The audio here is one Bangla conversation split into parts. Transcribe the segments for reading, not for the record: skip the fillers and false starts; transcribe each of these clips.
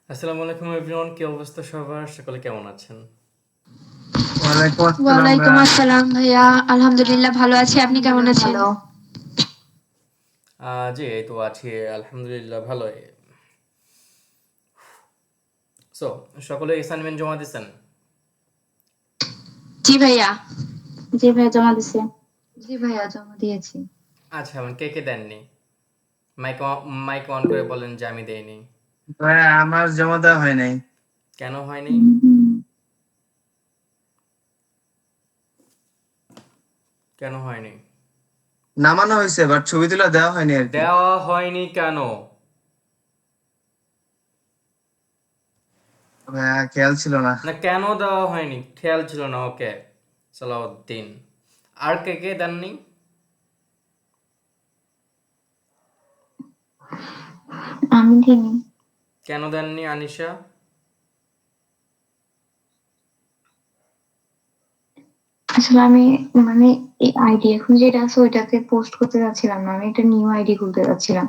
আসসালামু আলাইকুম এভরিওয়ান, কি অবস্থা সবার? সকলে কেমন আছেন? ওয়ালাইকুম আসসালাম ওয়ালাইকুম ভাইয়া। আসসালাম ভাইয়া, আলহামদুলিল্লাহ ভালো আছি। আপনি কেমন আছেন? জি, এই তো আছি, আলহামদুলিল্লাহ ভালোই। সো, সকলে অ্যাসাইনমেন্ট জমা দিছেন? জি ভাইয়া। জি ভাইয়া জমা দিছে। জি ভাইয়া জমা দিয়েছি। আচ্ছা, কে কে দেননি? মাইক মাইক অন করে বলেন যে আমি দেইনি। ভাইয়া আমার জমা দেওয়া হয় নাই। কেন হয়নি? কেন হয়নি? নামানো হয়েছে বাট ছবি তুলে দেওয়া হয়নি আর কি। দেওয়া হয়নি কেন? ভাইয়া খেয়াল ছিল না। না, কেন দেওয়া হয়নি? খেয়াল ছিল না, ওকে। সালাউদ্দিন। আর কে কে দেননি? আমি দিইনি। কেন দেননি আনিশা? আসলে আমি মানে এই আইডি এখন যেটা আছে ওইটাতে পোস্ট করতে যাচ্ছিলাম না, আমি একটা নিউ আইডি খুলতে যাচ্ছিলাম।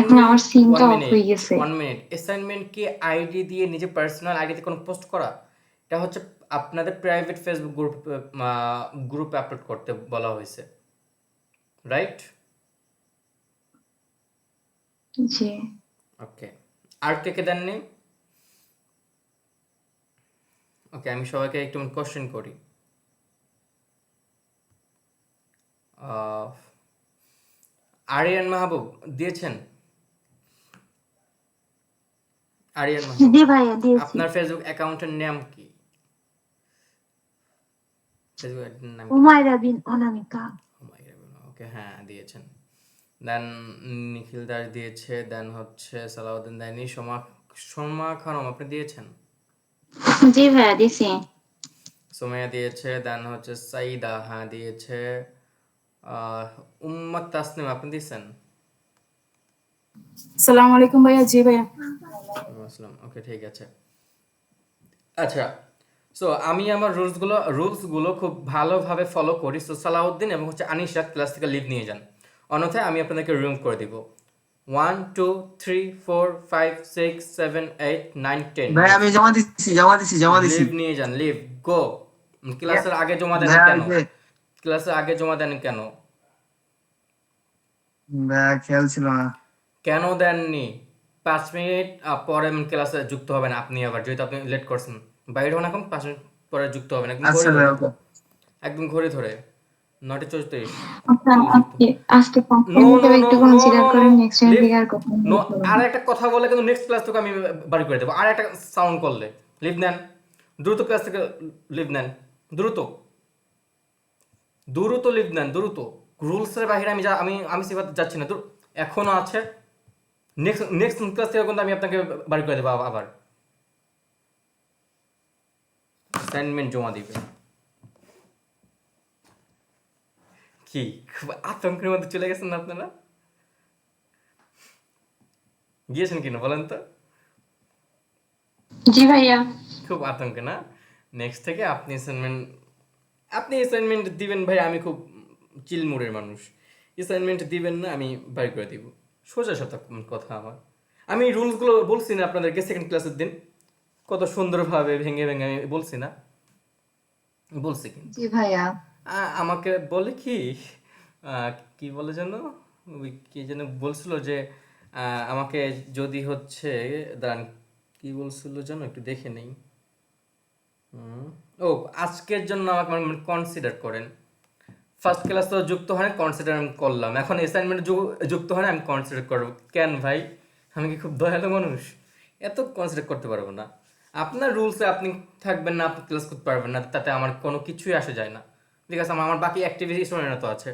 এখন অ্যাসাইনমেন্ট আমার ওয়ান সিমটা অফ মিনিট হয়ে গেছে। ওয়ান মিনিট অ্যাসাইনমেন্ট কি আইডি দিয়ে নিজের পার্সোনাল আইডিতে কোনো পোস্ট করা? এটা হচ্ছে আপনাদের প্রাইভেট ফেসবুক গ্রুপে আপলোড করতে বলা হয়েছে, রাইট? জি ওকে। আর কে কে দেননি? ওকে, আমি সবাইকে একটু কোশ্চেন করি। আহ, আরিয়ান মাহবুব দিয়েছেন? আরিয়ান মাহবুব, জি ভাইয়া দিয়েছি। আপনার ফেসবুক অ্যাকাউন্টের নাম কি? ফেসবুক নাম কি? হুমায়রা বিন অনামিকা। ওকে, হ্যাঁ দিয়েছেন। দেন নিখিল দাস দিয়েছে, দেন হচ্ছে সালাউদ্দিন দেয়নি, সোমা খানম আপনি দিয়েছেন? জি ভাইয়া দিছি। সোমাইয়া দিয়েছে, দেন হচ্ছে সাইদা হ্যাঁ দিয়েছে। আহ, উম্মাদ তাসনিম আপনি দিয়েছেন? সালাম আলাইকুম ভাইয়া। জি ভাইয়া। আসসালাম, ওকে ঠিক আছে। আচ্ছা, সো আমি আমার রুলসগুলো খুব ভালোভাবে ফলো করি। সো সালাউদ্দিন এবং হচ্ছে আনিশা ক্লাস থেকে লিভ নিয়ে যান, অন্যথায় আমি আপনাদেরকে রিমুভ করে দিব। 1 2 3 4 5 6 7 8 9 10 ভাইয়া আমি জমা দিছি। লিভ নিয়ে যান, লিভ, গো। ক্লাসের আগে জমা দেন ভাইয়া কেন? ওই যে ক্লাসের আগে জমা দেন কেন? ভাইয়া খেয়াল ছিল না। কেন দেননি? 5 মিনিট পরে ক্লাসে যুক্ত হবেন আপনি, আবার যেহেতু আপনি লেট করছেন। বাইরে হন এখন, 5 মিনিট পরে যুক্ত হবেন, একদম আচ্ছা ঘড়ি ধরে, ভাইয়া ওকে। একদম ঘড়ি ধরে। 9:34 আচ্ছা যুক্ত। আজকে আজকে 5টা নো নো হিসেবে নো একটু নো নো কনসিডার নো করেন, নেক্সট টাইম লিভ। থেকে আর কথা নো, বলবো আর না। একটা কথা বলে কিন্তু নেক্সট ক্লাস থেকে আমি বাড়ি করে দেবো, আর একটা সাউন্ড করলে। লিভ নেন, দ্রুত ক্লাস থেকে লিভ নেন, দ্রুত দ্রুত লিভ নেন, দ্রুত। রুলসের বাইরে আমি সেভাবে যাচ্ছি না, এখনো আছে। নেক্সট নেক্সট ক্লাস থেকে কিন্তু আমি আপনাকে বাড়ি করে দেবো আবার। অ্যাসাইনমেন্ট জমা দিবে। কি খুব আতঙ্কের মধ্যে চলে গেছেন না আপনারা? গিয়েছেন কিনা বলেন তো? জি ভাইয়া। খুব আতঙ্কে না? নেক্সট থেকে আপনি অ্যাসাইনমেন্ট দিবেন ভাই, আমি খুব চিলমুড়ের মানুষ। অ্যাসাইনমেন্ট দিবেন না, আমি বাড়ি করে দিব। সোজা সাপটা কথা আমার। আমি রুলসগুলো বলছি না আপনাদেরকে সেকেন্ড ক্লাসের দিন? কত সুন্দরভাবে ভেঙে ভেঙে আমি বলছি না? বলছি কিন্তু। জি ভাইয়া। আমাকে বলে কি, কি বলে যেন, ওই কি যেন বলছিল যে আমাকে যদি হচ্ছে, দাঁড়ান, কি বলছিল যেন, একটু দেখে নেই। ও, আজকের জন্য আমাকে কনসিডার করেন। ফার্স্ট ক্লাস তো যুক্ত হয় না, কনসিডার আমি করলাম, এখন অ্যাসাইনমেন্ট যুক্ত হয় না, আমি কনসিডার করবো কেন ভাই? আমি কি খুব দয়ালু মানুষ? এত কনসিডার করতে পারবো না? আপনার রুলসে আপনি থাকবেন না, আপনি ক্লাস করতে পারবেন না, তাতে আমার কোনো কিছুই আসে যায় না। ঠিক আছে, আমার আমার বাকি অ্যাক্টিভিটি স্টুডেন্টরা তো আছে।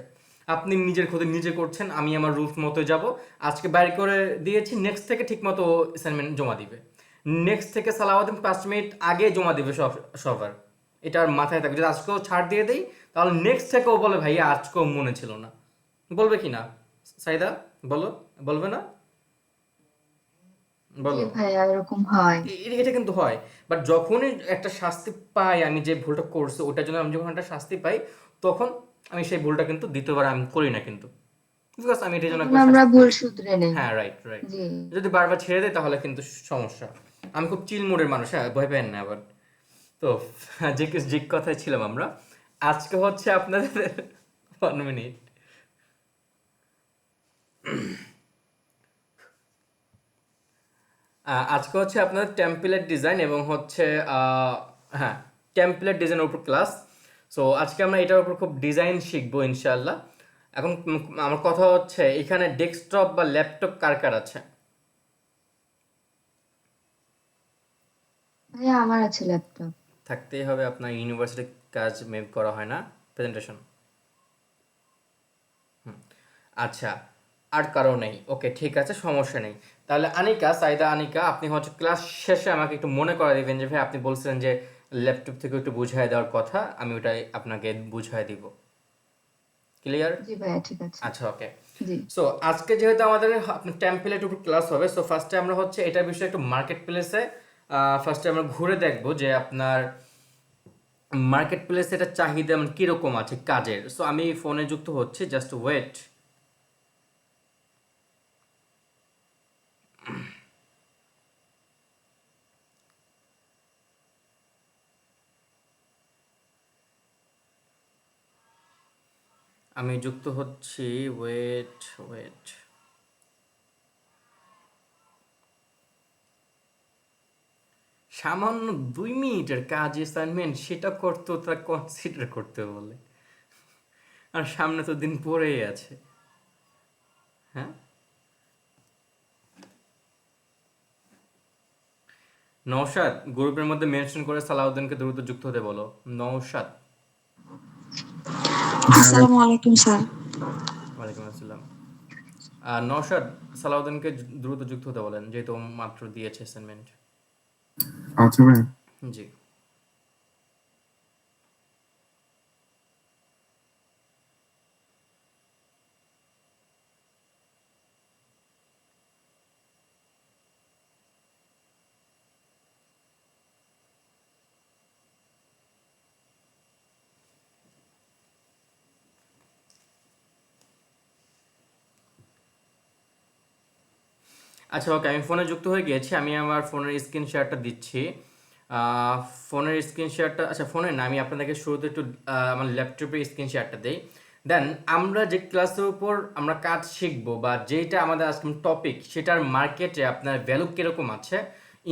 আপনি নিজের ক্ষতি নিজে করছেন, আমি আমার রুলস মতো যাব। আজকে বাইর করে দিয়েছি, নেক্সট থেকে ঠিক মতো অ্যাসাইনমেন্ট জমা দিবে। নেক্সট থেকে সালাউদ্দিন 5 মিনিট আগে জমা দিবে সবার। এটা আর মাথায় থাকবে, যদি আজকেও ছাড় দিয়ে দেই তাহলে নেক্সট থেকেও বলে ভাইয়া আজকেও মনে ছিল না। বলবে কি না সাইদা? বলো, বলবে না? জি বলো। ভাইয়া এরকম হয়। এটা কিন্তু হয়। বাট যখনই একটা শাস্তি পাই, আমি যে ভুলটা করছি ওটার জন্য আমি যখন একটা শাস্তি পাই, তখন আমি সেই ভুলটা কিন্তু দ্বিতীয়বার আমি করি না কিন্তু, বিকজ আমি এটার জন্য তখন একটা আমরা শাস্তি ভুল পেয়েছি। শুধরে নেই। হ্যাঁ, রাইট রাইট। জি। যদি বারবার ছেড়ে দেয় তাহলে কিন্তু সমস্যা। আমি খুব চিল মুডের মানুষ, হ্যাঁ, ভয় পেন না আবার। তো যে কথায় ছিলাম আমরা, আজকে হচ্ছে আপনাদের 1 মিনিট। আজকে হচ্ছে আপনাদের টেমপ্লেট ডিজাইন এবং হচ্ছে হ্যাঁ, টেমপ্লেট ডিজাইনের উপর ক্লাস। সো আজকে আমরা এটার উপর খুব ডিজাইন শিখবো ইনশাল্লাহ। এখন আমার কথা হচ্ছে, এখানে ডেস্কটপ বা ল্যাপটপ কার কার আছে? ভাইয়া আমার আছে ল্যাপটপ। থাকতেই হবে, আপনার ইউনিভার্সিটির কাজ মেপ করা হয় না, প্রেজেন্টেশন। আচ্ছা, আর কারো নেই? ওকে, ঠিক আছে, সমস্যা নেই। তাহলে সাইদা আনিকা, আপনি হচ্ছে ক্লাস শেষে আমাকে একটু মনে করা দিবেন যে ভাই আপনি বলছিলেন যে ল্যাপটপ থেকে একটু বুঝাই দেওয়ার কথা, আমি ওটাই আপনাকে বুঝাই দিব। ক্লিয়ার? জি ভাইয়া ঠিক আছে। আচ্ছা, ওকে। জি সো আজকে যেহেতু আমাদের আপনার টেমপ্লেট উপর ক্লাস হবে, সো ফার্স্টে আমরা হচ্ছে এটার বিষয়ে একটু মার্কেট প্লেসে ফার্স্টে আমরা ঘুরে দেখব যে আপনার মার্কেট প্লেসে এটা চাহিদা কীরকম আছে কাজের। সো আমি ফোনে যুক্ত হচ্ছি, জাস্ট ওয়েট। আমি যুক্ত হচ্ছি, ওয়েট ওয়েট। সামান্য 2 মিনিটের কাজ অ্যাসাইনমেন্ট, সেটা করতেও তারা কনসিডার করতে বলে, আর সামনে তো দিন পড়েই আছে। হ্যাঁ, নওশাদ, গ্রুপের মধ্যে মেনশন করে সালাউদ্দিনকে দ্রুত যুক্ত হতে বলো। নওশাদ। আসসালামু আলাইকুম স্যার। ওয়ালাইকুম আসসালাম। নওশাদ, সালাউদ্দিনকে দ্রুত যুক্ত হতে বলেন, যেহেতু ও মাত্র দিয়েছে অ্যাসাইনমেন্ট। আচ্ছা ভাই। জি। আচ্ছা, ওকে, আমি ফোনে যুক্ত হয়ে গিয়েছি। আমি আমার ফোনের স্ক্রিন শেয়ারটা দিচ্ছি। ফোনের স্ক্রিন শেয়ারটা, আচ্ছা ফোনের না, আমি আপনাদেরকে শুরুতে একটু আমার ল্যাপটপের স্ক্রিন শেয়ারটা দিই। দেন আমরা যে ক্লাসের উপর আমরা কাজ শিখবো বা যেটা আমাদের আজকে টপিক, সেটার মার্কেটে আপনার ভ্যালু কীরকম আছে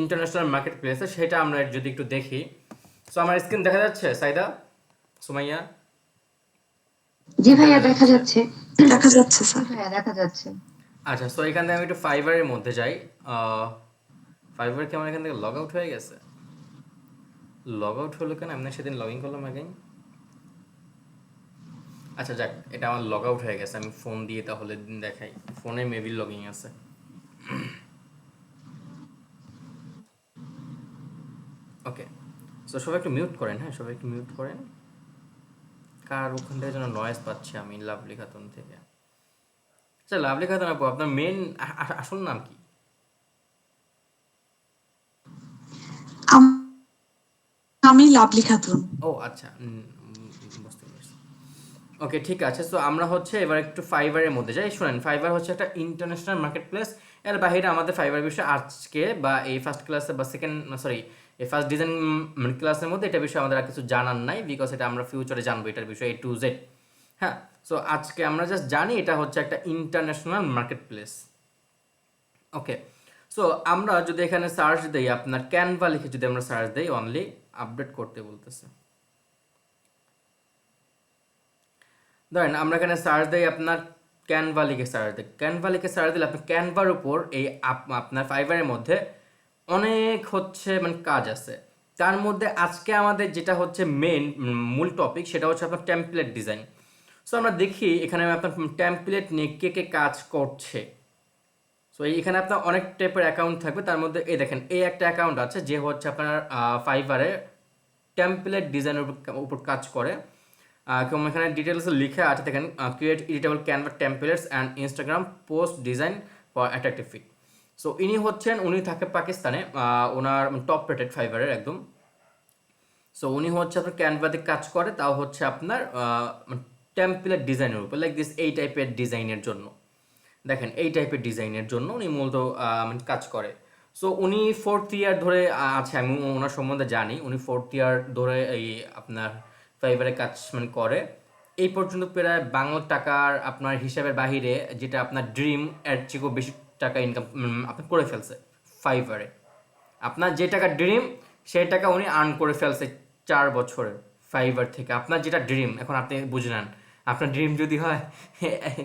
ইন্টারন্যাশনাল মার্কেট প্লেসে, সেটা আমরা যদি একটু দেখি। সো আমার স্ক্রিন দেখা যাচ্ছে সাইদা, সুমাইয়া? জি ভাইয়া দেখা যাচ্ছে। দেখা যাচ্ছে জি স্যার। ভাইয়া দেখা যাচ্ছে। আচ্ছা, সো এখান থেকে আমি একটু ফাইবারের মধ্যে যাই। ফাইবার কি আমার এখান থেকে লগ আউট হয়ে গেছে? লগ আউট হলো কেন? আমি সেদিন লগ ইন করলাম অ্যাগেইন। আচ্ছা যাক, এটা আমার লগ আউট হয়ে গেছে। আমি ফোন দিয়ে তাহলে দেখাই, ফোনে মেবি লগইন আছে। ওকে, সো সবাই একটু মিউট করেন, হ্যাঁ সবাই একটু মিউট করেন। কার ওখান থেকে যেন নয়েজ পাচ্ছি আমি, লাভলি খাতুন থেকে। আচ্ছা লাভলি খাতুন আপু, আপনার মেন আসল নাম কি? আমি লাভলি খাতুন। ও আচ্ছা, বুঝতে পেরেছি। ওকে, ঠিক আছে। সো আমরা হচ্ছে এবার একটু ফাইবারের মধ্যে যাই। শুনেন, ফাইবার হচ্ছে একটা ইন্টারন্যাশনাল মার্কেট প্লেস। এর বাইরে আমাদের ফাইবার বিষয়ে আজকে বা এই ফার্স্ট ক্লাসে বা এই ফার্স্ট ডিজাইন ক্লাসের মধ্যে এটা বিষয়ে আমাদের আর কিছু জানার নাই, বিকজ এটা আমরা ফিউচারে জানবো এটার বিষয়ে A to Z। হ্যাঁ, সো আজকে আমরা জাস্ট জানি এটা হচ্ছে একটা ইন্টারন্যাশনাল মার্কেট প্লেস। ওকে, সো আমরা যদি এখানে সার্চ দিই, আপনার ক্যানভা লিখে যদি আমরা সার্চ দিই, অনলি আপডেট করতে বলতেছে। ধরেন আমরা এখানে সার্চ দিই, আপনার ক্যানভা লিখে সার্চ দিই। ক্যানভা লিখে সার্চ দিলে আপনার ক্যানভার উপর এই আপনার ফাইবারের মধ্যে অনেক হচ্ছে কাজ আছে। তার মধ্যে আজকে আমাদের যেটা হচ্ছে মূল টপিক, সেটা হচ্ছে আপনার টেমপ্লেট ডিজাইন। সো আমরা দেখি এখানে আপনার টেমপ্লেট নিয়ে কে কে কাজ করছে। সো এখানে আপনার অনেক টাইপের অ্যাকাউন্ট থাকবে, তার মধ্যে এই দেখেন এই একটা অ্যাকাউন্ট আছে যে হচ্ছে আপনার ফাইবারে টেমপ্লেট ডিজাইনের উপর কাজ করে। এখানে ডিটেলস লিখে আছে, দেখেন create editable Canva templates and Instagram post design for attractive fit. So উনি থাকে পাকিস্তানে, ওনার টপ রেটেড ফাইবারের একদম। সো উনি হচ্ছে আপনার ক্যানভাতে কাজ করে, তাও হচ্ছে আপনার টেমপ্লেট ডিজাইনের উপর, লাইক দিস, এই টাইপের ডিজাইনের জন্য। দেখেন এই টাইপের ডিজাইনের জন্য উনি মূলত কাজ করে। সো উনি 4th ইয়ার ধরে আছে, আমি ওনার সম্বন্ধে জানি। উনি 4th ইয়ার ধরে এই আপনার ফাইবারে কাজ মানে করে। এই পর্যন্ত প্রায় বাংলা টাকার আপনার হিসাবের বাহিরে যেটা আপনার ড্রিম এর চেয়েও বেশি টাকা ইনকাম আপনি করে ফেলছে ফাইবারে। আপনার যে টাকা ড্রিম সেই টাকা উনি আর্ন করে ফেলছে 4 বছরে ফাইবার থেকে। আপনার যেটা ড্রিম, এখন আপনি বুঝে নেন, আপনার ড্রিম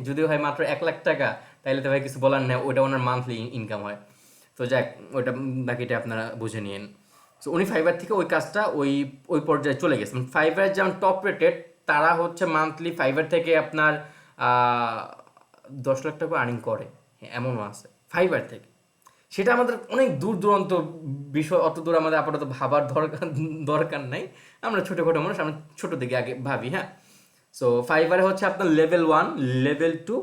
যদি হয় মাত্র 1 লাখ টাকা, তাহলে তো ভাই কিছু বলার নেই, ওইটা ওনার মান্থলি ইনকাম হয়। তো যাক, ওইটা বাকিটা আপনারা বুঝে নিন। সো উনি ফাইবার থেকে ওই কাজটা ওই পর্যায়ে চলে গেছে। ফাইবার যেমন টপ রেটেড, তারা হচ্ছে মান্থলি ফাইবার থেকে আপনার 10 লাখ টাকা আর্নিং করে, এমনও আছে ফাইবার থেকে। সেটা আমাদের অনেক দূর দূরান্ত বিষয়, অত দূর আমাদের আপাতত ভাবার দরকার নাই। আমরা ছোটোখাটো মানুষ, আমরা ছোটো দিকে আগে ভাবি। হ্যাঁ, সো ফাইবারে হচ্ছে আপনার লেভেল 1, লেভেল 2,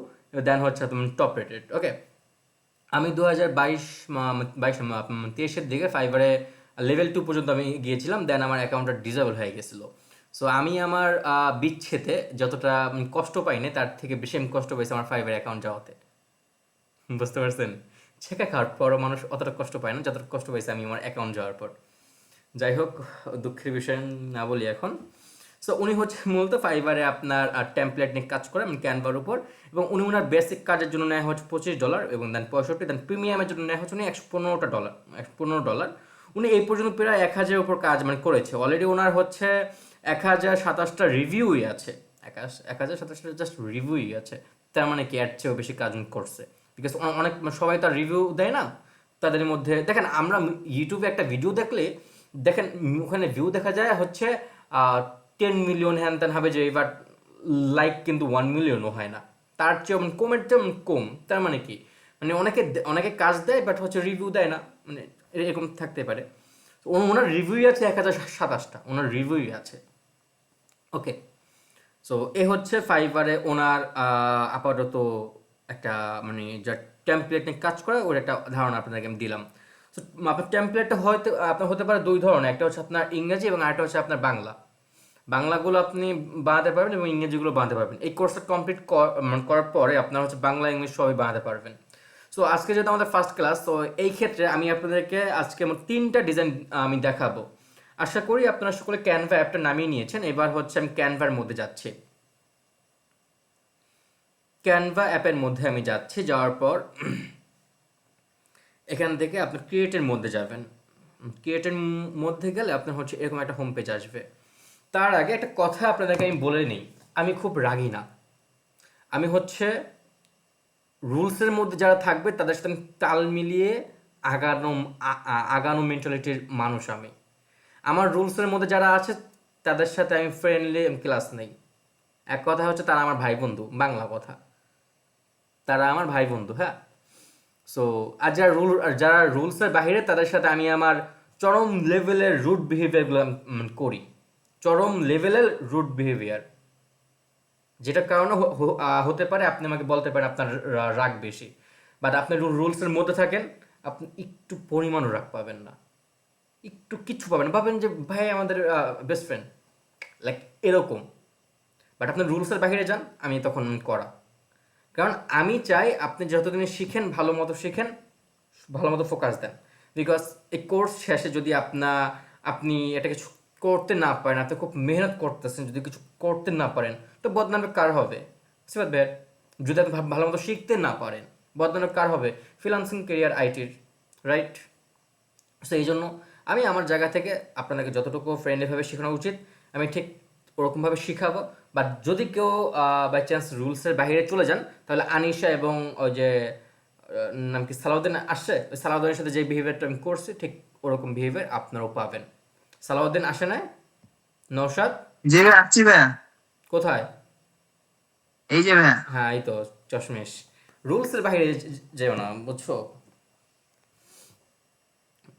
দেন হচ্ছে আপনার টপ রেটেড। ওকে, আমি 2023-এর দিকে ফাইবারে লেভেল 2 পর্যন্ত আমি গিয়েছিলাম, দেন আমার অ্যাকাউন্টটা ডিসেবল হয়ে গেছিলো। সো আমি আমার বিচ্ছেদে যতটা কষ্ট পাইনি, তার থেকে বেশি আমি কষ্ট পাইছি আমার ফাইবার অ্যাকাউন্ট যাওয়াতে। বুঝতে পারছেন? ছেঁকা খাওয়ার পরও মানুষ অতটা কষ্ট পায় না যতটা কষ্ট পাইছে আমি আমার অ্যাকাউন্ট যাওয়ার পর। যাই হোক, দুঃখের বিষয় না বলি এখন। সো উনি হচ্ছে মূলত ফাইবারে আপনার টেমপ্লেট নিয়ে কাজ করে ক্যানভার উপর, এবং উনি ওনার বেসিক কাজের জন্য নেয় হচ্ছে $25, এবং দেন 65, দেন প্রিমিয়ামের জন্য নেয় হচ্ছে উনি $115। উনি এই পর্যন্ত প্রায় 1000-এর উপর কাজ করেছে অলরেডি। ওনার হচ্ছে 1027টা রিভিউই আছে, 1027টা জাস্ট রিভিউই আছে। তার মানে কি, এর চেয়েও বেশি কাজ করছে। বিকজ অনেক সবাই তার রিভিউ দেয় না, তাদের মধ্যে দেখেন, আমরা ইউটিউবে একটা ভিডিও দেখলে দেখেন ওখানে ভিউ দেখা যায় হচ্ছে 10 মিলিয়ন হ্যান ত্যান হবে যে, বাট লাইক কিন্তু 1 মিলিয়নও হয় না। তার চেয়ে কমেন্ট কম। তার মানে কি, অনেকে কাজ দেয় বাট হচ্ছে রিভিউ দেয় না, এরকম থাকতে পারে। ওনার রিভিউই আছে 1027টা, ওনার রিভিউই আছে। ওকে, সো এ হচ্ছে ফাইবারে ওনার আপাতত একটা যা টেমপ্লেট নিয়ে কাজ করে ওর একটা ধারণা আপনাদেরকে আমি দিলাম। সো আপনার টেমপ্লেটটা আপনার হতে পারে 2 ধরনের, একটা হচ্ছে আপনার ইংরেজি এবং আরেকটা হচ্ছে আপনার বাংলাগুলো আপনি বানাতে পারবেন এবং ইংরেজিগুলো বানাতে পারবেন। এই কোর্সটা কমপ্লিট করার পরে আপনার হচ্ছে বাংলা ইংলিশ সবই বানাতে পারবেন। সো আজকে যেহেতু আমাদের ফার্স্ট ক্লাস, তো এই ক্ষেত্রে আমি আপনাদেরকে আজকে 3টা ডিজাইন আমি দেখাবো। আশা করি আপনারা সকলে ক্যানভা অ্যাপটা নামিয়ে নিয়েছেন। এবার হচ্ছে আমি ক্যানভার মধ্যে যাচ্ছি। ক্যানভা অ্যাপের মধ্যে আমি যাচ্ছি, যাওয়ার পর এখান থেকে আপনি ক্রিয়েটের মধ্যে যাবেন। ক্রিয়েটের মধ্যে গেলে আপনার হচ্ছে এরকম একটা হোম পেজ আসবে। তার আগে একটা কথা আপনাদেরকে আমি বলে নিই, আমি খুব রাগি না। আমি হচ্ছে রুলসের মধ্যে যারা থাকবে তাদের সাথে আমি তাল মিলিয়ে আগানো মেন্টালিটির মানুষ। আমার রুলসের মধ্যে যারা আছে তাদের সাথে আমি ফ্রেন্ডলি ক্লাস নেই। এক কথা হচ্ছে তারা আমার ভাই বন্ধু, বাংলা কথা, তারা আমার ভাই বন্ধু। হ্যাঁ, সো আর যারা রুলসের বাইরে তাদের সাথে আমি আমার চরম লেভেলের রুট বিহেভিয়ারগুলো করি। চরম লেভেলের রুট বিহেভিয়ার, যেটা কারণে হতে পারে আপনি আমাকে বলতে পারেন আপনার রাগ বেশি, বাট আপনি রুলসের মধ্যে থাকেন, আপনি একটু পরিমাণও রাগ পাবেন না, একটু কিচ্ছু পাবেন না, ভাবেন যে ভাই আমাদের বেস্ট ফ্রেন্ড, লাইক এরকম। বাট আপনি রুলসের বাইরে যান, আমি তখন করা। কারণ আমি চাই আপনি যতদিন শিখেন ভালো মতো শিখেন, ভালো মতো ফোকাস দেন। বিকজ এই কোর্স শেষে যদি আপনি এটাকে করতে না পারেন, আপনি খুব মেহনত করতেছেন, যদি কিছু করতে না পারেন, তো বদনামে কার হবে? যদি আপনি ভালো মতো শিখতে না পারেন, বদনামে কার হবে? ফ্রিল্যান্সিং ক্যারিয়ার আইটির, রাইট? সো এই জন্য আমি আমার জায়গা থেকে আপনাদেরকে যতটুকু ফ্রেন্ডলিভাবে শেখানো উচিত আমি ঠিক ওরকমভাবে শিখাবো। বাট যদি কেউ বাই চান্স রুলসের বাইরে চলে যান, তাহলে আনিশা এবং ওই যে নাম কি সালাউদ্দিন আসছে, ওই সালাউদ্দিনের সাথে যে বিহেভিয়ারটা আমি করছি ঠিক ওরকম বিহেভিয়ার আপনারাও পাবেন। সালাউদ্দিন আসে নাই? নওশাদ? জি ভাই, আসছি ভাইয়া। কোথায়? এই যে ভাইয়া। হ্যাঁ, এই তো চশমেশ। রুলসের বাইরে যেও না, বুঝছো?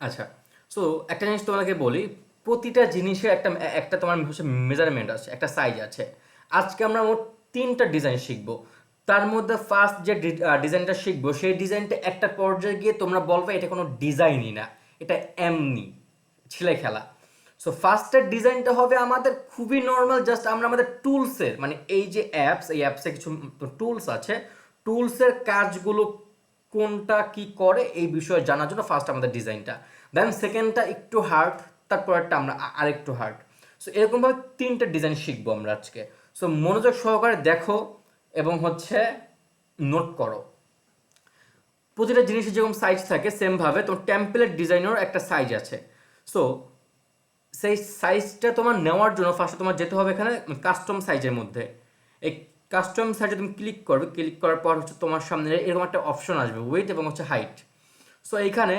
আচ্ছা, সো একটা জিনিস তোমাকে বলি, প্রতিটা জিনিসের একটা তোমার হচ্ছে মেজারমেন্ট আছে, একটা সাইজ আছে। আজকে আমরা মোট 3টা ডিজাইন শিখবো। তার মধ্যে ফার্স্ট যে ডিজাইনটা শিখবো, সেই ডিজাইনটা একটা পর্যায়ে গিয়ে তোমরা বলবে এটা কোনো ডিজাইনই না, এটা এমনি ছেলে খেলা। সো ফার্স্টের ডিজাইনটা হবে আমাদের খুবই নর্মাল, জাস্ট আমরা আমাদের টুলসের এই যে অ্যাপস, এই অ্যাপসে কিছু টুলস আছে, টুলসের কাজগুলো কোনটা কি করে এই বিষয়ে জানার জন্য ফার্স্ট আমাদের ডিজাইনটা, দেন সেকেন্ডটা একটু হার্ড, তারপরটা আমরা আরেকটু হার্ড। সো এরকমভাবে 3টা ডিজাইন শিখবো আমরা আজকে। সো মনোযোগ সহকারে দেখো এবং হচ্ছে নোট করো। প্রতিটা জিনিসের যেরকম সাইজ থাকে সেমভাবে তোমার টেমপ্লেট ডিজাইনেরও একটা সাইজ আছে। সো সেই সাইজটা তোমার নেওয়ার জন্য ফার্স্টে তোমার যেতে হবে এখানে কাস্টম সাইজের মধ্যে। এই কাস্টম সাইজে তুমি ক্লিক করবে, ক্লিক করার পর হচ্ছে তোমার সামনে এরকম একটা অপশন আসবে ওয়েট এবং হচ্ছে হাইট। সো এইখানে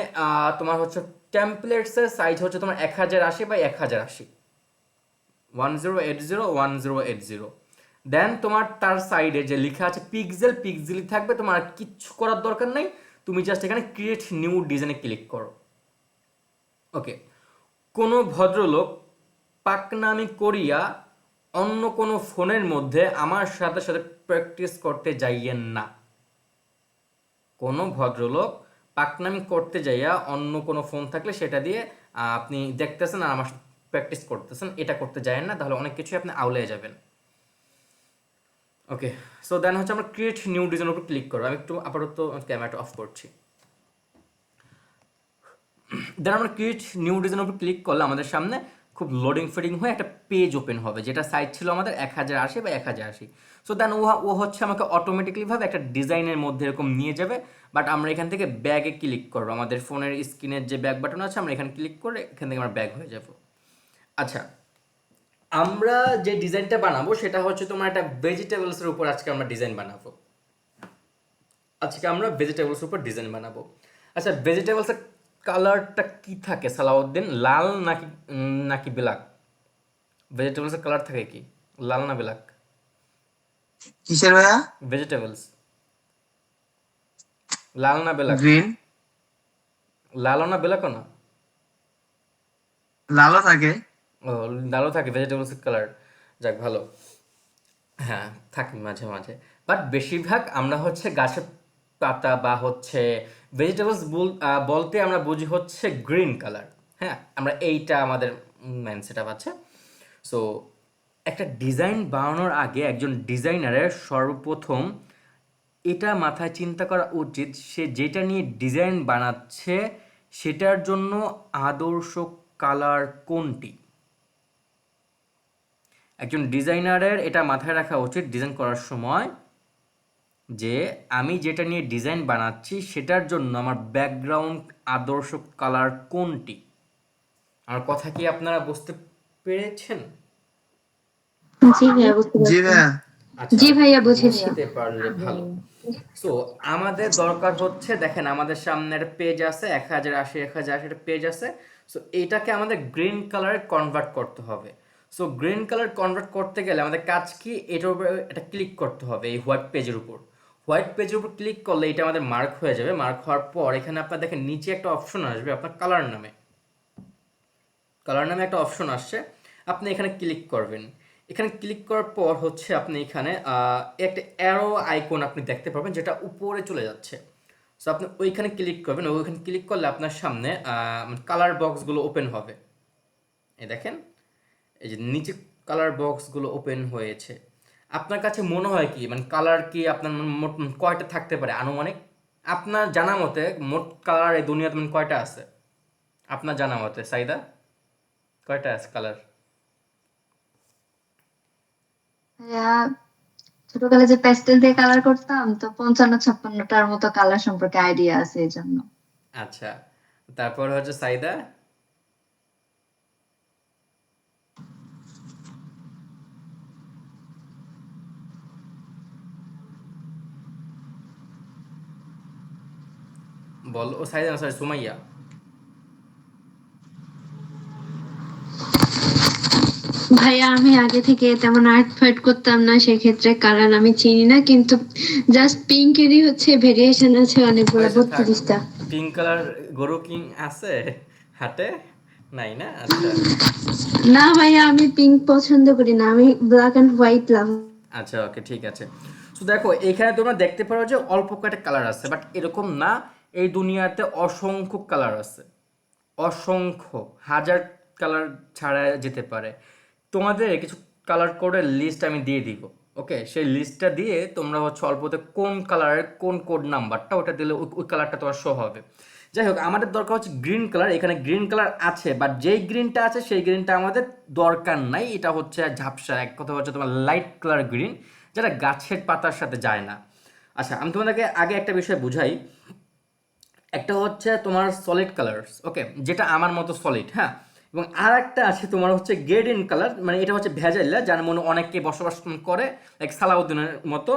তোমার হচ্ছে টেমপ্লেটসের সাইজ হচ্ছে তোমার 1080 বাই 1080, 1080 দেন তোমার তার সাইডে যে লেখা আছে পিক্সেল, পিক্সেলই থাকবে, তোমার আর কিচ্ছু করার দরকার নেই। তুমি জাস্ট এখানে ক্রিয়েট নিউ ডিজাইনে ক্লিক করো। ওকে, কোনো ভদ্রলোক পাকনামি করিয়া অন্য কোনো ফোনের মধ্যে আমার সাথে সাথে প্র্যাকটিস করতে যাইয়েন না। কোনো ভদ্রলোক পাকনামি করতে যাইয়া অন্য কোনো ফোন থাকলে সেটা দিয়ে আপনি দেখতেছেন আর আমার প্র্যাকটিস করতেছেন, এটা করতে যায়েন না, তাহলে অনেক কিছুই আপনি আউলে যাবেন। ওকে, সো দেন হচ্ছে আমরা ক্রিয়েট নিউ ডিজাইনের উপর ক্লিক করবো। আমি একটু আপাতত ক্যামেরাটা অফ করছি। দেন আমরা ক্রিয়েট নিউ ডিজাইনের উপর ক্লিক করলে আমাদের সামনে খুব লোডিং ফিডিং হয়ে একটা পেজ ওপেন হবে, যেটা সাইজ ছিল আমাদের 1080 বা 1080। সো দেন ও হচ্ছে আমাকে অটোমেটিকলিভাবে একটা ডিজাইনের মধ্যে এরকম নিয়ে যাবে। বাট আমরা এখান থেকে ব্যাগে ক্লিক করবো, আমাদের ফোনের স্ক্রিনের যে ব্যাক বাটন আছে আমরা এখানে ক্লিক করে এখান থেকে আমরা ব্যাগ হয়ে যাব। আচ্ছা, আমরা যে ডিজাইনটা বানাবো সেটা হচ্ছে তোমার একটা ভেজিটেবলসের উপর আজকে আমরা ডিজাইন বানাবো। আজকে আমরা ভেজিটেবলসের উপর ডিজাইন বানাবো। আচ্ছা, ভেজিটেবলসের কালারটা কি থাকে সালাউদ্দিন, লাল নাকি নাকি ব্ল্যাক? ভেজিটেবলসের কালার থাকে কি, লাল না ব্ল্যাক? কিসের ভাইয়া? ভেজিটেবলস লাল না ব্ল্যাক? গ্রিন, লালও না ব্ল্যাকও না? লালও থাকে। ও, লালও থাকে ভেজিটেবলসের কালার। যাক ভালো, হ্যাঁ থাকে মাঝে মাঝে, বাট বেশিরভাগ আমরা হচ্ছে গাছের পাতা বা হচ্ছে ভেজিটেবলস বলতে আমরা বুঝি হচ্ছে গ্রিন কালার। হ্যাঁ, আমরা এইটা আমাদের মেন সেটআপ আছে। সো একটা ডিজাইন বানানোর আগে একজন ডিজাইনারের সর্বপ্রথম এটা মাথায় চিন্তা করা উচিত সে যেটা নিয়ে ডিজাইন বানাচ্ছে সেটার জন্য আদর্শ কালার কোনটি। একজন ডিজাইনারের এটা মাথায় রাখা উচিত ডিজাইন করার সময় যে আমি যেটা নিয়ে ডিজাইন বানাচ্ছি সেটার জন্য আমার ব্যাকগ্রাউন্ড আদর্শ কালার কোনটি। আমার কথা কি আপনারা বুঝতে পেরেছেন? জি ভাইয়া বুঝতে জি পারছি। ভাইয়া। আচ্ছা, জি ভাইয়া বুঝেছি। বুঝতে পারলে ভালো। সো আমাদের দরকার হচ্ছে, দেখেন আমাদের সামনে একটা পেজ আছে 1080 একটা পেজ আছে। সো এইটাকে আমাদের গ্রিন কালারে কনভার্ট করতে হবে। সো গ্রিন কালার কনভার্ট করতে গেলে আমাদের কাজ কি, এটার উপরে এটা ক্লিক করতে হবে এই হোয়াইট পেজের উপর। হোয়াইট পেজের উপর ক্লিক করলে এটা আমাদের মার্ক হয়ে যাবে। মার্ক হওয়ার পর এখানে আপনার দেখেন নিচে একটা অপশন আসবে আপনার কালার নামে, কালার নামে একটা অপশন আসছে, আপনি এখানে ক্লিক করবেন। এখানে ক্লিক করার পর হচ্ছে আপনি এখানে একটা অ্যারো আইকন আপনি দেখতে পাবেন যেটা উপরে চলে যাচ্ছে। সো আপনি ওইখানে ক্লিক করবেন, ওইখানে ক্লিক করলে আপনার সামনে কালার বক্সগুলো ওপেন হবে। এই দেখেন, এই যে নিচে কালার বক্সগুলো ওপেন হয়েছে। আপনার কাছে মনে হয় কি কালার কি আপনার মোট কয়টা থাকতে পারে আনুমানিক? আপনার জানা মতে মোট কালার এই দুনিয়াতে কয়টা আছে আপনার জানা মতে? সাইদা, কয়টা আছে কালার? ভাইয়া ছোটবেলায় যে প্যাস্টেল দিয়ে কালার করতাম তো 55-56টার মতো কালার সম্পর্কে আইডিয়া আছে এই জন্য। আচ্ছা, তারপর হচ্ছে সাইদা? বল, ও সাইদা না, সরি সুমাইয়া। ভাইয়া আমি আগে থেকে তেমন আর্ট ফাইট করতাম না, সেক্ষেত্রে কালার আমি চিনি না, কিন্তু জাস্ট পিঙ্কেরই হচ্ছে ভেরিয়েশন আছে অনেকগুলো, আচ্ছা থাক, 32টা। পিঙ্ক কালার গরু কিং আছে হাটে? নাই না? আচ্ছা না ভাইয়া আমি পিঙ্ক পছন্দ করি না, আমি ব্ল্যাক এন্ড হোয়াইট লাভ। আচ্ছা, ওকে ঠিক আছে। তো দেখো এখানে তোমরা দেখতে পারো যে অল্প কয়েকটা কালার আছে, বাট এরকম না, এই দুনিয়াতে অসংখ্য কালার আছে, অসংখ্য হাজার কালার ছাড়া যেতে পারে। তোমাদের কিছু কালার কোডের লিস্ট আমি দিয়ে দিব, ওকে, সেই লিস্টটা দিয়ে তোমরা হচ্ছে অল্পতে কোন কালারের কোন কোড নাম্বারটা ওটা দিলে ওই কালারটা তোমার শো হবে। যাই হোক, আমাদের দরকার হচ্ছে গ্রিন কালার। এখানে গ্রিন কালার আছে, বাট যেই গ্রিনটা আছে সেই গ্রিনটা আমাদের দরকার নাই। এটা হচ্ছে ঝাপসা, এক কথা হচ্ছে তোমার লাইট কালার গ্রিন, যেটা গাছের পাতার সাথে যায় না। আচ্ছা, আমি তোমাদেরকে আগে একটা বিষয় বুঝাই। একটা হচ্ছে তোমার সলিড কালার্স, ওকে, যেটা আমার মতো সলিড, হ্যাঁ। এবং আর একটা আছে তোমার হচ্ছে গ্রেডিয়েন্ট কালার, মানে এটা হচ্ছে ভেজাইলা, যার মনে অনেকে বসবাস করে, লাইক সালাউদ্দিনের মতো।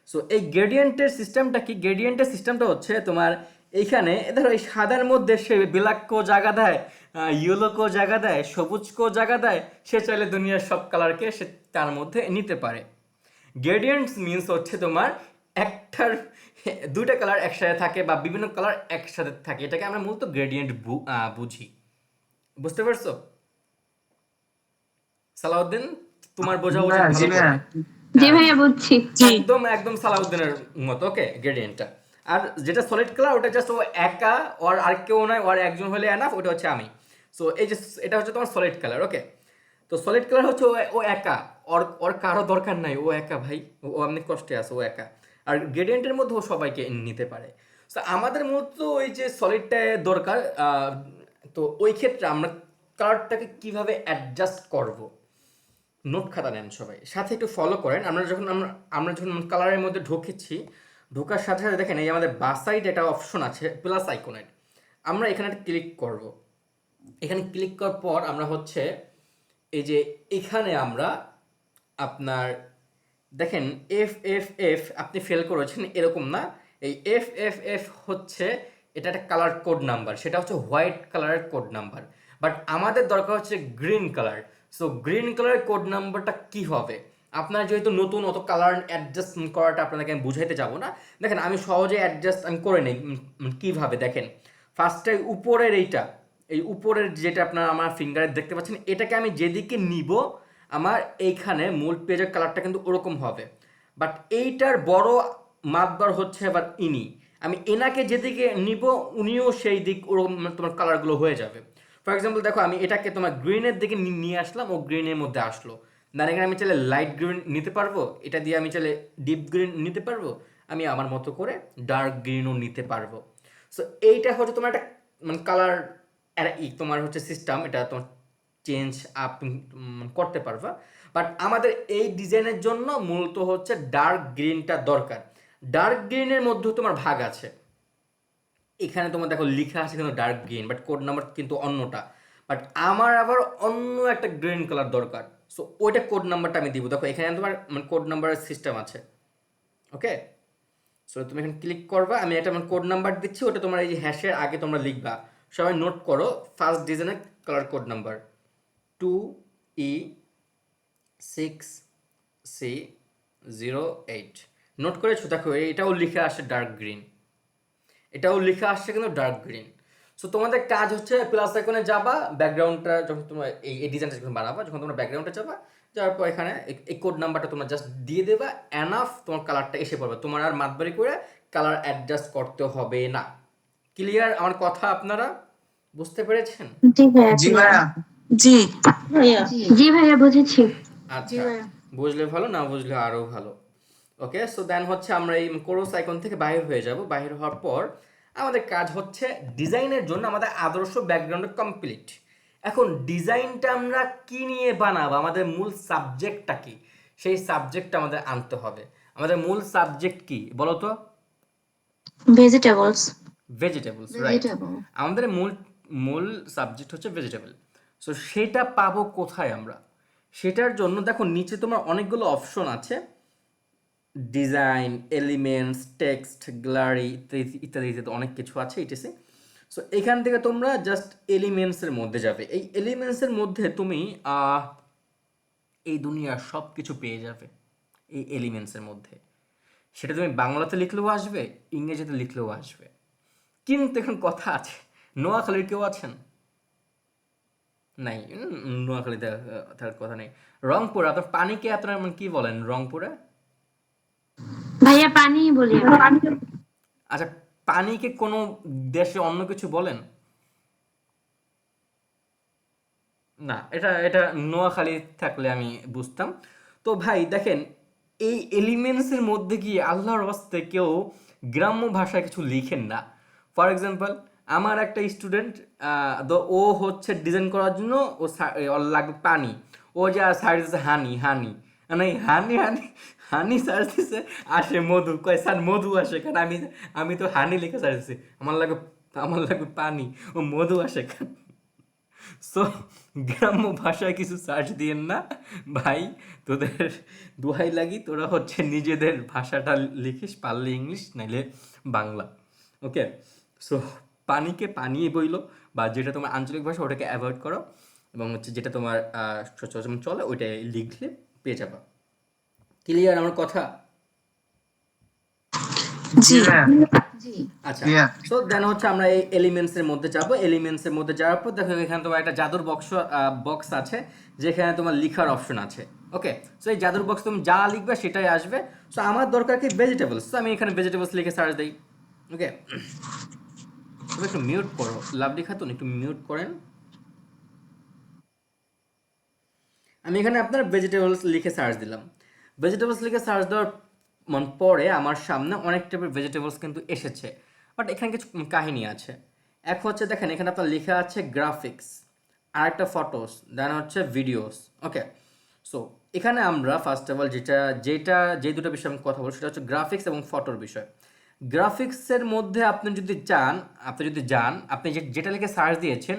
সো এই গ্রেডিয়েন্টের সিস্টেমটা কি? গ্রেডিয়েন্টের সিস্টেমটা হচ্ছে তোমার এইখানে ধরো এই সাদার মধ্যে সে ব্ল্যাককেও জায়গা দেয়, ইয়েলোকেও জায়গা দেয়, সবুজকেও জায়গা দেয়। সে চাইলে দুনিয়ার সব কালারকে সে তার মধ্যে নিতে পারে। গ্রেডিয়েন্টস মিনস হচ্ছে তোমার একটার দুইটা কালার একসাথে থাকে বা বিভিন্ন কালার একসাথে থাকে, এটাকে আমরা মূলত গ্রেডিয়েন্ট বুঝি। বুঝতে পারছো সালাউদ্দিন? তোমার বোঝা উচিত ভাইয়া, জি ভালো ভাইয়া। করে। জি হ্যাঁ, ভাইয়া বুঝছি। একদম একদম সালাউদ্দিনের মতো, ওকে, গ্রেডিয়েন্টটা। আর যেটা সলিড কালার ওটা জাস্ট ও একা, ওর আর কেউ নয়, ওর একজন হলে এনাফ, ওটা হচ্ছে আমি। সো এই যে এটা হচ্ছে তোমার সলিড কালার, ওকে। তো সলিড কালার হচ্ছে ও একা, ওর ওর কারো দরকার নাই, ও একা ভাই, ও এমনি কষ্টে আছে, ও একা। আর গ্রেডিয়েন্টের মধ্যে ও সবাইকে নিতে পারে। তো আমাদের মূলত ওই যে সলিডটা দরকার। তো ওই ক্ষেত্রে আমরা কালারটাকে কিভাবে অ্যাডজাস্ট করব, নোট খাতা নেন সবাই, সাথে একটু ফলো করেন। আমরা যখন কালারের মধ্যে ঢুকেছি, ঢোকার সাথে সাথে দেখেন এই আমাদের বাঁ সাইডে একটা অপশন আছে প্লাস আইকনের, আমরা এখানে ক্লিক করব। এখানে ক্লিক করার পর আমরা হচ্ছে এই যে এখানে আমরা আপনার দেখেন এফ এফ এফ আপনি ফেল করেছেন এরকম না। এই এফ এফ এফ হচ্ছে এটা একটা কালার কোড নাম্বার, সেটা হচ্ছে হোয়াইট কালারের কোড নাম্বার। বাট আমাদের দরকার হচ্ছে গ্রিন কালার। সো গ্রিন কালারের কোড নাম্বারটা কি হবে? আপনার যেহেতু নতুন, অত কালার অ্যাডজাস্ট করাটা আপনাকে আমি বুঝাইতে যাব না। দেখেন আমি সহজে অ্যাডজাস্ট আমি করে নিই। কীভাবে দেখেন, ফার্স্টে উপরের এই উপরের যেটা আপনার আমার ফিঙ্গারে দেখতে পাচ্ছেন, এটাকে আমি যেদিকে নিব আমার এইখানে মূল পেজের কালারটা কিন্তু ওরকম হবে। বাট এইটার বড় মাতবার হচ্ছে এবার ইনি, আমি এনাকে যেদিকে নিব উনিও সেই দিক ওরকম তোমার কালারগুলো হয়ে যাবে। ফর এক্সাম্পল দেখো, আমি এটাকে তোমার গ্রিনের দিকে নিয়ে আসলাম, ও গ্রিনের মধ্যে আসলো। দেন এখানে আমি চাইলে লাইট গ্রিন নিতে পারবো, এটা দিয়ে আমি চাইলে ডিপ গ্রিন নিতে পারবো, আমি আমার মতো করে ডার্ক গ্রিনও নিতে পারবো। সো এইটা হচ্ছে তোমার একটা মানে কালার তোমার হচ্ছে সিস্টেম, এটা তোমার চেঞ্জ আপ করতে পারবা। বাট আমাদের এই ডিজাইনের জন্য মূলত হচ্ছে ডার্ক গ্রিনটা দরকার। ডার্ক গ্রিনের মধ্যে তোমার ভাগ আছে, এখানে তোমার দেখো লেখা আছে কিন্তু dark green, but code number কিন্তু অন্যটা। বাট আমার আবার অন্য একটা গ্রিন কালার দরকার। সো ওইটা কোড নাম্বারটা আমি দিব। দেখো এখানে তোমার মানে কোড নাম্বারের সিস্টেম আছে, ওকে। সো তুমি এখানে ক্লিক করবা, আমি একটা কোড নাম্বার দিচ্ছি, ওটা তোমার এই যে হ্যাশের আগে তোমরা লিখবা। সবাই নোট করো, ফার্স্ট ডিজাইনের colour code number 2E6C08। Note করেছো? দেখো এটাও লিখে আসে ডার্ক গ্রিন, এটাও লিখে আসছে কিন্তু ডার্ক গ্রিন। সো তোমাদের কাজ হচ্ছে প্লাস আইকনে যাবা, ব্যাকগ্রাউন্ডটা যখন তোমরা এই ডিজাইনটা যখন বানাবা, যখন তোমরা ব্যাকগ্রাউন্ডে যাবা, যাওয়ার পর এখানে এই কোড নাম্বারটা তোমরা জাস্ট দিয়ে দেবা, এনাফ তোমার কালারটা এসে পড়বে। তোমার আর মাতবারি করে কালার অ্যাডজাস্ট করতে হবে না। ক্লিয়ার আমার কথা? আপনারা বুঝতে পেরেছেন? জি ভাইয়া জি ভাইয়া। জি জি ভাইয়া বুঝেছি। আচ্ছা, বুঝলে ভালো, না বুঝলে আরও ভালো। ওকে, সো দেন হচ্ছে আমরা এই কোরস আইকন থেকে বাইরে হয়ে যাব। বাইরে হওয়ার পর আমাদের কাজ হচ্ছে ডিজাইনের জন্য আমাদের আদর্শ ব্যাকগ্রাউন্ড কমপ্লিট। এখন ডিজাইনটা আমরা কি নিয়ে বানাবো, আমাদের মূল সাবজেক্টটা কি, সেই সাবজেক্টটা আমাদের আনতে হবে। আমাদের মূল সাবজেক্ট কি বলো তো? ভেজিটেবলস। Vegetables, right. ভেজিটেবল। আমাদের মূল সাবজেক্ট হচ্ছে ভেজিটেবল। সো সেটা পাবো কোথায় আমরা? সেটার জন্য দেখো নিচে তোমার অনেকগুলো অপশন আছে, ডিজাইন, এলিমেন্টস, টেক্সট, গ্যালারি ইত্যাদি ইত্যাদি অনেক কিছু আছে ইটিসি। সো এখান থেকে তোমরা জাস্ট এলিমেন্টসের মধ্যে যাবে। এই এলিমেন্টসের মধ্যে তুমি এই দুনিয়ার সব কিছু পেয়ে যাবে এই এলিমেন্টসের মধ্যে। সেটা তুমি বাংলাতে লিখলেও আসবে, ইংরেজিতে লিখলেও আসবে। কিন্তু এখন কথা আছে, নোয়াখালীর কেউ আছেন? নাই, নোয়াখালীতে তার কথা নেই। রংপুর, আপনার পানিকে আপনার কি বলেন রংপুরে? ভাইয়া পানি বলি আমরা। আচ্ছা, পানিকে কোনো দেশে অন্য কিছু বলেন? না, এটা এটা নোয়াখালী থাকলে আমি বুঝতাম। তো ভাই দেখেন, এই এলিমেন্টসের মধ্যে কি আল্লাহর হস্তে কেউ গ্রাম্য ভাষায় কিছু লিখেন না। ফর এক্সাম্পল, আমার একটা স্টুডেন্ট ও হচ্ছে ডিজাইন করার জন্য ওর লাগবে পানি, ও যা সার্চ দিচ্ছে হানি হানি, মানে হানি হানি হানি সার্চ দিচ্ছে, আসে মধু, কয় স্যার মধু আসে কেন, আমি তো হানি লিখে সার্চ দিচ্ছি, আমার লাগবে পানি, ও মধু আসে কেন। সো গ্রাম্য ভাষায় কিছু সার্চ দিয়েন না ভাই, তোদের দোহাই লাগি, তোরা হচ্ছে নিজেদের ভাষাটা লিখিস, পারলে ইংলিশ নাইলে বাংলা। ওকে, সো পানিকে পানিই বইলো, বা যেটা তোমার আঞ্চলিক ভাষা ওটাকে অ্যাভয়েড করো, এবং হচ্ছে যেটা তোমার সচরাচর চলে ওইটাই লিখলে পেয়ে যাবা। ক্লিয়ার আমার কথা? জি জি। আচ্ছা, ক্লিয়ার। সো দেন হচ্ছে আমরা এই এলিমেন্টসের মধ্যে যাব। এলিমেন্টসের মধ্যে যাওয়ার পর দেখো এখানে তোমার একটা জাদুর বক্স আছে, যেখানে তোমার লিখার অপশন আছে। ওকে, সো এই জাদুর বক্স তুমি যা লিখবে সেটাই আসবে। সো আমার দরকার কি ভেজিটেবলস, তো আমি এখানে ভেজিটেবলস লিখে সার্চ দিই। ওকে, তুমি একটু মিউট করো, লাভলি খাতুন একটু মিউট করেন। আমি এখানে আপনার ভেজিটেবলস লিখে সার্চ দিলাম। ভেজিটেবলস লিখে সার্চ দেওয়ার পরে আমার সামনে অনেক টাইপের ভেজিটেবলস কিন্তু এসেছে, বাট এখানে কিছু কাহিনী আছে। এক হচ্ছে দেখেন এখানে আপনার লেখা আছে গ্রাফিক্স, আর একটা ফটোস, দেন হচ্ছে ভিডিওস। ওকে, সো এখানে আমরা ফার্স্ট অফ অল যে দুটো বিষয়ে আমি কথা বলবো সেটা হচ্ছে গ্রাফিক্স এবং ফটোর বিষয়। গ্রাফিক্সের মধ্যে আপনি যদি যান, আপনি যেটা লিখে সার্চ দিয়েছেন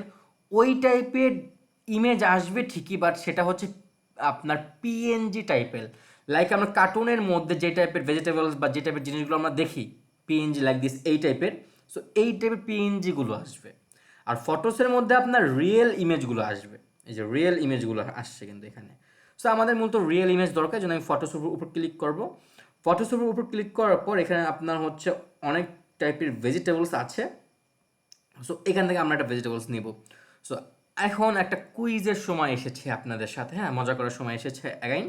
ওই টাইপের ইমেজ আসবে ঠিকই, বাট সেটা হচ্ছে আপনার পিএনজি টাইপের, লাইক আমরা কার্টুনের মধ্যে যে টাইপের ভেজিটেবলস বা যে টাইপের জিনিসগুলো আমরা দেখি পিএনজি লাইক দিস এই টাইপের, সো এই টাইপের পিএনজিগুলো আসবে। আর ফটোসের মধ্যে আপনার রিয়েল ইমেজগুলো আসবে, এই যে রিয়েল ইমেজগুলো আসছে কিন্তু এখানে। সো আমাদের মূলত রিয়েল ইমেজ দরকার, জন্য আমি ফটোসের উপর ক্লিক করব। ফটোসের উপর ক্লিক করার পর এখানে আপনার হচ্ছে অনেক টাইপের ভেজিটেবলস আছে। সো এখান থেকে আমরা একটা ভেজিটেবলস নিব। সো এখন একটা কুইজের সময় এসেছে আপনাদের সাথে, হ্যাঁ, মজা করার সময় এসেছে অ্যাগাইন।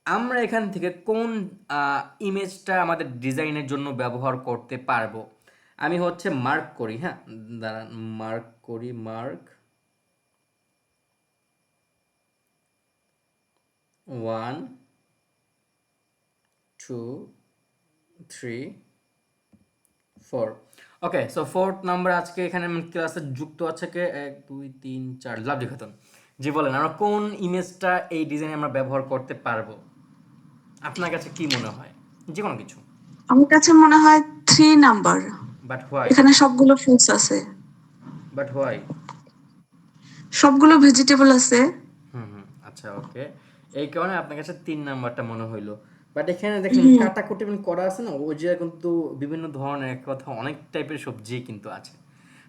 আমরা এখান থেকে কোন ইমেজটা আমাদের ডিজাইনের জন্য ব্যবহার করতে পারবো, আমি হচ্ছে মার্ক করি, হ্যাঁ দাঁড়ান, মার্ক 1 2 3 4। ওকে, সো 4th নাম্বার আজকে এখানে ক্লাসে যুক্ত আছে কে, 1 2 3 4, লাভলি খাতুন। জি বলেন, আমরা কোন ইমেজটা এই ডিজাইনে আমরা ব্যবহার করতে পারবো? আপনার কাছে কি মনে হয়? যে কোনো কিছু। আমার কাছে মনে হয় 3 নাম্বার। But why? এখানে সবগুলো ফ্রুটস আছে, বাট হোয়াই? সবগুলো ভেজিটেবল আছে। আচ্ছা, ওকে, এই কারণে আপনার কাছে 3 নাম্বারটা মনে হইলো। বাট এখানে দেখেন কাটাকুটি করা আছে না, ওই যে কিন্তু বিভিন্ন ধরনের এক কথা অনেক টাইপের সবজি কিন্তু আছে।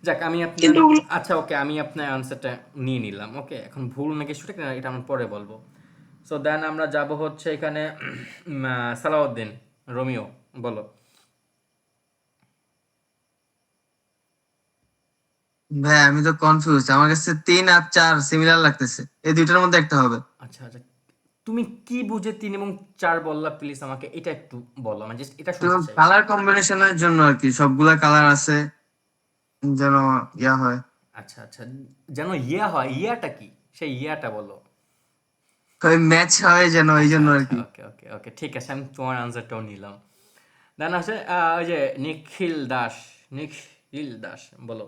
যাক, আমি আপনার কিন্তু আচ্ছা ওকে, আমি আপনার আনসারটা নিয়ে নিলাম। ওকে, এখন ভুল নাকি সঠিক না এটা আমরা পরে বলবো। সো দেন আমরা যাব হচ্ছে এখানে সালাউদ্দিন রোমিও, বলো। ভাই আমি তো কনফিউজ, আমার কাছে 3 আর 4 সিমিলার লাগতেছে, এই দুইটার মধ্যে একটা হবে। আচ্ছা আচ্ছা, তুমি কি বুঝে 3 এবং 4 বললা, প্লিজ আমাকে এটা একটু বলো, মানে জাস্ট এটা তো শুনতে চাই। কালার কম্বিনেশনের জন্য আর কি, সবগুলা কালার আছে যেন ইয়া হয়, আচ্ছা আচ্ছা, যেন ইয়া হয়, ইয়াটা কি, সেই ইয়াটা বলো। ওই ম্যাচ হয় যেন, এই আচ্ছা জন্য আর আচ্ছা, কি। ওকে ওকে ওকে, ঠিক আছে, আমি তোমার আনসারটাও নিলাম। দেন আছে ওই যে নিখিল দাস, বলো।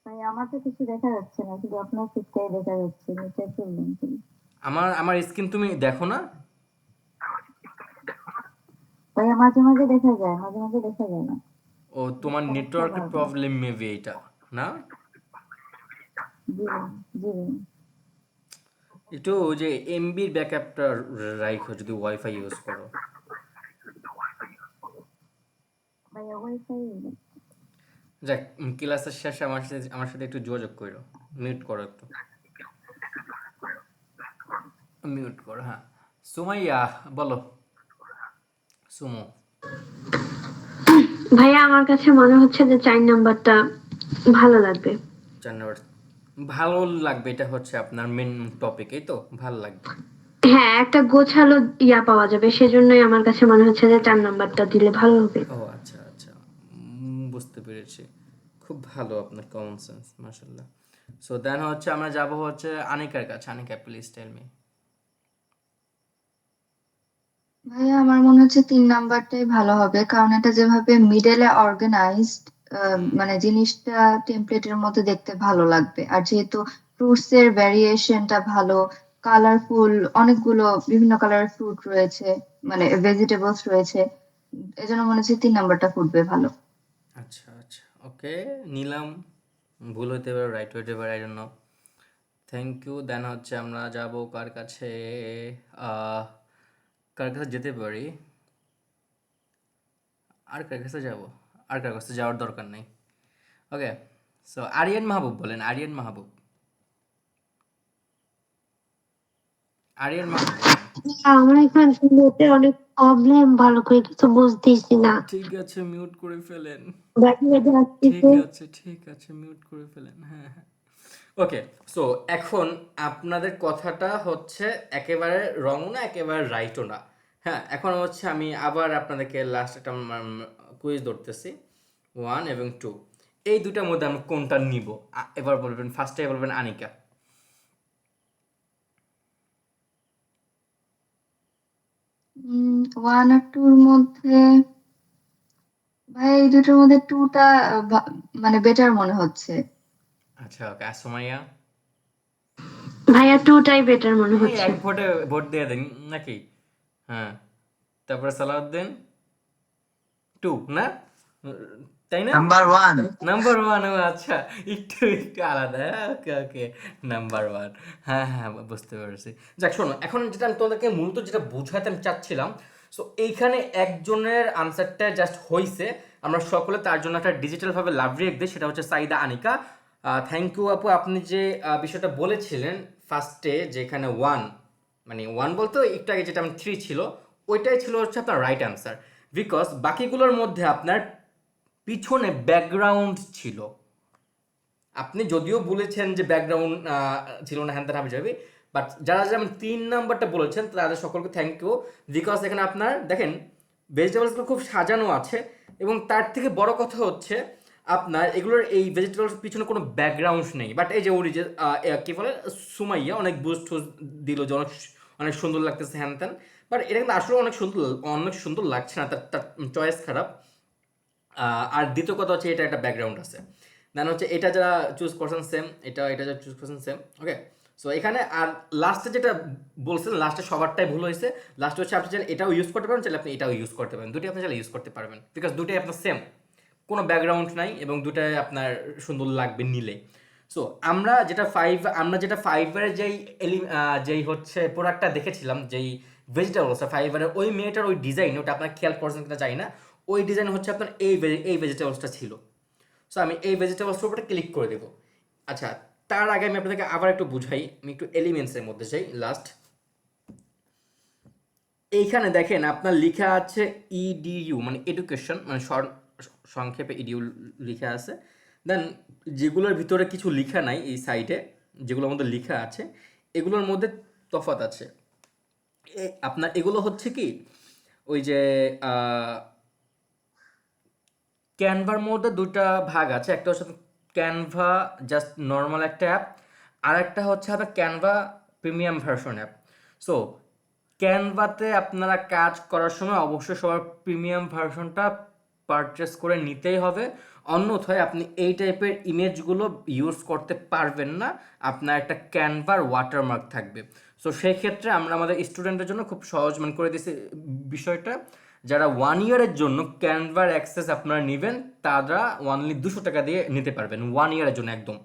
ভাই আমার তো কিছু দেখা যাচ্ছে না, শুধু আপনার ফিটটাই দেখা যাচ্ছে, নিচে চলবেন please। আমার স্ক্রিন তুমি দেখো না? ভাইয়া মাঝে মাঝে দেখা যায়, মাঝে মাঝে দেখা যায় না। ও, তোমার সমস্যা নেটওয়ার্কের বারবার। প্রবলেম মেবি এটা, না? জি জি। একটু ওই যে এমবির ব্যাকআপটা রাইখো যদি ওয়াইফাই ইউজ করো। ভাইয়া ওয়াইফাই যাক, ক্লাসের শেষে আমার সাথে একটু যোগাযোগ করো, মিউট করো একটু, মিউট করো, হ্যাঁ। সুমাইয়া, বলো। সুমো। ভাইয়া আমার কাছে মনে হচ্ছে যে 4 নাম্বারটা ভালো লাগবে। জানুয়ারি ভালো লাগবে, এটা হচ্ছে আপনার মেন টপিক, এই তো ভালো লাগবে। হ্যাঁ, একটা গোছালো ইয়া পাওয়া যাবে, সেজন্যই আমার কাছে মনে হচ্ছে যে 4 নাম্বারটা দিলে ভালো হবে। ও আচ্ছা আচ্ছা, বুঝতে পেরেছি, খুব ভালো আপনার কমন সেন্স, মাশাআল্লাহ। সো দেন হচ্ছে আমরা যাব হচ্ছে আনিকার কাছে। Anika, please tell me. ভাইয়া আমার মনে হচ্ছে 3 নাম্বারটাই ভালো হবে, কারণ এটা যেভাবে মিডলে অর্গানাইজড, মানে জিনিসটা টেমপ্লেটের মধ্যে দেখতে ভালো লাগবে। আর যেহেতু ফ্রুটস এর ভ্যারিয়েশনটা ভালো, কালারফুল, অনেকগুলো বিভিন্ন কালারের ফ্রুট রয়েছে, মানে ভেজিটেবলস রয়েছে, এজন্য মনে হচ্ছে 3 নাম্বারটা ফুটবে ভালো। আচ্ছা আচ্ছা, ওকে, নিলাম। ভুল হতে পারে, রাইট হতে পারে, I don't know. Thank you. Then হচ্ছে আমরা যাব কার কাছে? আহ, কার কাছে যেতে পারি? আর কার কাছে যাব? আর কার কাছে যাওয়ার দরকার নেই। ওকে, সো আরিয়ান মাহবুব বলেন, আরিয়ান মাহবুব, আরিয়ান মাহবুব বলেন। আমার এখন নেটে অনেক প্রবলেম, ভালো করে কিছু বুঝতেছি না। ঠিক আছে, মিউট করে ফেলেন। বাকি এটা ঠিক আসতেছে। আছে ঠিক আছে, মিউট করে ফেলেন, হ্যাঁ হ্যাঁ। ওকে, সো এখন আপনাদের কথাটা হচ্ছে একেবারে রংও না, একেবারে রাইটও না। হ্যাঁ, এখন হচ্ছে আমি আবার আপনাদেরকে লাস্ট একটা কুইজ ধরতেছি, 1 এবং 2, এই দুটার মধ্যে আমি কোনটা নিব? এবার বলবেন, ফার্স্টে বলবেন আনিকা। 1 আর 2 এর মধ্যে, ভাই এই দুটোর মধ্যে 2টা মানে বেটার মনে হচ্ছে। আচ্ছা ওকে, আর সুমাইয়া? ভাইয়া টুটাই বেটার মনে এই হচ্ছে। এক ভোটে ভোট দিয়ে দেন নাকি? হ্যাঁ, তারপরে সালাউদ্দিন 2 না? তাই না? নাম্বার 1। নাম্বার 1, ও আচ্ছা, একটু একটু আলাদা। ওকে ওকে, নাম্বার 1, হ্যাঁ হ্যাঁ, বুঝতে পেরেছি। যাক শোনো, এখন যেটা আমি তোমাদেরকে মূলত যেটা বোঝাতে আমি চাচ্ছিলাম, সো এইখানে একজনের আনসারটা জাস্ট হইছে, আমরা সকলে তার জন্য একটা ডিজিটালভাবে লাভ রিয়েক্ট দিই, সেটা হচ্ছে সাইদা আনিকা। থ্যাংক ইউ আপু, আপনি যে বিষয়টা বলেছিলেন ফার্স্টে, যে এখানে 1, মানে 1 বলতে একটু আগে যেটা আমি 3 ছিল, ওইটাই ছিল হচ্ছে আপনার রাইট আনসার। বিকজ বাকিগুলোর মধ্যে আপনার পিছনে ব্যাকগ্রাউন্ড ছিল। আপনি যদিও বলেছেন যে ব্যাকগ্রাউন্ড ছিল না, হ্যান ত্যান হাবি যাবি, বাট যারা যেমন 3 নাম্বারটা বলেছেন তাদের সকলকে থ্যাংক ইউ। বিকজ এখানে আপনার দেখেন ভেজিটেবলসগুলো খুব সাজানো আছে, এবং তার থেকে বড় কথা হচ্ছে আপনার এগুলোর এই ভেজিটেবলস পিছনে কোনো ব্যাকগ্রাউন্ড নেই। বাট এই যে ওর যে কি বলে সুমাইয়া অনেক বুস্ট দিল যে অনেক অনেক সুন্দর লাগতেছে হ্যান ত্যান, বাট এটা কিন্তু আসলে অনেক সুন্দর লাগছে না, তার তার চয়েস খারাপ। আর দ্বিতীয় কথা হচ্ছে এটা একটা ব্যাকগ্রাউন্ড আছে, দেন হচ্ছে এটা যারা চুজ করছেন সেম, এটা এটা যারা চুজ করছেন সেম। ওকে, সো এখানে আর লাস্টে যেটা বলছেন, লাস্টে সবারটাই ভুল হয়েছে। লাস্টে হচ্ছে আপনি চাইলে এটাও ইউজ করতে পারেন, চাইলে আপনি এটাও ইউজ করতে পারেন, দুটোই আপনি চাইলে ইউজ করতে পারবেন, বিকজ দুটোই আপনার সেম, কোনো ব্যাকগ্রাউন্ড নাই, এবং দুটাই আপনার সুন্দর লাগবে নিলে। সো আমরা যেটা ফাইবারের যেই হচ্ছে প্রোডাক্টটা দেখেছিলাম, যেই ভেজিটেবলস ফাইবারের ওই মেয়েটার ওই ডিজাইন, ওটা আপনার খেয়াল করছেন কিনা জানি না, ওই ডিজাইন হচ্ছে আপনার এই ভেজিটেবলসটা ছিল। সো আমি এই ভেজিটেবলসের উপরে ক্লিক করে দেবো। আচ্ছা, তার আগে আমি আপনাদেরকে আবার একটু বুঝাই, আমি একটু এলিমেন্টসের মধ্যে যাই লাস্ট। এইখানে দেখেন আপনার লেখা আছে ইডিইউ, মানে এডুকেশন, মানে সংক্ষেপে ইডিইউ লেখা আছে। দেন যেগুলোর ভিতরে কিছু লেখা নাই, এই সাইডে যেগুলোর মধ্যে লেখা আছে এগুলোর মধ্যে তফাৎ আছে। আপনার এগুলো হচ্ছে কি, ওই যে ক্যানভার মধ্যে দুটা ভাগ আছে, একটা হচ্ছে ক্যানভা জাস্ট নর্মাল একটা অ্যাপ, আর একটা হচ্ছে আপনার Canva premium version app. So ক্যানভাতে আপনারা কাজ করার সময় অবশ্যই সবার প্রিমিয়াম ভার্সনটা পারচেস করে নিতেই হবে, অন্যথায় আপনি এই টাইপের ইমেজগুলো ইউজ করতে পারবেন না, আপনার একটা ক্যানভার ওয়াটারমার্ক থাকবে। সো সেই ক্ষেত্রে আমরা আমাদের স্টুডেন্টের জন্য খুব সহজ করে দিয়েছি বিষয়টা। যারা 1 ইয়ারের জন্য ক্যানভার অ্যাক্সেস আপনারা নেবেন, তারা অনলি 200 টাকা দিয়ে নিতে পারবেন 1 ইয়ারের জন্য একদম।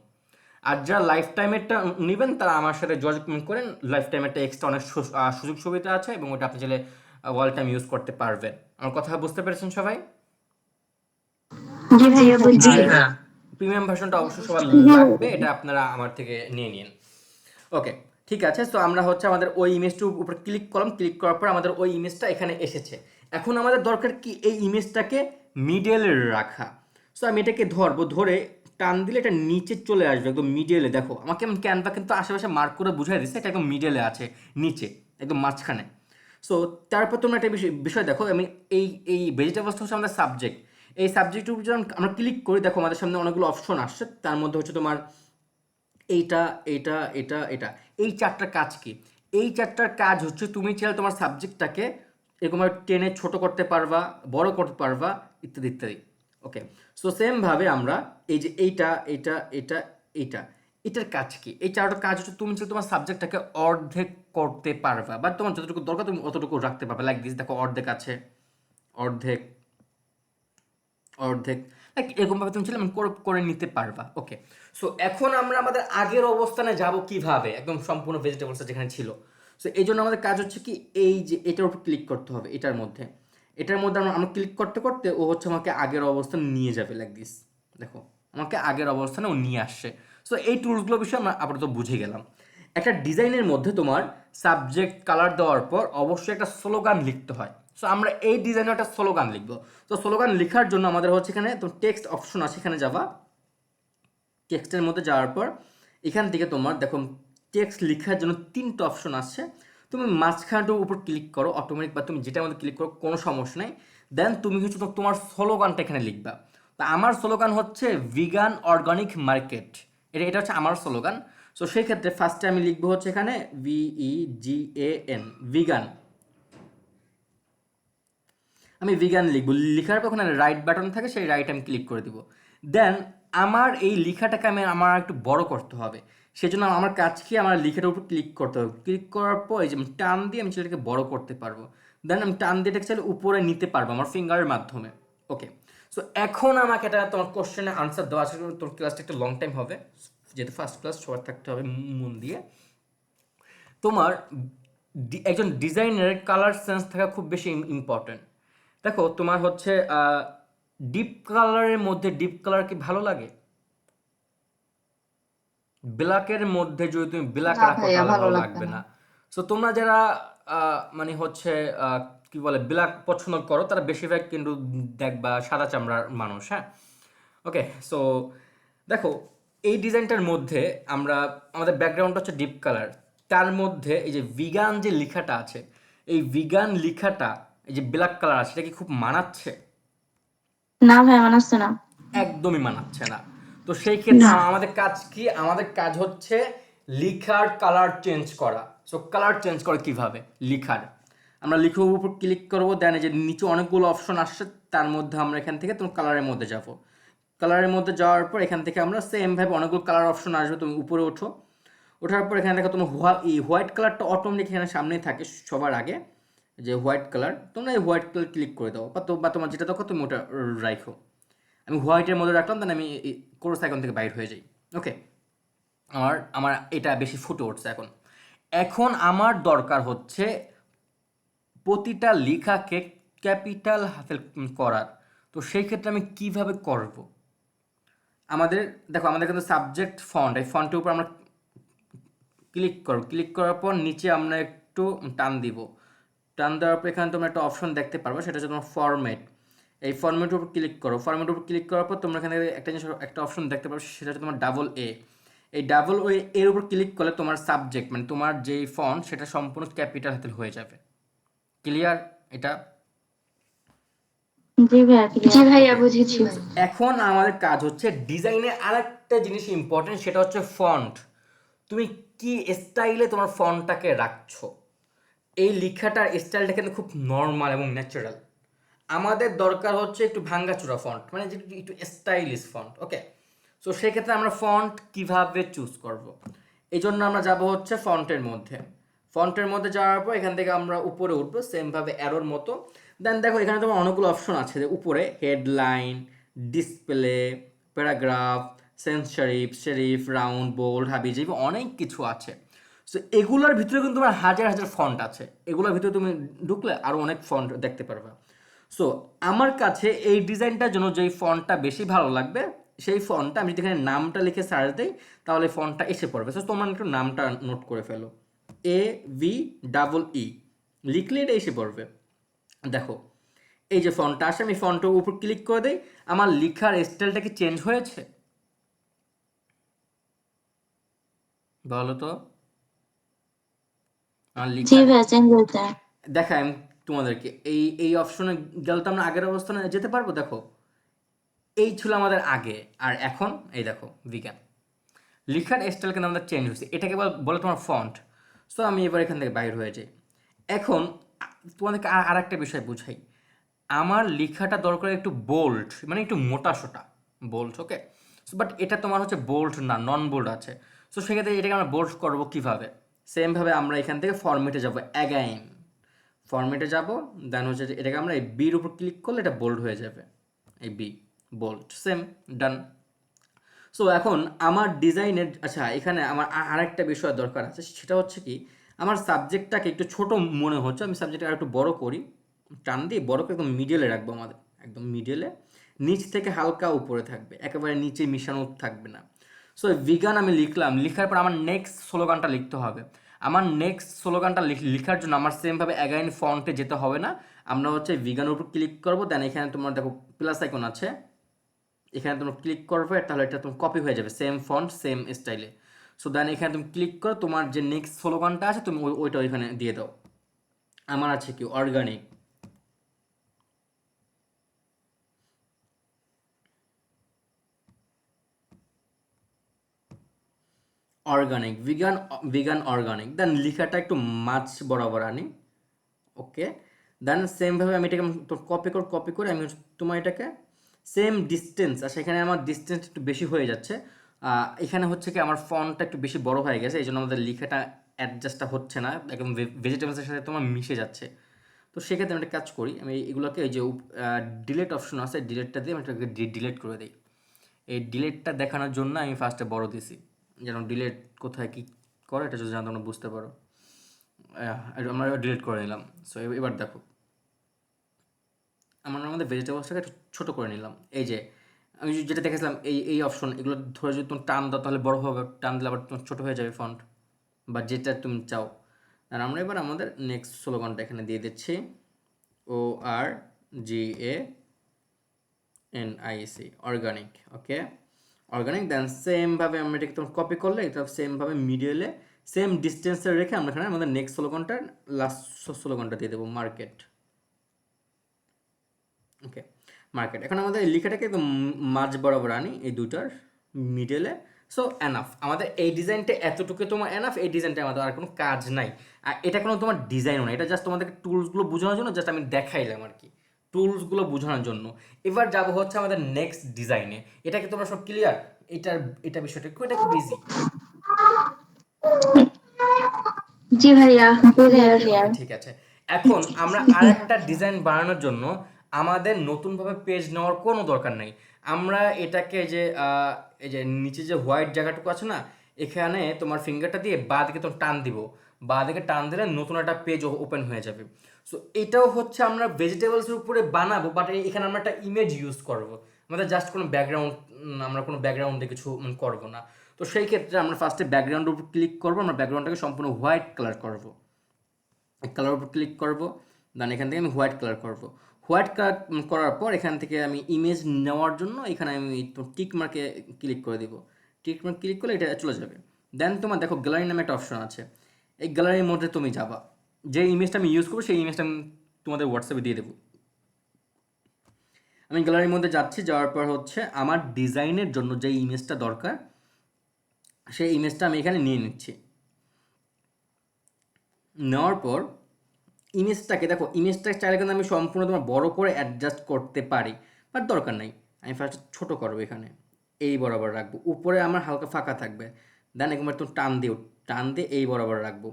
আর যারা লাইফ টাইমেরটা নেবেন তারা আমার সাথে যোগাযোগ করেন, লাইফ টাইমেরটা এক্সট্রা অনেক সুযোগ সুবিধা আছে, এবং ওটা আপনি চাইলে অল টাইম ইউজ করতে পারবেন। আমার কথা বুঝতে পেরেছেন সবাই? জি ভাইয়া বুঝছি। হ্যাঁ। প্রিমিয়াম ভার্সনটা অবশ্যই সবার লাগবে, এটা আপনারা আমার থেকে নিয়ে নিন। ওকে, ঠিক আছে। সো আমরা হচ্ছে আমাদের ওই ইমেজটার উপর ক্লিক করলাম, ক্লিক করার পর আমাদের ওই ইমেজটা এখানে এসেছে। এখন আমাদের দরকার কি, এই ইমেজটাকে মিডলে রাখা। সো আমি এটাকে ধরবো, ধরে টান দিলে এটা নিচে চলে আসবে একদম মিডলে। দেখো আমাকে ক্যানভা কিন্তু আশেপাশে মার্ক করে বুঝাই দিচ্ছে, এটা একদম মিডলে আছে, নিচে একদম মাঝখানে। সো তারপর তোমরা একটা বিষয় দেখো, আমি এই ভেজিটেবলসটা হচ্ছে আমাদের সাবজেক্ট, এই সাবজেক্টের উপর যখন আমরা ক্লিক করি, দেখো আমাদের সামনে অনেকগুলো অপশন আসছে, তার মধ্যে হচ্ছে তোমার এইটা এটা এটা এটা, এই 4টার কাজ কি? এই 4টার কাজ হচ্ছে তুমি চাইলে তোমার সাবজেক্টটাকে এরকমভাবে টেনে ছোট করতে পারবা, বড় করতে পারবা, ইত্যাদি ইত্যাদি। ওকে, সো সেমভাবে আমরা এই যে এটার কাজ কি? এই চারটা কাজ হচ্ছে তুমি যে তোমার সাবজেক্টটাকে অর্ধেক করতে পারবা, বা তোমার যতটুকু দরকার তুমি অতটুকু রাখতে পারবে। লাইক দিস, দেখো অর্ধেক আছে, অর্ধেক অর্ধেক লাইক এরকমভাবে তুমি চাইলে করে নিতে পারবা। ওকে, সো এখন আমরা আমাদের আগের অবস্থানে যাব কিভাবে, একদম সম্পূর্ণ ভেজিটেবলস যেখানে ছিল। সো এই জন্য আমাদের কাজ হচ্ছে কি, এই যে এটার উপর ক্লিক করতে হবে, এটার মধ্যে আমরা ক্লিক করতে করতে ও হচ্ছে আমাকে আগের অবস্থানে নিয়ে যাবে। লাইক দিস, দেখো আমাকে আগের অবস্থানে ও নিয়ে আসছে। সো এই টুলসগুলো বিষয়ে আমরা আপাতত বুঝে গেলাম। একটা ডিজাইনের মধ্যে তোমার সাবজেক্ট কালার দেওয়ার পর অবশ্যই একটা স্লোগান লিখতে হয়। সো আমরা এই ডিজাইনে একটা স্লোগান লিখবো। তো স্লোগান লেখার জন্য আমাদের হচ্ছে এখানে তো টেক্সট অপশন আছে, এখানে যাবা, টেক্সটের মধ্যে যাওয়ার পর এখান থেকে তোমার দেখো টেক্সট লেখার জন্য 3টা অপশন আসছে। তুমি মাঝখানটার উপর ক্লিক করো অটোমেটিক, বা তুমি যেটার মধ্যে ক্লিক করো কোনো সমস্যা নেই। দেন তুমি হচ্ছে তোমার স্লোগানটা এখানে লিখবা। তা আমার স্লোগান হচ্ছে ভিগান অর্গানিক মার্কেট, এটা হচ্ছে আমার স্লোগান। সো সেই ক্ষেত্রে ফার্স্টে আমি লিখবো হচ্ছে এখানে VEGAN, ভিগান। আমি ভিগান লিখবো, লেখার পর ওখানে রাইট বাটন থাকে, সেই রাইট আমি ক্লিক করে দিব। দেন আমার এই লেখাটাকে আমার একটু বড় করতে হবে। সেজন্য আমার কাজ কি, আমার লেখাটার উপর ক্লিক করতে হবে। ক্লিক করার পর এই যে আমি টান দিয়ে আমি সেটাকে বড় করতে পারবো। দেন আমি টান দিয়ে এটাকে চাইলে উপরে নিতে পারবো আমার ফিঙ্গারের মাধ্যমে। ওকে, সো এখন আমাকে এটা তোমার কোশ্চেনের আনসার দেওয়া আছে, তোর ক্লাসটা একটু লং টাইম হবে, যেহেতু ফার্স্ট ক্লাস সবার থাকতে হবে মন দিয়ে। তোমার একজন ডিজাইনারের কালার সেন্স থাকা খুব বেশি ইম্পর্টেন্ট। দেখো তোমার হচ্ছে ডিপ কালারের মধ্যে ডিপ কালার কি ভালো লাগে? ব্ল্যাকের মধ্যে যদি তুমি ব্ল্যাক না রাখো ভাইয়া, তাহলে ভালো ভালো লাগবে লাগবে না। না। সো তোমরা যারা মানে হচ্ছে কি বলে ব্ল্যাক পছন্দ করো, তারা বেশিরভাগ কিন্তু দেখবা সাদা চামড়ার মানুষ। হ্যাঁ, ওকে, সো দেখো এই ডিজাইনটার মধ্যে আমাদের ব্যাকগ্রাউন্ডটা হচ্ছে ডিপ কালার, তার মধ্যে এই যে ভিগান যে লেখাটা আছে, এই ভিগান লেখাটা এই যে ব্ল্যাক কালার আছে, এটা কি খুব মানাচ্ছে? না ভাই মানাচ্ছে না। একদমই মানাচ্ছে না। তো সেই ক্ষেত্রে না। আমাদের কাজ কি, আমাদের কাজ হচ্ছে লিখার কালার চেঞ্জ করা। সো কালার চেঞ্জ করে কিভাবে? লিখার আমরা লিখার উপর ক্লিক করবো, দেন যে নিচে অনেকগুলো অপশন আসছে, তার মধ্যে আমরা এখান থেকে তোমার কালারের মধ্যে যাব। কালারের মধ্যে যাওয়ার পর এখান থেকে আমরা সেম ভাবে অনেকগুলো কালার অপশন আসবে, তুমি উপরে ওঠো। ওঠার পর এখানে দেখো তোমার হোয়াইট কালারটা অটোমেটিক এখানে সামনেই থাকে সবার আগে, যে হোয়াইট কালার, তোমরা এই হোয়াইট কালার ক্লিক করে দাও, বা তোমার যেটা দেখো তুমি ওটা রাখো। আমি হোয়াইটের মধ্যে রাখলাম, দেন আমি কোর্স আইকন থেকে বাইর হয়ে যাই। ওকে, আমার এটা বেশি ফুটে উঠছে এখন। এখন আমার দরকার হচ্ছে প্রতিটা লেখাকে ক্যাপিটাল হাতে করার। তো সেই ক্ষেত্রে আমি কিভাবে করব? আমাদের কিন্তু সাবজেক্ট ফন্ট, এই ফন্টের উপর আমরা ক্লিক করব। ক্লিক করার পর নিচে আমরা একটু টান দিব। টান দেওয়ার পর এখানে তোমরা একটা অপশন দেখতে পারবে, সেটা হচ্ছে তোমার ফরম্যাট। এই ফরম্যাটের উপর ক্লিক করো। ফরম্যাটের উপর ক্লিক করার পর তোমরা এখানে একটা অপশন দেখতে পাবে, সেটা হচ্ছে তোমার AA। এই AA এর উপর ক্লিক করলে তোমার সাবজেক্ট মানে তোমার যেই ফন্ট সেটা সম্পূর্ণ ক্যাপিটাল হাতে হয়ে যাবে। ক্লিয়ার এটা? জি ভাইয়া জি ভাইয়া বুঝেছি। এখন আমাদের কাজ হচ্ছে ডিজাইনে আরেকটা জিনিস ইম্পর্টেন্ট, সেটা হচ্ছে ফন্ট। তুমি কি স্টাইলে তোমার ফন্টটাকে রাখছো? এই লেখাটার স্টাইলটা কিন্তু খুব নর্মাল এবং ন্যাচারাল। আমাদের দরকার হচ্ছে একটু ভাঙ্গাচোরা ফন্ট, মানে যেটা একটু স্টাইলিশ ফন্ট। ওকে, সো সেক্ষেত্রে আমরা ফন্ট কিভাবে চুজ করব? এই জন্য আমরা যাব হচ্ছে ফন্টের মধ্যে যাওয়ার পর এখান থেকে আমরা উপরে উঠবো সেমভাবে অ্যারোর মতো। দেন দেখো এখানে তোমার অনেকগুলো অপশন আছে, যে উপরে headline, display, paragraph, sans serif, round, bold, হাবিজাবি, অনেক কিছু আছে। সো এগুলোর ভিতরে কিন্তু তোমার হাজার হাজার ফন্ট আছে, এগুলোর ভিতরে তুমি ঢুকলে আরও অনেক ফন্ট দেখতে পারবা। সো আমার কাছে এই ডিজাইনটার জন্য যেই ফন্টটা বেশি ভালো লাগবে, সেই ফন্টটা আমি যদি এখানে নামটা লিখে সার্চ দিই, তাহলে ফন্টটা এসে পড়বে। সো তোমরা একটু নামটা নোট করে ফেলো, AVEE লিখলে এটা এসে পড়বে। দেখো এই যে ফন্টটা আসে, আমি ফন্টের উপর ক্লিক করে দিই, আমার লেখার স্টাইলটা কি চেঞ্জ হয়েছে? বলো তো। আমার জি লেখা ভাইয়া চেঞ্জ হয়েছে। দেখাই আমি তোমাদেরকে, এই অপশনে গেলে তো আমরা আগের অবস্থানে যেতে পারবো। দেখো এই ছিল আমাদের আগে, আর এখন এই দেখো ভিগান লেখার স্টাইল কিন্তু আমাদের চেঞ্জ হয়েছে। এটাকে বলে তোমার ফন্ট। সো আমি এবার এখান থেকে বাইর হয়ে যাই। এখন তোমাদেরকে আর একটা বিষয় বুঝাই, আমার লেখাটা দরকার একটু বোল্ড, মানে একটু মোটা সোটা বোল্ড, ওকে। বাট এটা তোমার হচ্ছে বোল্ড না, নন বোল্ড আছে। সো সেক্ষেত্রে এটাকে আমরা বোল্ড করবো কীভাবে? সেমভাবে আমরা এখান থেকে ফরম্যাটে যাবো, অ্যাগাইন ফরম্যাটে যাব, দেন হচ্ছে যে এটাকে আমরা এই বির উপর ক্লিক করলে এটা বোল্ড হয়ে যাবে, এই বি বোল্ড, সেম, ডান। সো এখন আমার ডিজাইনের, আচ্ছা এখানে আমার আরেকটা বিষয় দরকার আছে, সেটা হচ্ছে কি আমার সাবজেক্টটাকে একটু ছোট মনে হচ্ছে, আমি সাবজেক্টটা আর একটু বড় করি, টান দিয়ে বড় করে একদম মিডিলে রাখবো, আমাদের একদম মিডিলে, নিচ থেকে হালকা উপরে থাকবে, একেবারে নিচে মিশানো থাকবে না। সো ভিগান আমি লিখলাম, লিখার পর আমার নেক্সট স্লোগানটা লিখতে হবে। আমার নেক্সট স্লোগানটা লিখার জন্য আমার সেমভাবে অ্যাগাইন ফন্টে যেতে হবে না, আমরা হচ্ছে ভিগানের উপর ক্লিক করবো, দেন এখানে তোমার দেখো প্লাস আইকন আছে, এখানে তুমি ক্লিক করবে, তাহলে এটা তুমি কপি হয়ে যাবে, সেম ফন্ট সেম স্টাইলে। সো দেন এখানে তুমি ক্লিক করো, তোমার যে নেক্সট স্লোগানটা আছে তুমি ওইটা ওইখানে দিয়ে দাও। আমার আছে কি organic, organic vegan, vegan organic, then লেখাটা একটু মাছ বরাবর আনি, ওকে। দেন সেমভাবে আমি এটাকে কপি করে আমি তোমার এটাকে সেম ডিস্টেন্স, আর সেখানে আমার ডিস্টেন্স একটু বেশি হয়ে যাচ্ছে, এখানে হচ্ছে কি আমার ফন্টটা একটু বেশি বড় হয়ে গেছে, এই জন্য আমাদের লেখাটা অ্যাডজাস্টটা হচ্ছে না, একদম ভেজিটেবলসের সাথে তোমার মিশে যাচ্ছে। তো সেক্ষেত্রে আমি একটা কাজ করি, আমি এগুলোকে এই যে ডিলেট অপশন আছে, ডিলেটটা দিয়ে আমি এটাকে ডিলেট করে দিই। এই ডিলেটটা দেখানোর জন্য আমি ফার্স্টে বড় দিছি, যেন ডিলেট কোথায় কী করে এটা যদি তোমরা বুঝতে পারো। আমরা ডিলিট করে নিলাম। সো এবার দেখো আমরা আমাদের ভেজিটেবলসটাকে একটু ছোটো করে নিলাম, এই যে আমি যেটা দেখেছিলাম এই অপশন, এগুলো ধরে যদি তুমি টান দাও তাহলে বড় হবে, টান দিলে আবার তোমার ছোটো হয়ে যাবে ফন্ট, বা যেটা তুমি চাও। আর আমরা এবার আমাদের নেক্সট স্লোগানটা এখানে দিয়ে দিচ্ছি, ORGANIC, অর্গানিক, ওকে অর্গানিক। দেন সেমভাবে আমরা এটাকে তোমার কপি করলে এটা সেমভাবে মিডিয়ালে সেম ডিস্টেন্সে রেখে আমরা এখানে আমাদের নেক্সট স্লোগানটা লাস্ট স্লোগানটা দিয়ে দেবো, মার্কেট, ওকে মার্কেট। এখন আমাদের এই লেখাটাকে একদম মাঝ বরাবর আনি, এই দুটার মিডলে। সো এনাফ, আমাদের এই ডিজাইনটা এতটুকু তোমার এনাফ, এই ডিজাইনটা আমাদের আর কোনো কাজ নাই, আর এটা কোনো তোমার ডিজাইনও না, এটা জাস্ট তোমাদেরকে টুলসগুলো বোঝানোর জন্য জাস্ট আমি দেখাইলাম আর কি, টুলসগুলো বোঝানোর জন্য। এবার যাবো হচ্ছে আমাদের নেক্সট ডিজাইনে, এটাকে তোমরা সব ক্লিয়ার? এটা বিষয়টা এটা খুব ইজি। জি ভাইয়া, ক্লিয়ার। ঠিক আছে, এখন আমরা আরেকটা ডিজাইন বানানোর জন্য আমাদের নতুনভাবে পেজ নেওয়ার কোনো দরকার নেই। আমরা এটাকে এই যে নিচে যে হোয়াইট জায়গাটুকু আছে না, এখানে তোমার ফিঙ্গারটা দিয়ে বাঁ দিকে তোমার টান দিব, বাঁ দিকে টান দিলে নতুন একটা পেজ ওপেন হয়ে যাবে। সো এটাও হচ্ছে আমরা ভেজিটেবলসের উপরে বানাবো, বাট এখানে আমরা একটা ইমেজ ইউজ করবো, আমাদের জাস্ট কোনো ব্যাকগ্রাউন্ড, আমরা কোনো ব্যাকগ্রাউন্ডে কিছু করবো না। তো সেই ক্ষেত্রে আমরা ফার্স্টে ব্যাকগ্রাউন্ডের উপর ক্লিক করবো, আমরা ব্যাকগ্রাউন্ডটাকে সম্পূর্ণ হোয়াইট কালার করবো, কালার উপর ক্লিক করবো, দেন এখান থেকে আমি হোয়াইট কালার করবো। হোয়াইট কালার করার পর এখান থেকে আমি ইমেজ নেওয়ার জন্য এখানে আমি টিক মার্কে ক্লিক করে দিব, টিক মার্ক ক্লিক করলে এটা চলে যাবে। দেন তোমার দেখো গ্যালারি নামে একটা অপশন আছে, এই গ্যালারির মধ্যে তুমি যাবা, যে ইমেজটা আমি ইউজ করবো সেই ইমেজটা আমি তোমাদের হোয়াটসঅ্যাপে দিয়ে দেবো। আমি গ্যালারির মধ্যে যাচ্ছি, যাওয়ার পর হচ্ছে আমার ডিজাইনের জন্য যে ইমেজটা দরকার সেই ইমেজটা আমি এখানে নিয়ে নিচ্ছি। নেওয়ার পর ইমেজটাকে দেখো, ইমেজটা চাইলে কিন্তু আমি সম্পূর্ণ তোমার বড় করে অ্যাডজাস্ট করতে পারি, বাট দরকার নাই, আমি ফার্স্ট ছোটো করবো, এখানে এই বরাবর রাখবো, উপরে আমার হালকা ফাঁকা থাকবে, দেন একবার তুমি টান দিয়ে এই বরাবর রাখবো।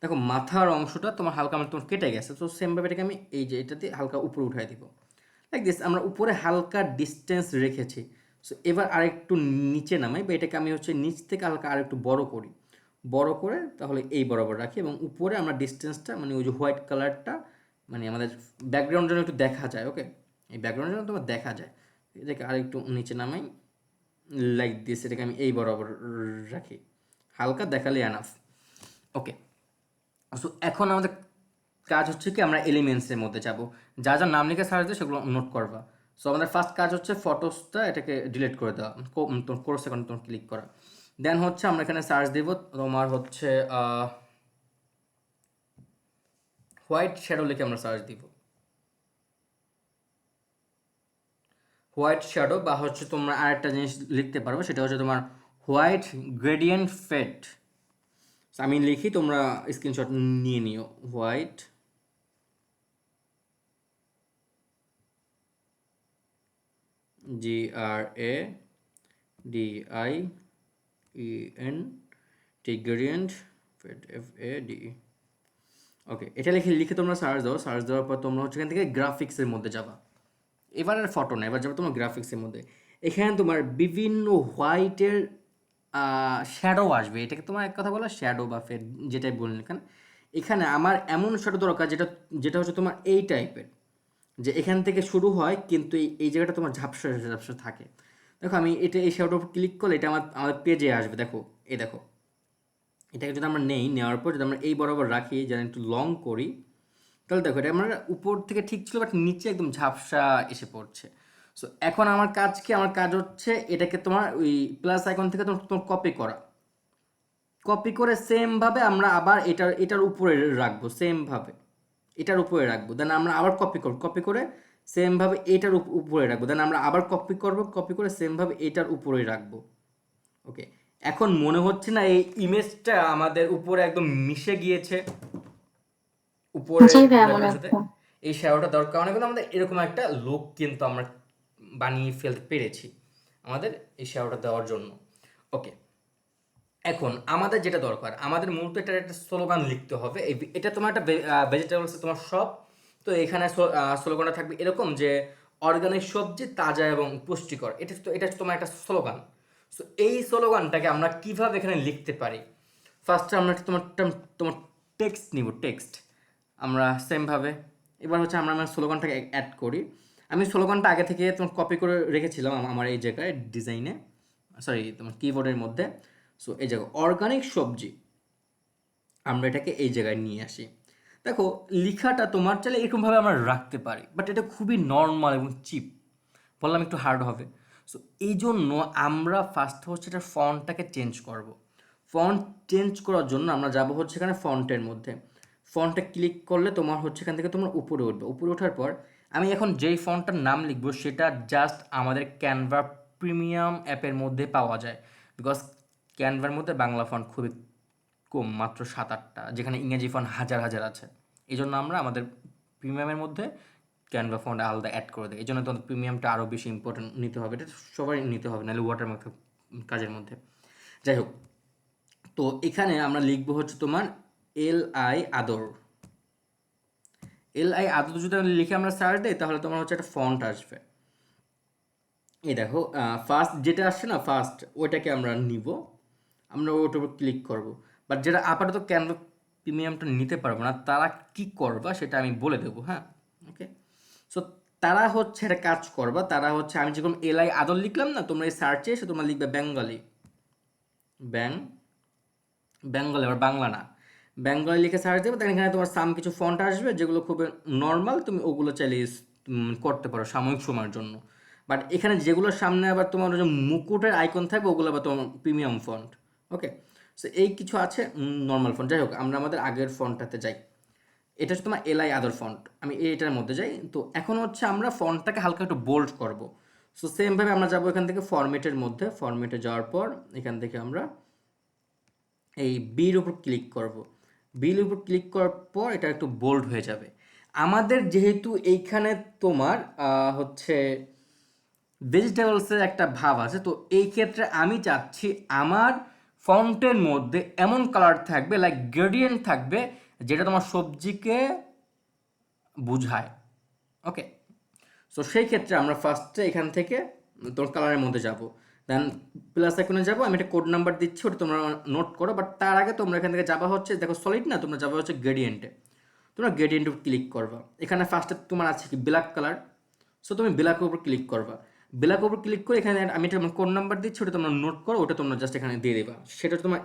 দেখো মাথার অংশটা তোমার হালকা আমার তোমার কেটে গেছে, তো সেমভাবে এটাকে আমি এই যে এটা দিয়ে হালকা উপরে উঠাই দিব, লাইক দিস। আমরা উপরে হালকা ডিস্টেন্স রেখেছি। সো এবার আরেকটু নিচে নামাই, বা এটাকে আমি হচ্ছে নিচ থেকে হালকা আরেকটু বড় করে তাহলে এই বরাবর রাখি, এবং উপরে আমরা ডিস্টেন্সটা মানে ওই যে হোয়াইট কালারটা মানে আমাদের ব্যাকগ্রাউন্ড যেন একটু দেখা যায়, ওকে এই ব্যাকগ্রাউন্ড যেন তোমার দেখা যায়, এটাকে আরেকটু নিচে নামাই, লাইক দিস, এটাকে আমি এই বরাবর রাখি, হালকা দেখালে এনাফ, ওকে। সো এখন আমাদের কাজ হচ্ছে কি আমরা এলিমেন্টসের মধ্যে যাব, যা যা নাম লিখে সার্চ দিয়ে সেগুলো নোট করবা। সো আমাদের ফার্স্ট কাজ হচ্ছে ফটোসটা এটাকে ডিলিট করে দেওয়া, কোর্স সেকেন্ড তোমার ক্লিক করা। দেন হচ্ছে আমরা এখানে সার্চ দেব, তোমার হচ্ছে হোয়াইট শ্যাডো লিখে আমরা সার্চ দিব, হোয়াইট শ্যাডো, বা হচ্ছে তোমরা আরেকটা জিনিস লিখতে পারবে, সেটা হচ্ছে তোমার হোয়াইট গ্রেডিয়েন্ট ফেড। আমি লিখি, তোমরা স্ক্রিনশট নিয়ে নিও, হোয়াইট GRADIENT gradient FADE। ওকে, এটা লিখে লিখে তোমরা সার্চ দাও, সার্চ দেওয়ার পর তোমরা হচ্ছে এখান থেকে গ্রাফিক্সের মধ্যে যাবা। এবার আর ফটো না, এবার যাবে তোমার গ্রাফিক্সের মধ্যে। এখানে তোমার বিভিন্ন হোয়াইটের শ্যাডো আসবে, এটাকে তোমার এক কথা বলো শ্যাডো বা ফেড, যেটাই বললেন। এখানে আমার এমন শ্যাডো দরকার যেটা যেটা হচ্ছে তোমার এই টাইপের, যে এখান থেকে শুরু হয় কিন্তু এই জায়গাটা তোমার ঝাপসা ঝাপসা থাকে। দেখো আমি এই শ্যাডোর উপর ক্লিক করলে এটা আমার পেজে আসবে। দেখো দেখো, এটাকে যদি আমরা নেওয়ার পর যদি আমরা এই বরাবর রাখি, যেন একটু লং করি, তাহলে দেখো এটা আমার উপর থেকে ঠিক ছিল, বাট নিচে একদম ঝাপসা এসে পড়ছে। সো এখন আমার কাজ হচ্ছে এটাকে তোমার ওই প্লাস আইকন থেকে তোমার কপি করে সেমভাবে আমরা আবার এটার উপরে রাখবো, সেমভাবে এটার উপরে রাখবো। দেন আমরা আবার কপি করে সেমভাবে এটার উপরে রাখবো। দেন আমরা আবার কপি করে সেমভাবে এটার উপরে রাখবো। ওকে, এখন মনে হচ্ছে না এই ইমেজটা আমাদের উপরে একদম মিশে গিয়েছে উপরে জি ভাইয়া মনে সাথে? হচ্ছে। এই শ্যাডোটা দরকার অনেক, কিন্তু আমাদের এরকম একটা লুক কিন্তু আমরা বানিয়ে ফেলতে পেরেছি আমাদের এই শ্যাডোটা দেওয়ার জন্য। ওকে, এখন আমাদের যেটা দরকার, আমাদের মূলত এটার একটা স্লোগান লিখতে হবে। এটা তোমার একটা ভেজিটেবলস তোমার শপ, তো এখানে স্লোগানটা থাকবে এরকম যে অর্গানিক সবজি তাজা এবং পুষ্টিকর। এটা তোমার একটা স্লোগান। সো এই স্লোগানটাকে আমরা কিভাবে এখানে লিখতে পারি? ফার্স্টে আমরা তোমার টেক্সট নিব, টেক্সট আমরা সেমভাবে। এবার হচ্ছে আমরা আমার স্লোগানটাকে অ্যাড করি। আমি স্লোগানটা আগে থেকে তোমার কপি করে রেখেছিলাম আমার এই জায়গায় ডিজাইনে, সরি তোমার কিবোর্ডের মধ্যে। সো এই জায়গায় অর্গানিক সবজি আমরা এটাকে এই জায়গায় নিয়ে আসি। দেখো লেখাটা তোমার চাইলে এরকমভাবে আমরা রাখতে পারি, বাট এটা খুবই নর্মাল এবং চিপ, বললাম একটু হার্ড হবে। সো এই জন্য আমরা ফার্স্ট হচ্ছে এটা ফন্টটাকে চেঞ্জ করব। ফন্ট চেঞ্জ করার জন্য আমরা যাব হচ্ছে এখানে ফন্টের মধ্যে। ফন্টে ক্লিক করলে তোমার হচ্ছে এখান থেকে তোমরা উপরে উঠবে। উপরে ওঠার পর আমি এখন যেই ফন্টটার নাম লিখবো সেটা জাস্ট আমাদের ক্যানভা প্রিমিয়াম অ্যাপের মধ্যে পাওয়া যায়, বিকজ ক্যানভার মধ্যে বাংলা ফন্ট খুবই কম, মাত্র 7-8টা, যেখানে ইংরেজি ফন্ট হাজার হাজার আছে। এই জন্য আমরা আমাদের প্রিমিয়ামের মধ্যে ক্যানভা ফন্ট আলাদা অ্যাড করে দেয়। এই জন্য তোমাদের প্রিমিয়ামটা আরও বেশি ইম্পর্টেন্ট নিতে হবে, এটা সবাই নিতে হবে, নাহলে ওয়াটারমার্ক কাজের মধ্যে। যাই হোক, তো এখানে আমরা লিখবো হচ্ছে তোমার LI আদর। যদি লিখে আমরা সার্চ দিই তাহলে তোমার হচ্ছে একটা ফন্ট আসবে। এই দেখো ফার্স্ট যেটা আসছে না, ফার্স্ট ওইটাকে আমরা নিব, আমরা ওটার উপর ক্লিক করব। বাট যেটা আপাতত ক্যানভা প্রিমিয়ামটা নিতে পারবো না, তারা কি করবা সেটা আমি বলে দেবো। হ্যাঁ, ওকে। সো তারা হচ্ছে একটা কাজ করবা, তারা হচ্ছে আমি যেরকম LI আদর লিখলাম না, তোমরা এই সার্চে এসে তোমরা লিখবে বেঙ্গলি, আবার বাংলা না, বেঙ্গলি লিখে সার্চ দেবে। তখন এখানে তোমার সাম কিছু ফন্ট আসবে যেগুলো খুব নর্মাল, তুমি ওগুলো চাইলে করতে পারো সাময়িক সময়ের জন্য। বাট এখানে যেগুলোর সামনে আবার তোমার যে মুকুটের আইকন থাকবে ওগুলো আবার তোমার প্রিমিয়াম ফন্ট। ওকে, সো এই কিছু আছে নর্মাল ফন্ট। যাই হোক, আমরা আমাদের আগের ফন্টটাতে যাই। এটা হচ্ছে তোমার LI আদার ফন্ট, আমি এইটার মধ্যে যাই। তো এখন হচ্ছে আমরা ফন্টটাকে হালকা একটু বোল্ড করব। সো সেমভাবে আমরা যাবো এখান থেকে ফরম্যাটের মধ্যে, ফরম্যাটে যাওয়ার পর এখান থেকে আমরা এই বির উপর ক্লিক করব। বির উপর ক্লিক করার পর এটা একটু বোল্ড হয়ে যাবে। আমাদের যেহেতু এইখানে তোমার হচ্ছে ভেজিটেবলসের একটা ভাব আছে, তো এই ক্ষেত্রে আমি চাচ্ছি আমার ফন্টের মধ্যে এমন কালার থাকবে, লাইক গ্রেডিয়েন্ট থাকবে, যেটা তোমার সবজিকে বুঝায়। ওকে, সো সেই ক্ষেত্রে আমরা ফার্স্টে এখান থেকে তোমার কালারের মধ্যে যাব, দেন প্লাস আইকনে যাবো। আমি একটা কোড নাম্বার দিচ্ছি, ওটা তোমরা নোট করো। বাট তার আগে তোমরা এখান থেকে যাবা হচ্ছে, দেখো সলিড না, তোমরা যাবা হচ্ছে গ্রেডিয়েন্টে। তোমরা গ্রেডিয়েন্টে ক্লিক করবা। এখানে ফার্স্টে তোমার আছে কি ব্ল্যাক কালার, সো তুমি ব্ল্যাকের উপর ক্লিক করবা। ব্ল্যাকের উপর ক্লিক করে এখানে আমি একটা কোড নাম্বার দিচ্ছি, ওটা তোমরা নোট করো, ওটা তোমরা জাস্ট এখানে দিয়ে দেবা। সেটা তোমার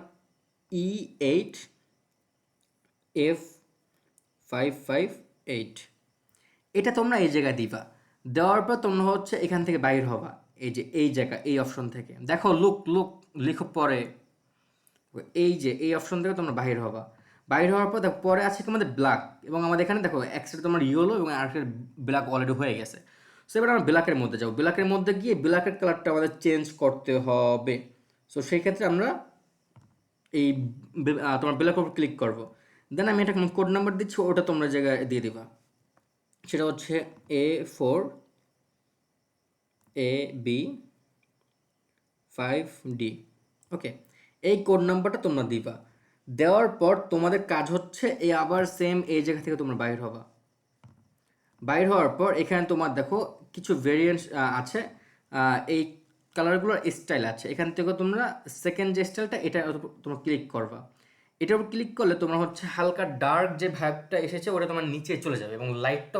E8F558, এটা তোমরা এই জায়গায় দিবা। দেওয়ার পর তোমরা হচ্ছে এখান থেকে বাইর হবা, এই যে এই জায়গা, এই অপশন থেকে। দেখো লুক লিখো পরে, এই যে এই অপশন থেকে তোমরা বাইর হবা। বাইর হওয়ার পর দেখো পরে আছে তোমাদের ব্ল্যাক, এবং আমাদের এখানে দেখো এক সাইডে তোমার ইয়েলো এবং আরেকটা ব্ল্যাক অলরেডি হয়ে গেছে। সো এবার আমরা ব্ল্যাকের মধ্যে যাবো। ব্ল্যাকের মধ্যে গিয়ে ব্ল্যাকের কালারটা আমাদের চেঞ্জ করতে হবে। সো সেই ক্ষেত্রে আমরা এই তোমার ব্ল্যাকের উপর ক্লিক করবো। দেন আমি এটা কোড নাম্বার দিচ্ছি, ওটা তোমরা জায়গায় দিয়ে দিবা। সেটা হচ্ছে AB5D। ওকে, এই কোড নাম্বারটা তোমরা দিবা। দেওয়ার পর তোমাদের কাজ হচ্ছে এই আবার সেম এই জায়গা থেকে তোমরা বাইর হবা। বাইর হওয়ার পর এখানে তোমার দেখো কিছু ভেরিয়েন্ট আছে, এই কালারগুলোর স্টাইল আছে। এখান থেকে তোমরা সেকেন্ড যে স্টাইলটা এটা তোমরা ক্লিক করবা। এটার উপর ক্লিক করলে তোমরা হচ্ছে হালকা ডার্ক যে ভাবটা এসেছে ওটা তোমার নিচে চলে যাবে এবং লাইটটা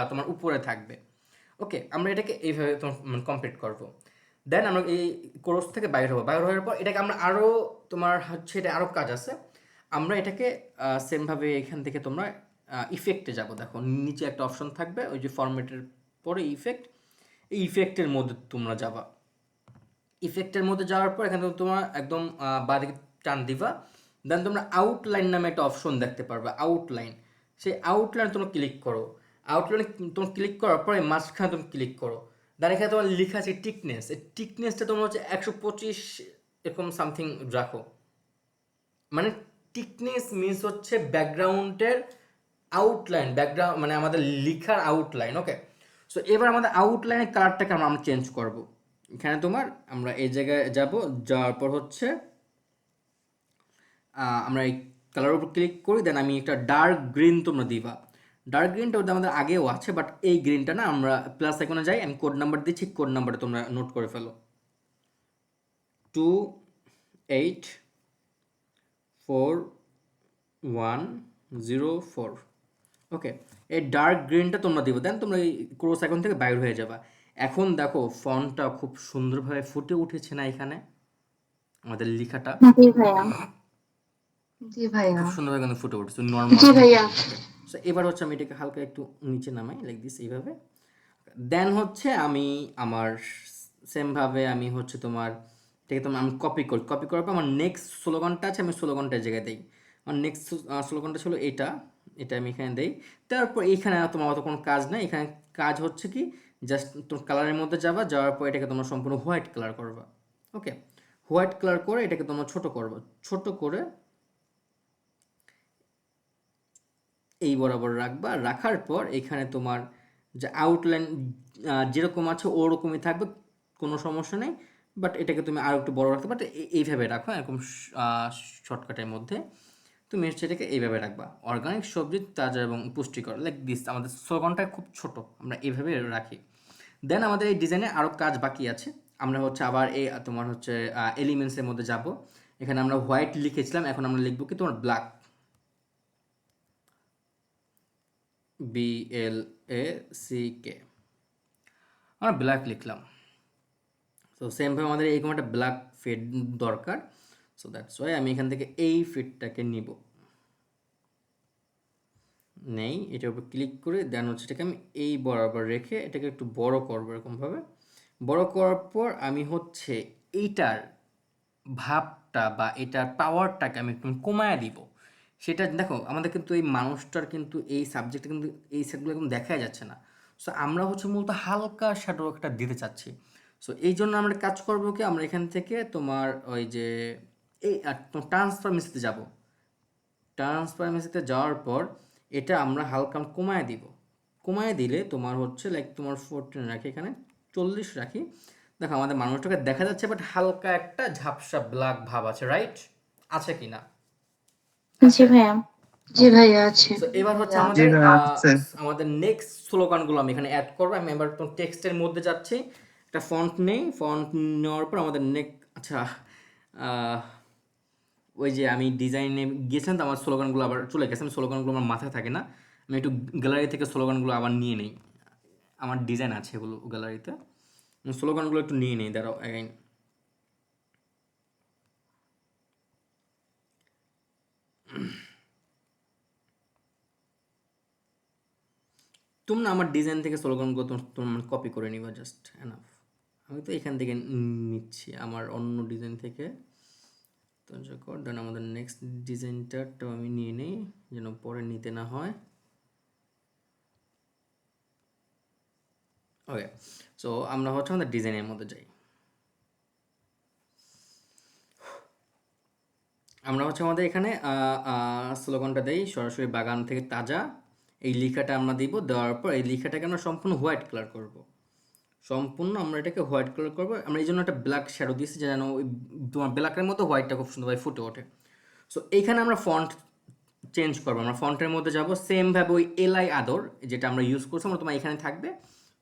তোমার উপরে থাকবে। ওকে, আমরা এটাকে এইভাবে তোমার কমপ্লিট করব। দেন আমরা এই কোর্স থেকে বাইর হবো। বাইর হওয়ার পর এটাকে আমরা আরও তোমার হচ্ছে এটা আরও কাজ আছে। আমরা এটাকে সেমভাবে এখান থেকে তোমরা ইফেক্টে যাব। দেখো নিচে একটা অপশন থাকবে ওই যে ফরম্যাটের পরে ইফেক্ট, এই ইফেক্টের মধ্যে তোমরা যাবা। ইফেক্টের মধ্যে যাওয়ার পর এখানে তোমরা একদম বাঁদিকে টান দিবা। দেন তোমরা আউটলাইন নামে একটা অপশন দেখতে পারবে, আউটলাইন। সেই আউটলাইন তোমরা ক্লিক করো। আউটলাইনে তোমরা ক্লিক করার পরে মাঝখানে তুমি ক্লিক করো। দেন এখানে তোমার লেখা আছে টিকনেস। এই টিকনেসটা তোমরা হচ্ছে 125 এরকম সামথিং রাখো। মানে টিকনেস মিনস হচ্ছে ব্যাকগ্রাউন্ডের আউটলাইন, ব্যাকগ্রাউন্ড মানে আমাদের লেখার আউটলাইন। ওকে, সো এবার আমাদের আউটলাইনের কালারটাকে আমরা চেঞ্জ করব। এখানে তোমার আমরা এই জায়গায় যাব, যাওয়ার পর হচ্ছে আমরা এই কালারের উপর ক্লিক করি। দেন আমি একটা ডার্ক গ্রিন তোমরা দিবা। ডার্ক গ্রিনটা ওটা আমাদের আগেও আছে, বাট এই গ্রিনটা না, আমরা প্লাস আইকনে যাই, আমি কোড নাম্বার দিচ্ছি, কোড নাম্বারটা তোমরা নোট করে ফেলো 2841104। ওকে, এই ডার্ক গ্রিনটা তোমরা দিবে। দেন তোমরা এই ক্রস আইকন থেকে বাইর হয়ে যাবা। এখন দেখো ফন্টটা খুব সুন্দরভাবে ফুটে উঠেছে না এখানে আমাদের লেখাটা? জি ভাইয়া। জি ভাইয়া। খুব সুন্দরভাবে কিন্তু ফুটে উঠেছে নর্মাল। জি ভাইয়া। সো এবার হচ্ছে আমি এটাকে হালকা একটু নিচে নামাই লাইক দিস, এইভাবে। দেন হচ্ছে আমি আমার সেমভাবে আমি হচ্ছে তোমার এটাকে আমি কপি করি। কপি করার পর আমার নেক্সট স্লোগানটা আছে, আমি স্লোগানটার জায়গায় দিই। আমার নেক্সট স্লোগানটা ছিল এটা, এটা আমি এখানে দিই। তারপর এইখানে তোমার অত কোনো কাজ নেই। এখানে কাজ হচ্ছে কি, জাস্ট তোমার কালারের মধ্যে যাবা, যাওয়ার পর এটাকে তোমরা সম্পূর্ণ হোয়াইট কালার করবা। ওকে, হোয়াইট কালার করে এটাকে তোমরা ছোট করবা। ছোট করে এই বরাবর রাখবা। রাখার পর এখানে তোমার যে আউটলাইন যেরকম আছে ওরকমই থাকবে, কোনো সমস্যা নেই। বাট এটাকে তুমি আরও একটু বড় রাখতে পারো, এইভাবে রাখো। এরকম শর্টকাটের মধ্যে তুমি হচ্ছে এটাকে এইভাবে রাখবা, অর্গানিক সবজি তাজা এবং পুষ্টিকর, লাইক দিস। আমাদের স্লোগানটা খুব ছোট, আমরা এইভাবে রাখি। দেন আমাদের এই ডিজাইনে আরও কাজ বাকি আছে। আমরা হচ্ছে আবার এই তোমার হচ্ছে এলিমেন্টসের মধ্যে যাব। এখানে আমরা হোয়াইট লিখেছিলাম, এখন আমরা লিখবো কি তোমার ব্ল্যাক, BLACK। আমরা ব্ল্যাক লিখলাম। তো সেমভাবে আমাদের এইরকম একটা ব্ল্যাক ফিড দরকার। সো দ্যাটস ওয়াই আমি এখান থেকে এই ফিডটাকে নিব, নেই, এটার উপর ক্লিক করে দেন হচ্ছে এটাকে আমি এই বরাবর রেখে এটাকে একটু বড় করবো এরকমভাবে। বড় করার পর আমি হচ্ছে এইটার ভাবটা বা এটার পাওয়ারটাকে আমি একটু কমায় দিব। সেটা দেখো আমাদের কিন্তু এই মানুষটার কিন্তু এই সাবজেক্টে কিন্তু এই সেটগুলো একদম দেখাই যাচ্ছে না। সো আমরা হচ্ছে মূলত হালকা শ্যাডো একটা দিতে চাচ্ছি। সো এই জন্য আমরা কাজ করবো কি, আমরা এখান থেকে তোমার ওই যে এই ট্রান্সফরমেশনে যাব। ট্রান্সফরমেশনে যাওয়ার পর এটা আমরা হালকা কমায় দিব। কমায় দিলে তোমার হচ্ছে লাইক তোমার 14 রাখি, এখানে 40 রাখি। দেখো আমাদের মানুষটাকে দেখা যাচ্ছে, বাট হালকা একটা ঝাপসা ব্ল্যাক ভাব আছে, রাইট? আছে কি না? জি ভাইয়া। জি ভাইয়া আছে। তো এবার হচ্ছে জি আমাদের ভাইয়া, আছে। আমাদের নেক্সট স্লোগানগুলো আমি এখানে অ্যাড করবো। আমি এবার টেক্সটের মধ্যে যাচ্ছি, একটা ফন্ট নেই। ফন্ট নেওয়ার পর আমাদের আচ্ছা, ওই যে আমি ডিজাইনে গিয়েছিলাম তো আমার স্লোগানগুলো আবার চলে গেছে। আমি স্লোগানগুলো আমার মাথায় থাকে না, আমি একটু গ্যালারি থেকে স্লোগানগুলো আবার নিয়ে নিই। আমার ডিজাইন আছে এগুলো গ্যালারিতে, স্লোগানগুলো একটু নিয়ে নিই। দাঁড়াও অ্যাগাইন, তোমরা আমার ডিজাইন থেকে স্লোগানগুলো তোমার কপি করে নিবা, জাস্ট এনাফ। আমি তো এখান থেকে নিচ্ছি আমার অন্য ডিজাইন থেকে। তো দেন আমাদের নেক্সট ডিজাইনটাও আমি নিয়ে নিই যেন পরে নিতে না হয়। ওকে, সো আমরা হচ্ছে আমাদের ডিজাইনের মধ্যে যাই। আমরা হচ্ছে আমাদের এখানে স্লোগানটা দেই, সরাসরি বাগান থেকে তাজা। এই লেখাটা আমরা দিব, দেওয়ার পর এই লেখাটাকে আমরা সম্পূর্ণ হোয়াইট কালার করব। সম্পূর্ণ আমরা এটাকে হোয়াইট কালার করবো। আমরা এই জন্য একটা ব্ল্যাক শ্যাডো দিয়েছি যেন ওই তোমার ব্ল্যাকের মতো হোয়াইটটা খুব সুন্দরভাবে ফুটে ওঠে। সো এইখানে আমরা ফন্ট চেঞ্জ করবো, আমরা ফন্টের মধ্যে যাব সেমভাবে ওই এলআই আদর যেটা আমরা ইউজ করছি আমরা তোমার এখানে থাকবে।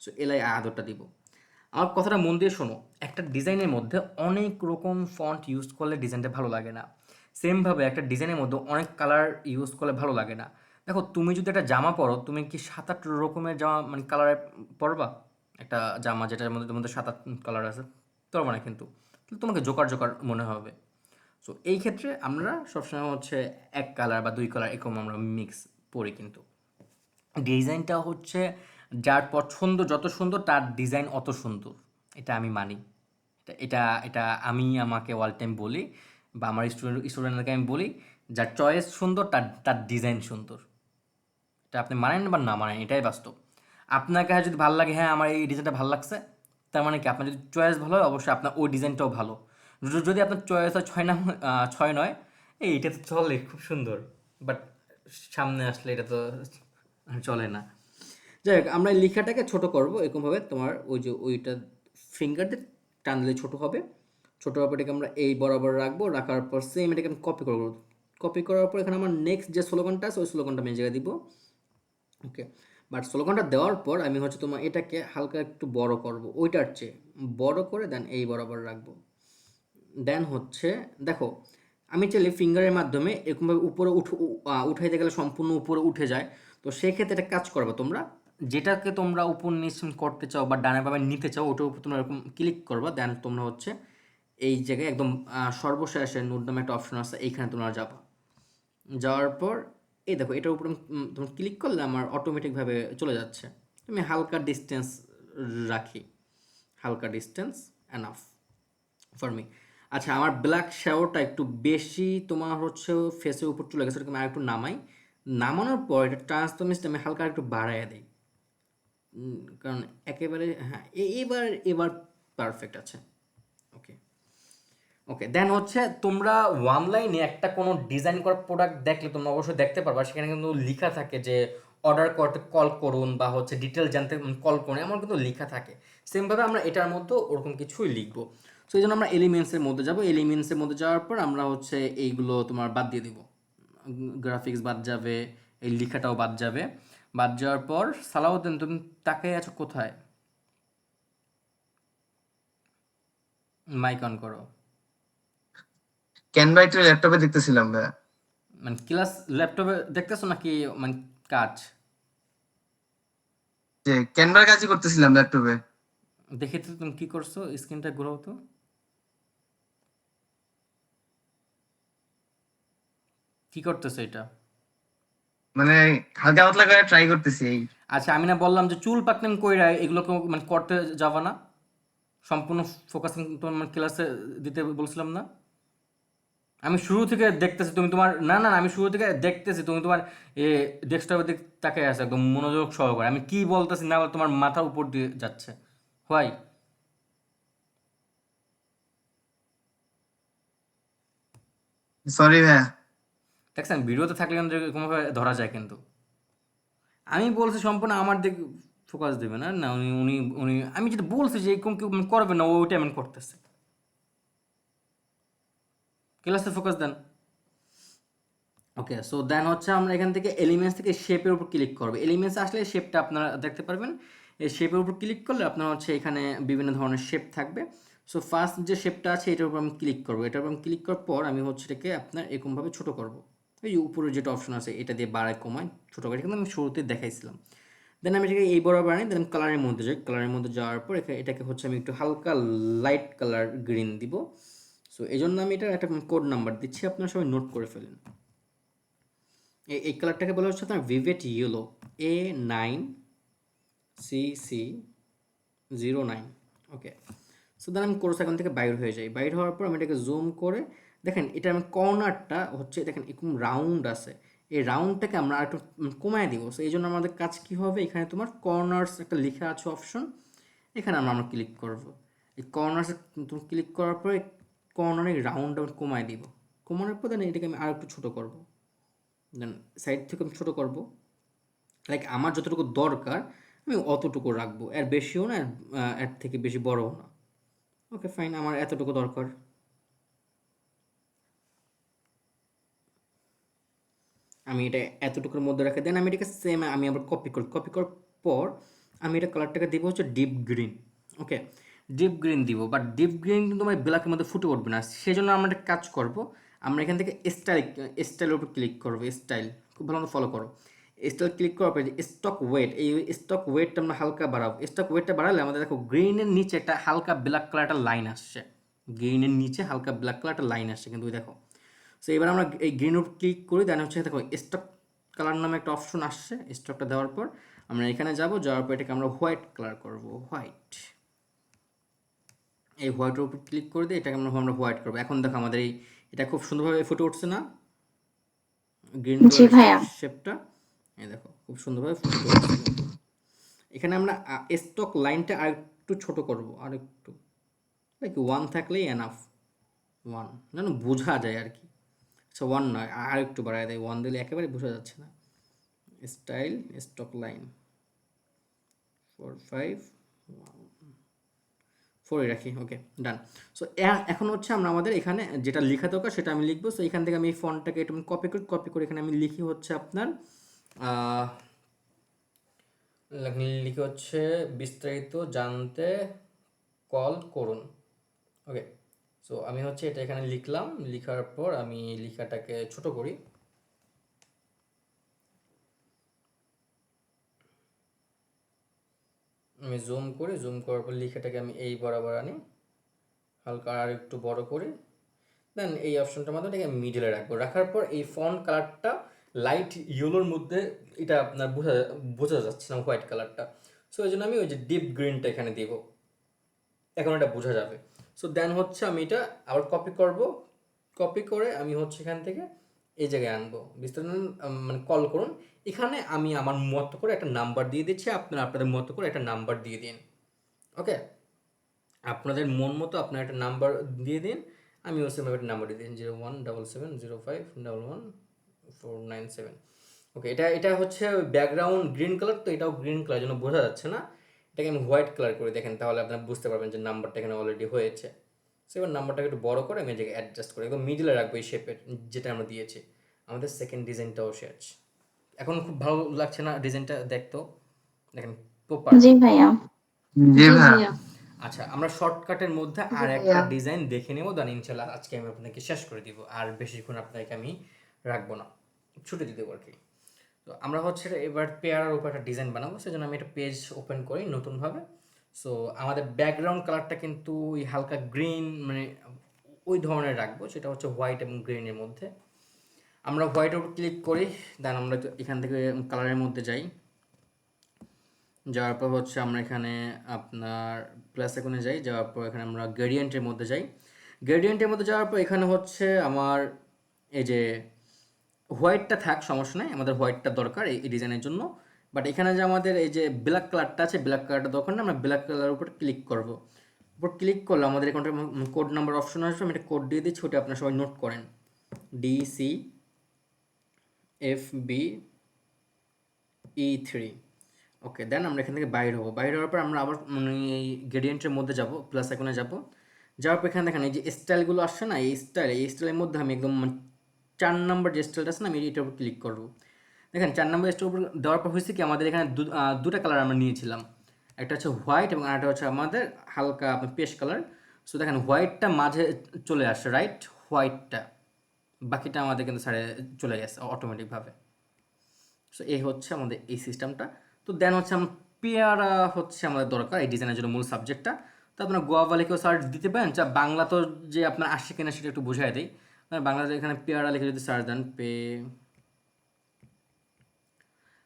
সো এলআই আদরটা দিব। আমার কথাটা মন দিয়ে শোনো, একটা ডিজাইনের মধ্যে অনেক রকম ফন্ট ইউজ করলে ডিজাইনটা ভালো লাগে না। সেমভাবে একটা ডিজাইনের মধ্যে অনেক কালার ইউজ করলে ভালো লাগে না। দেখো তুমি যদি একটা জামা পরো, তুমি কি 7-8 রকমের জামা মানে কালারে পরবা? একটা জামা যেটার মধ্যে তোমাদের 7-8 কালার আছে, পরবা না কিন্তু, তাহলে তোমাকে জোকার জোকার মনে হবে। সো এই ক্ষেত্রে আমরা সবসময় হচ্ছে এক কালার বা 2 কালার এরকম আমরা মিক্স পরি। কিন্তু ডিজাইনটা হচ্ছে যার পছন্দ যত সুন্দর তার ডিজাইন অত সুন্দর, এটা আমি মানি। এটা এটা এটা আমি আমাকে অল টাইম বলি বা আমার স্টুডেন্টদেরকে আমি বলি, যার চয়েস সুন্দর তার তার ডিজাইন সুন্দর। এটা আপনি মানেন বা না মানেন, এটাই বাস্তব। আপনাকে যদি ভালো লাগে, হ্যাঁ আমার এই ডিজাইনটা ভালো লাগছে, তার মানে কি আপনার যদি চয়েস ভালো হয় অবশ্যই আপনার ওই ডিজাইনটাও ভালো। যদি আপনার চয়েস হয় 6 নয়, এইটা তো চলে খুব সুন্দর, বাট সামনে আসলে এটা তো চলে না। যাই হোক, আমরা এই লেখাটাকে ছোট করব এরকমভাবে, তোমার ওই যে ওইটা ফিঙ্গার দিয়ে টান দিলে ছোট হবে। ছোট হওয়ার পর এটাকে আমরা এই বরাবর রাখবো, রাখার পর সেম এটাকে আমি কপি করবো। কপি করার পর এখানে আমার নেক্সট যে স্লোগানটা আছে ওই স্লোগানটা আমি এই জায়গায় দিব। ওকে, বাট স্লোগানটা দেওয়ার পর আমি হচ্ছে তোমার এটাকে হালকা একটু বড় করব, ওইটার চেয়ে বড় করে দেন এই বরাবর রাখবো। দেন হচ্ছে দেখো, আমি চাইলে ফিঙ্গারের মাধ্যমে এরকমভাবে উপরে উঠাইতে গেলে সম্পূর্ণ উপরে উঠে যায়। তো সেক্ষেত্রে একটা কাজ করবে তোমরা, যেটাকে তোমরা উপর নিচ করতে চাও বা ডানে বামে নিতে চাও ওটার উপর তোমরা এরকম ক্লিক করবা। দেন তোমরা হচ্ছে এই জায়গায় একদম সর্বশেষে নোট নামে একটা অপশন আছে, এইখানে তোমরা যাবা। যাওয়ার পর এই দেখো এটার উপরে তোমরা ক্লিক করলে আমার অটোমেটিকভাবে চলে যাচ্ছে। আমি হালকা ডিস্টেন্স রাখি, হালকা ডিস্টেন্স এনাফ ফর মি। আচ্ছা, আমার ব্ল্যাক শ্যাওটা একটু বেশি তোমার হচ্ছে ফেসের উপর চলে গেছে, আমি আর একটু নামাই। নামানোর পর এটা ট্রান্সফরমেশন আমি হালকা একটু বাড়াইয়া দিই, কারণ একেবারে হ্যাঁ এবার পারফেক্ট আছে। ওকে ওকে, দেন হচ্ছে তোমরা অনলাইনে একটা কোনো ডিজাইন করা প্রোডাক্ট দেখলে তোমরা অবশ্যই দেখতে পারবা, সেখানে কিন্তু লেখা থাকে যে অর্ডার করতে কল করুন বা হচ্ছে ডিটেল জানতে কল করুন, এমন কিন্তু লেখা থাকে। সেমভাবে আমরা এটার মধ্যেও ওরকম কিছুই লিখবো। সো এই জন্য আমরা এলিমেন্টসের মধ্যে যাব। এলিমেন্টসের মধ্যে যাওয়ার পর আমরা হচ্ছে এইগুলো তোমার বাদ দিয়ে দিব, গ্রাফিক্স বাদ যাবে, এই লেখাটাও বাদ যাবে। বাদ যাওয়ার পর সালাউদ্দিন তুমি তাকাই আছো কোথায়? মাইক অন করো। ক্যানভা একটু ল্যাপটপে দেখতেছিলাম ভাইয়া। মানে ক্লাস ল্যাপটপে দেখতেছো নাকি মানে কাজ? যে ক্যানভার কাজই করতেছিলাম ল্যাপটপে। দেখি তো তুমি কি করছো, স্ক্রিনটা ঘোরাও তো। কি করতেছো এটা? মানে হালকা পাতলা করে ট্রাই করতেছি এই। আচ্ছা, আমি না বললাম যে চুল পাকনাম কইরা এগুলোকে মানে করতে যাবা না? সম্পূর্ণ ফোকাসিং তোমার মানে ক্লাসে দিতে বলছিলাম না? আমি শুরু থেকে দেখতেছি তুমি তোমার না না না, আমি শুরু থেকে দেখতেছি তুমি তোমার ডেস্কটপের দিক তাকিয়ে আছে একদম মনোযোগ সহকারে। আমি কি বলতেছি না বলে তোমার মাথার উপর দিয়ে যাচ্ছে। হয় সরি ভাইয়া। দেখছেন, ভিডিওতে থাকলে কিন্তু কোনোভাবে ধরা যায়। কিন্তু আমি বলছি সম্পূর্ণ আমার দিক ফোকাস দেবে না না, উনি উনি উনি আমি যেটা বলছি যে এরকম কেউ করবে না, ওইটা এমন করতেছে। ক্লাসে ফোকাস দেন। ওকে, সো দেন হচ্ছে আমরা এখান থেকে এলিমেন্টস থেকে শেপের উপর ক্লিক করবো। এলিমেন্টস আসলে শেপটা আপনারা দেখতে পারবেন। এই শেপের উপর ক্লিক করলে আপনার হচ্ছে এখানে বিভিন্ন ধরনের শেপ থাকবে। সো ফার্স্ট যে শেপটা আছে এটার উপর আমি ক্লিক করবো। এটার উপর আমি ক্লিক করার পর আমি হচ্ছে এটাকে আপনার এরকমভাবে ছোটো করবো। এই উপরে যেটা অপশন আছে এটা দিয়ে বাড়ায় কমায় ছোটো করে, কিন্তু আমি শুরুতে দেখাইছিলাম। দেন আমি এটাকে এই বরাবর আনি। দেন কালারের মধ্যে যাই, কালারের মধ্যে যাওয়ার পর এটাকে হচ্ছে আমি একটু হালকা লাইট কালার গ্রিন দিব। সো এই জন্য আমি এটা একটা কোড নাম্বার দিচ্ছি, আপনারা সবাই নোট করে ফেলেন। এই কালারটাকে বলা হচ্ছে আপনার ভিভেট ইয়েলো A9CC09। ওকে, সো দেন আমি কোর্স এখন থেকে বাইর হয়ে যাই। বাইর হওয়ার পর আমি এটাকে জুম করে দেখেন, এটা আমি কর্নারটা হচ্ছে দেখেন এরকম রাউন্ড আছে, এই রাউন্ডটাকে আমরা একটু কমায় দিব। সো এই জন্য আমাদের কাজ কী হবে, এখানে তোমার কর্নার্স একটা লেখা আছে অপশন, এখানে আমরা ক্লিক করব। এই কর্নার্সে তুমি ক্লিক করার পরে কর্নারে রাউন্ডটা কমায় দিব। কমানোর পর দেন এটাকে আমি আর একটু ছোটো করবো। দেন সাইড থেকে আমি ছোটো করবো, লাইক আমার যতটুকু দরকার আমি অতটুকু রাখবো, এর বেশিও না, এর থেকে বেশি বড়ও না। ওকে ফাইন, আমার এতটুকু দরকার। আমি এটা এতটুকুর মধ্যে রেখে দেন, আমি এটাকে সেম আমি আবার কপি করার পর আমি এটা কালারটাকে দিব হচ্ছে ডিপ গ্রিন। ওকে, ডিপ গ্রিন দিব, বাট ডিপ গ্রিন কিন্তু আমার ব্ল্যাকের মধ্যে ফুটে উঠবে না। সেই জন্য আমরা একটা কাজ করব, আমরা এখান থেকে স্টাইলের উপর ক্লিক করবো। স্টাইল খুব ভালো মতো ফলো করো। স্টাইল ক্লিক করার পরে স্টক ওয়েট, এই স্টক ওয়েটটা আমরা হালকা বাড়াবো। স্টক ওয়েটটা বাড়ালে আমাদের দেখো গ্রিনের নিচে একটা হালকা ব্ল্যাক কালার একটা লাইন আসছে, গ্রিনের নিচে হালকা ব্ল্যাক কালার একটা লাইন আসছে কিন্তু, ওই দেখো। সো এবার আমরা এই গ্রিন উপর ক্লিক করি, দেন হচ্ছে দেখো স্টক কালার নামে একটা অপশন আসছে। স্টকটা দেওয়ার পর আমরা এখানে যাওয়ার পর এটাকে আমরা হোয়াইট কালার করব, হোয়াইট। এই হোয়াইটের উপর ক্লিক করে দিয়ে এটাকে আমরা হোয়াইট করবো। এখন দেখো আমাদের এটা খুব সুন্দরভাবে ফুটে উঠছে না গ্রিন জি ভাইয়া। শেপটা? এই দেখো খুব সুন্দরভাবে ফুটে উঠছে কিন্তু। এখানে আমরা স্টক লাইনটা আর একটু ছোট করব, আর একটু, লাইক 1 থাকলেই এনাফ, 1 যেন বোঝা যায় আর কি। আচ্ছা 1 নয়, আর একটু বাড়ায় দেয়, 1 দিলে একেবারে বোঝা যাচ্ছে না। স্টাইল স্টক লাইন 4 5 4 রাখি। ওকে ডান। সো এখন হচ্ছে আমরা আমাদের এখানে যেটা লেখা দরকার সেটা আমি লিখবো। সো এখান থেকে আমি এই ফন্টটাকে একটু কপি করে এখানে আমি লিখি হচ্ছে আপনার লিখি হচ্ছে বিস্তারিত জানতে কল করুন। ওকে, সো আমি হচ্ছে এটা এখানে লিখলাম, লিখার পর আমি লেখাটাকে ছোট করি। আমি জুম করি, জুম করার পর লেখাটাকে আমি এই বরাবর আনি, হালকা আর একটু বড় করে, দেন এই অপশনটার মাধ্যমে এটাকে মিডলে রাখবো। রাখার পর এই ফন্ট কালারটা লাইট ইয়েলোর মধ্যে, এটা আপনার বোঝা যাচ্ছে না হোয়াইট কালারটা। সো এই জন্য আমি ওই যে ডিপ গ্রিনটা এখানে দিব, এখন এটা বোঝা যাবে। সো দেন হচ্ছে আমি এটা আবার কপি করব, কপি করে আমি হচ্ছে এখান থেকে এই জায়গায় আনবো, বিস্তারিত মানে কল করুন। এখানে আমি আমার মতো করে একটা নাম্বার দিয়ে দিচ্ছি, আপনারা আপনাদের মতো করে একটা নাম্বার দিয়ে দিন। ওকে, আপনাদের মন মতো আপনার একটা নাম্বার দিয়ে দিন, আমি ওই সেভাবে একটা নাম্বার দিয়ে দিন 017705114997। ওকে, এটা হচ্ছে ব্যাকগ্রাউন্ড গ্রিন কালার, তো এটাও গ্রিন কালার জন্য বোঝা যাচ্ছে না। এটাকে আমি হোয়াইট কালার করে দেখেন, তাহলে আপনারা বুঝতে পারবেন যে নাম্বারটা এখানে অলরেডি হয়েছে। সো এবার নাম্বারটাকে একটু বড় করে আমি এটাকে অ্যাডজাস্ট করে একদম মিডিলে রাখবো এই শেপের যেটা আমরা দিয়েছি। আমাদের সেকেন্ড ডিজাইনটাও শেষ। এখন খুব ভালো লাগছে না ডিজাইনটা দেখতেও? দেখেন প্রপার। জি ভাইয়া। জি জি ভাইয়া। ভাইয়া। আচ্ছা, আমরা শর্টকাটের মধ্যে জি আর একটা ভাইয়া। ডিজাইন দেখে নেব, দেন ইনশাল্লাহ আজকে আমি আপনাকে শেষ করে দিব। আর বেশিক্ষণ আপনাকে আমি রাখবো না, ছুটি দিয়ে দেবো আর কি। তো আমরা হচ্ছে এবার পেয়ারার উপর একটা ডিজাইন বানাবো, সেজন্য আমি একটা পেজ ওপেন করি নতুনভাবে। সো আমাদের ব্যাকগ্রাউন্ড কালারটা কিন্তু ওই হালকা গ্রিন, মানে ওই ধরনের রাখবো, সেটা হচ্ছে হোয়াইট এবং গ্রিনের মধ্যে। আমরা হোয়াইটের উপর ক্লিক করি, দেন আমরা এখান থেকে কালারের মধ্যে যাই। যাওয়ার পর হচ্ছে আমরা এখানে আপনার প্লাস আইকনে যাই, যাওয়ার পর এখানে আমরা গ্রেডিয়েন্টের মধ্যে যাই। গ্রেডিয়েন্টের মধ্যে যাওয়ার পর এখানে হচ্ছে আমার এই যে হোয়াইটটা থাক, সমস্যা নেই, আমাদের হোয়াইটটা দরকার এই ডিজাইনের জন্য। বাট এখানে যে আমাদের এই যে ব্ল্যাক কালারটা আছে, ব্ল্যাক কালারটা দরকার না, আমরা ব্ল্যাক কালারের উপর ক্লিক করব। উপর ক্লিক করলে আমাদের এখানটা কোড নাম্বার অপশন আসবে, আমি একটা কোড দিয়ে দিচ্ছি, ওটা আপনারা সবাই নোট করেন, DCFBE3। ওকে, দেন আমরা এখান থেকে বাইরে হবো। বাইরে হওয়ার পর আমরা আবার মানে এই গ্রেডিয়েন্টের মধ্যে যাব, প্লাস আইকনে যাব। যাওয়ার পর এখানে দেখেন এই যে স্টাইলগুলো আসছে না, এই স্টাইলের মধ্যে আমি একদম 4 নম্বর যে স্টাইলটা আছে না, আমি এটার উপর ক্লিক করবো। দেখেন 4 নম্বর স্টাইলের উপর দেওয়ার পর হয়েছে কি, আমাদের এখানে দুটা কালার আমরা নিয়েছিলাম, একটা হচ্ছে হোয়াইট এবং আরেকটা হচ্ছে আমাদের হালকা আপনার পেস্ট কালার। সো দেখেন হোয়াইটটা মাঝে চলে আসছে, রাইট, হোয়াইটটা, বাকিটা আমাদের কিন্তু সারে চলে গেছে অটোমেটিকভাবে। সো এই হচ্ছে আমাদের এই সিস্টেমটা। তো দেন হচ্ছে আমার পেয়ারা হচ্ছে আমাদের দরকার এই ডিজাইনের জন্য মূল সাবজেক্টটা। তো আপনার গোয়াবা লিখেও সার্চ দিতে পারেন, যা বাংলা তো যে আপনার আসে কিনা সেটা একটু বোঝাই দিই। বাংলাতে এখানে পেয়ারা লিখে যদি সার্চ দেন,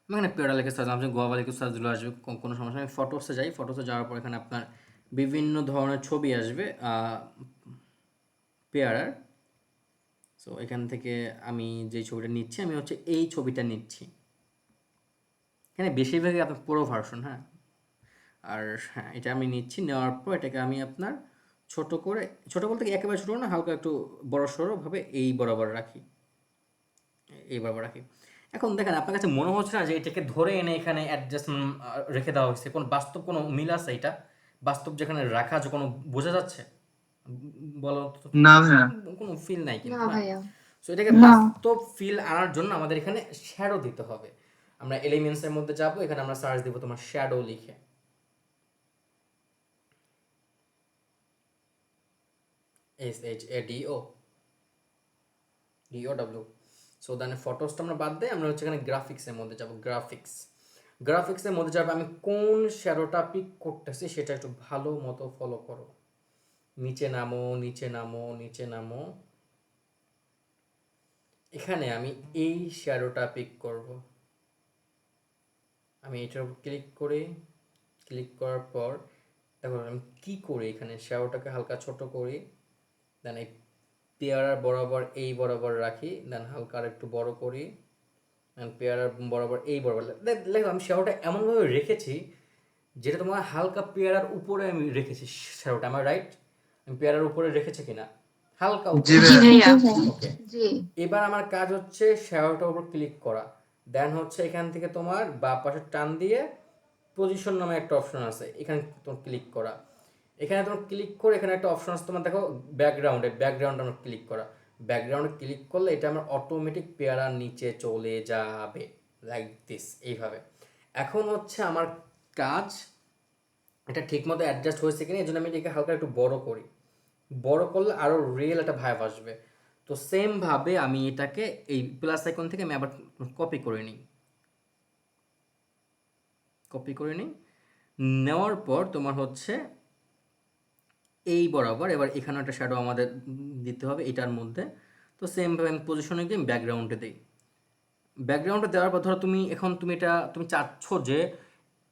এখানে পেয়ারা লিখে সার্চ, আপনি গোয়াবা লিখে সার্চ দিলে আসবে, কোনো সমস্যা নেই। ফটোসে যাই, ফটোসে যাওয়ার পর এখানে আপনার বিভিন্ন ধরনের ছবি আসবে পেয়ারার। সো এখান থেকে আমি যে ছবিটা নিচ্ছি, আমি হচ্ছে এই ছবিটা নিচ্ছি। এখানে বেশিরভাগই আপনার পুরো ভার্সন, হ্যাঁ। আর হ্যাঁ, এটা আমি নিচ্ছি, নেওয়ার পর এটাকে আমি আপনার ছোট করে, ছোট বলতে কি একেবারে ছোটো না, হালকা একটু বড় সড়োভাবে এই বরাবর রাখি, এই বরাবর রাখি। এখন দেখেন আপনার কাছে মনে হচ্ছে না যে এটাকে ধরে এনে এখানে অ্যাডজাস্টমেন্ট রেখে দেওয়া হয়েছে? কোন বাস্তব কোনো মিল আছে এটা? বাস্তব যেখানে রাখা আছে কোনো বোঝা যাচ্ছে? বলো তো। না ভাইয়া। কোনো ফিল নাই না কিন্তু, হ্যাঁ। ভাইয়া। সো এটাকে না। বাস্তব ফিল আনার জন্য আমাদের এখানে শ্যাডো দিতে হবে। আমরা এলিমেন্টস এর মধ্যে যাব, এখানে আমরা সার্চ দিব তোমার শ্যাডো লিখে। SHADO DOW। সো দেন ফটোসটা আমরা বাদ দেই, আমরা হচ্ছে এখানে গ্রাফিক্সের মধ্যে যাব। গ্রাফিক্সের মধ্যে যাব, আমি কোন শ্যাডোটা পিক করতেছি সেটা একটু ভালো মতো ফলো করো। নিচে নামো, নিচে নামো, নিচে নামো। এখানে আমি এই শ্যাডোটা পিক করব। আমি এটার উপর ক্লিক করি, ক্লিক করার পর দেখো আমি কি করি, এখানে শ্যাডোটাকে হালকা ছোট করি, দেন এই পেয়ারার বরাবর এই বরাবর রাখি, দেন হালকা আর একটু বড় করি, দেন পেয়ারার বরাবর এই বরাবর দেখো আমি শ্যাডোটা এমনভাবে রেখেছি যেটা তোমার হালকা পেয়ারার উপরে আমি রেখেছি শ্যাডোটা। আমার রাইট? আমি পেয়ারার উপরে রেখেছি কিনা? হালকা জি উপরে। জি ভাইয়া। ভাইয়া। ওকে, জি। এবার আমার কাজ হচ্ছে শ্যাডোটার উপর ক্লিক করা, দেন হচ্ছে এখান থেকে তোমার বাম পাশে টান দিয়ে পজিশন নামে একটা অপশন আছে, এখানে তোমার ক্লিক করা। এখানে তোমার ক্লিক করে এখানে একটা অপশন আছে তোমার, দেখো ব্যাকগ্রাউন্ড আমার ক্লিক করা। ব্যাকগ্রাউন্ডে ক্লিক করলে এটা আমার অটোমেটিক পেয়ারার নিচে চলে যাবে, লাইক দিস, এইভাবে। এখন হচ্ছে আমার কাজ এটা ঠিকমতো অ্যাডজাস্ট হয়েছে কিনা, এই জন্য আমি এটাকে হালকা একটু বড় করি। বড় করলে আরও রিয়েল একটা ভাইব আসবে। তো সেম ভাবে আমি এটাকে এই প্লাস আইকন থেকে আমি আবার কপি করে নিই। নেওয়ার পর তোমার হচ্ছে এই বরাবর এবার এখানে একটা শ্যাডো আমাদের দিতে হবে এটার মধ্যে। তো সেম ভাবে আমি পজিশনে গিয়ে ব্যাকগ্রাউন্ডে দিই। ব্যাকগ্রাউন্ডে দেওয়ার পর ধরো তুমি তুমি চাচ্ছ যে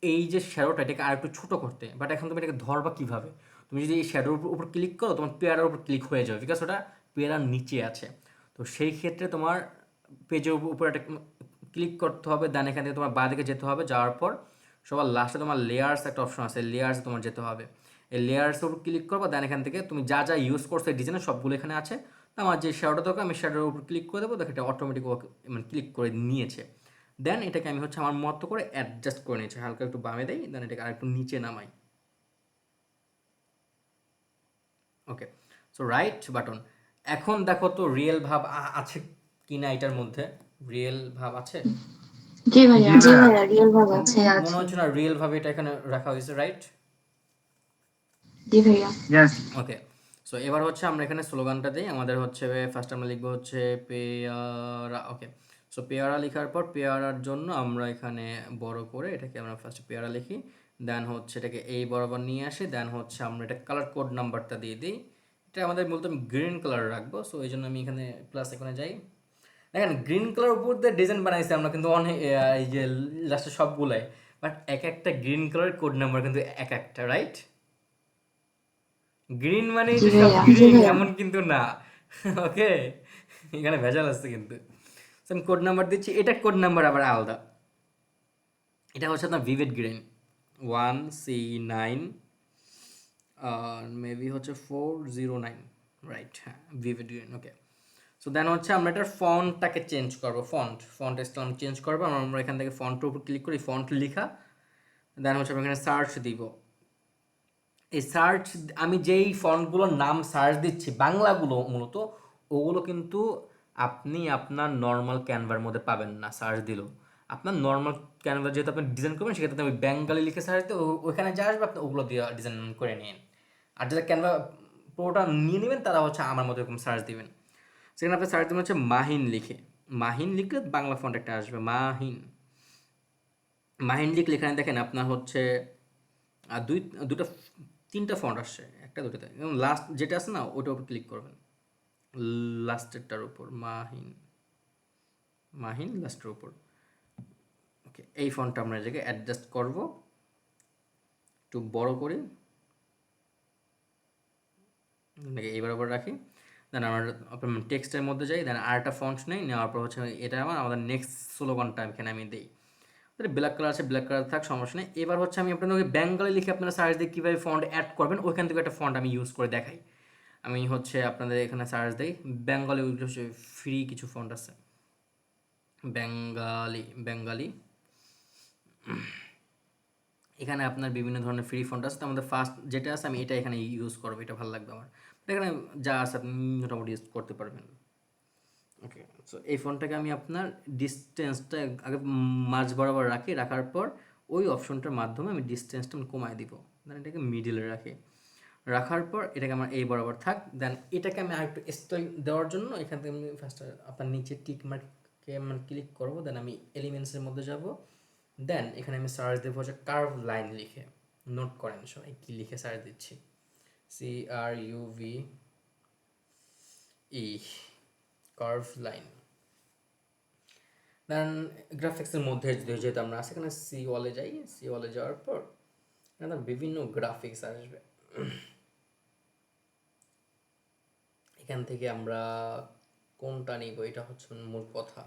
এই যে শ্যাডোটা এটাকে আর একটু ছোট করতে, বাট এখন তুমি এটাকে ধরবা কিভাবে? তুমি যদি এই শ্যাডোর উপর ক্লিক করো, তোমার পেয়ারার উপর ক্লিক হয়ে যাবে, বিকজ ওটা পেয়ারার নিচে আছে। তো সেই ক্ষেত্রে তোমার পেজের উপর একটা ক্লিক করতে হবে, দেন এখান থেকে তোমার বাঁ দিকে যেতে হবে, যাওয়ার পর সবার লাস্টে তোমার লেয়ার্স একটা অপশন আছে, লেয়ার্স তোমার যেতে হবে। এই লেয়ার্সের উপর ক্লিক করবো, দেন এখান থেকে তুমি যা যা ইউজ করছো এই ডিজাইনের সবগুলো এখানে আছে। আমার যে শ্যাডোটা দরকার আমি শ্যাডোর উপর ক্লিক করে দেবো, দেখো এটা অটোমেটিক মানে ক্লিক করে নিয়েছে। দেন এটাকে আমি হচ্ছে আমার মতো করে অ্যাডজাস্ট করে নিয়েছি, হালকা একটু বামে দেই, দেন এটাকে আরেকটু নিচে নামাই। ওকে, সো রাইট বাটন। এখন দেখো তো রিয়েল ভাব আছে কিনা এটার মধ্যে? রিয়েল ভাব আছে? জি ভাইয়া, জি ভাইয়া। রিয়েল ভাব আছে। আছে। মনে হচ্ছে না রিয়েল ভাবে এটা এখানে রাখা হয়েছে, রাইট? জি ভাইয়া। ইয়েস। ওকে, সো এবার হচ্ছে আমরা এখানে স্লোগানটা দিই। আমাদের হচ্ছে ফার্স্ট আমরা লিখবো হচ্ছে পেয়ারা। ওকে, সো পেয়ারা লেখার পর পেয়ারার জন্য আমরা এখানে বড় করে এটাকে আমরা ফার্স্ট পেয়ারা লিখি, দেন হচ্ছে এটাকে এই বরাবর নিয়ে আসি, দেন হচ্ছে আমরা এটা কালার কোড নাম্বারটা দিয়ে দিই। এটা আমাদের মূলত আমি গ্রিন কালার রাখবো, সো এই জন্য আমি এখানে প্লাস এখানে যাই। দেখেন গ্রিন কালার উপর দিয়ে ডিজাইন বানাইছি আমরা কিন্তু অনেক এই যে লাস্টে সবগুলাই, বাট এক একটা গ্রিন কালার কোড নাম্বার কিন্তু এক একটা, রাইট? গ্রিন মানে জি যে সব ভাইয়া। গ্রিন এমন কিন্তু না, ওকে, এখানে ভেজাল আছে কিন্তু। So, আমি কোড নাম্বার দিচ্ছি, এটা কোড নাম্বার আবার আলাদা। এটা হচ্ছে আপনার ভিভিড গ্রিন 1C9 মেবি হচ্ছে 409, রাইট? হ্যাঁ, ভিভিড গ্রিন। ওকে, সো দেন হচ্ছে আমরা এটার ফন্টটাকে চেঞ্জ করবো, ফন্ট স্টাইল আমি চেঞ্জ করবো। আমরা এখান থেকে ফন্টের উপর ক্লিক করি, ফন্ট লেখা, দেন হচ্ছে আমরা এখানে সার্চ দিব। এই সার্চ আমি যেই ফন্টগুলোর নাম সার্চ দিচ্ছি বাংলাগুলো মূলত, ওগুলো কিন্তু আপনি আপনার নর্মাল ক্যানভার মধ্যে পাবেন না সার্চ দিলেও। আপনার নর্মাল ক্যানভা যেহেতু আপনি ডিজাইন করবেন, সেক্ষেত্রে আমি বেঙ্গলি লিখে সার্চ দিতে ওইখানে যা আসবে আপনি ওগুলো দিয়ে ডিজাইন করে নিন। আর যারা ক্যানভা পুরোটা নিয়ে নেবেন তারা হচ্ছে আমার মতো এরকম সার্চ দিবেন। সেখানে আপনি সার্চ দেবেন হচ্ছে মাহিন লিখে, মাহিন লিখলে বাংলা ফন্ট একটা আসবে, মাহিন লিখলে এখানে দেখেন আপনার হচ্ছে দুটো তিনটা ফন্ট আসছে, একটা দুটোতে, এবং লাস্ট যেটা আছে না ওটার উপর ক্লিক করবেন, লাস্টেরটার উপর, মাহিন লাস্টের উপর। ওকে, এই ফন্টটা আমরা জায়গায় অ্যাডজাস্ট করব, একটু বড় করি, এইবার আবার রাখি। দেন আমরা আপনার টেক্সটের মধ্যে যাই, দেন আরেকটা ফন্ট নেই, নেওয়ার পর হচ্ছে এটা আমাদের নেক্সট স্লোগানটা এখানে আমি দিই। ব্ল্যাক কালার আছে, ব্ল্যাক কালার থাক, সমস্যা নেই। এবার হচ্ছে আমি আপনাদেরকে বেঙ্গলি লিখে আপনারা সার্চ দিয়ে কীভাবে ফন্ট অ্যাড করবেন ওইখান থেকে একটা ফন্ট আমি ইউজ করে দেখাই। আমি হচ্ছে আপনাদের এখানে সার্চ দিই বেঙ্গলি, ওইগুলো হচ্ছে ফ্রি কিছু ফন্ট আছে, বেঙ্গালি এখানে আপনার বিভিন্ন ধরনের ফ্রি ফন্ট আছে। তো আমাদের ফার্স্ট যেটা আছে আমি এটা এখানে ইউজ করবো, এটা ভালো লাগবে আমার। এখানে যা আছে আপনি মোটামুটি ইউজ করতে পারবেন। ওকে, সো এই ফোনটাকে আমি আপনার ডিস্টেন্সটা আগে মাঝ বরাবর রাখি, রাখার পর ওই অপশনটার মাধ্যমে আমি ডিস্টেন্সটা আমি কমায় দিব, দেন এটাকে মিডিলে রাখি, রাখার পর এটাকে আমার এই বরাবর থাক। দেন এটাকে আমি আরেকটু স্টাইল দেওয়ার জন্য এখান থেকে আমি ফার্স্ট আপনার নিচে টিক মার্ককে মানে ক্লিক করবো, দেন আমি এলিমেন্টসের মধ্যে যাব, দেন এখানে আমি সার্চ দেবো হচ্ছে কার্ভ লাইন লিখে। নোট করেন সবাই কী লিখে সার্চ দিচ্ছি, CRUVE কার্ভ লাইন। দেন গ্রাফিক্সের মধ্যে যেহেতু আমরা সেখানে সি ওয়ালে যাই, সি ওয়ালে যাওয়ার পর এখানে বিভিন্ন গ্রাফিক্স আসবে। এখান থেকে আমরা কোনটা নিব এটা হচ্ছে মূল কথা।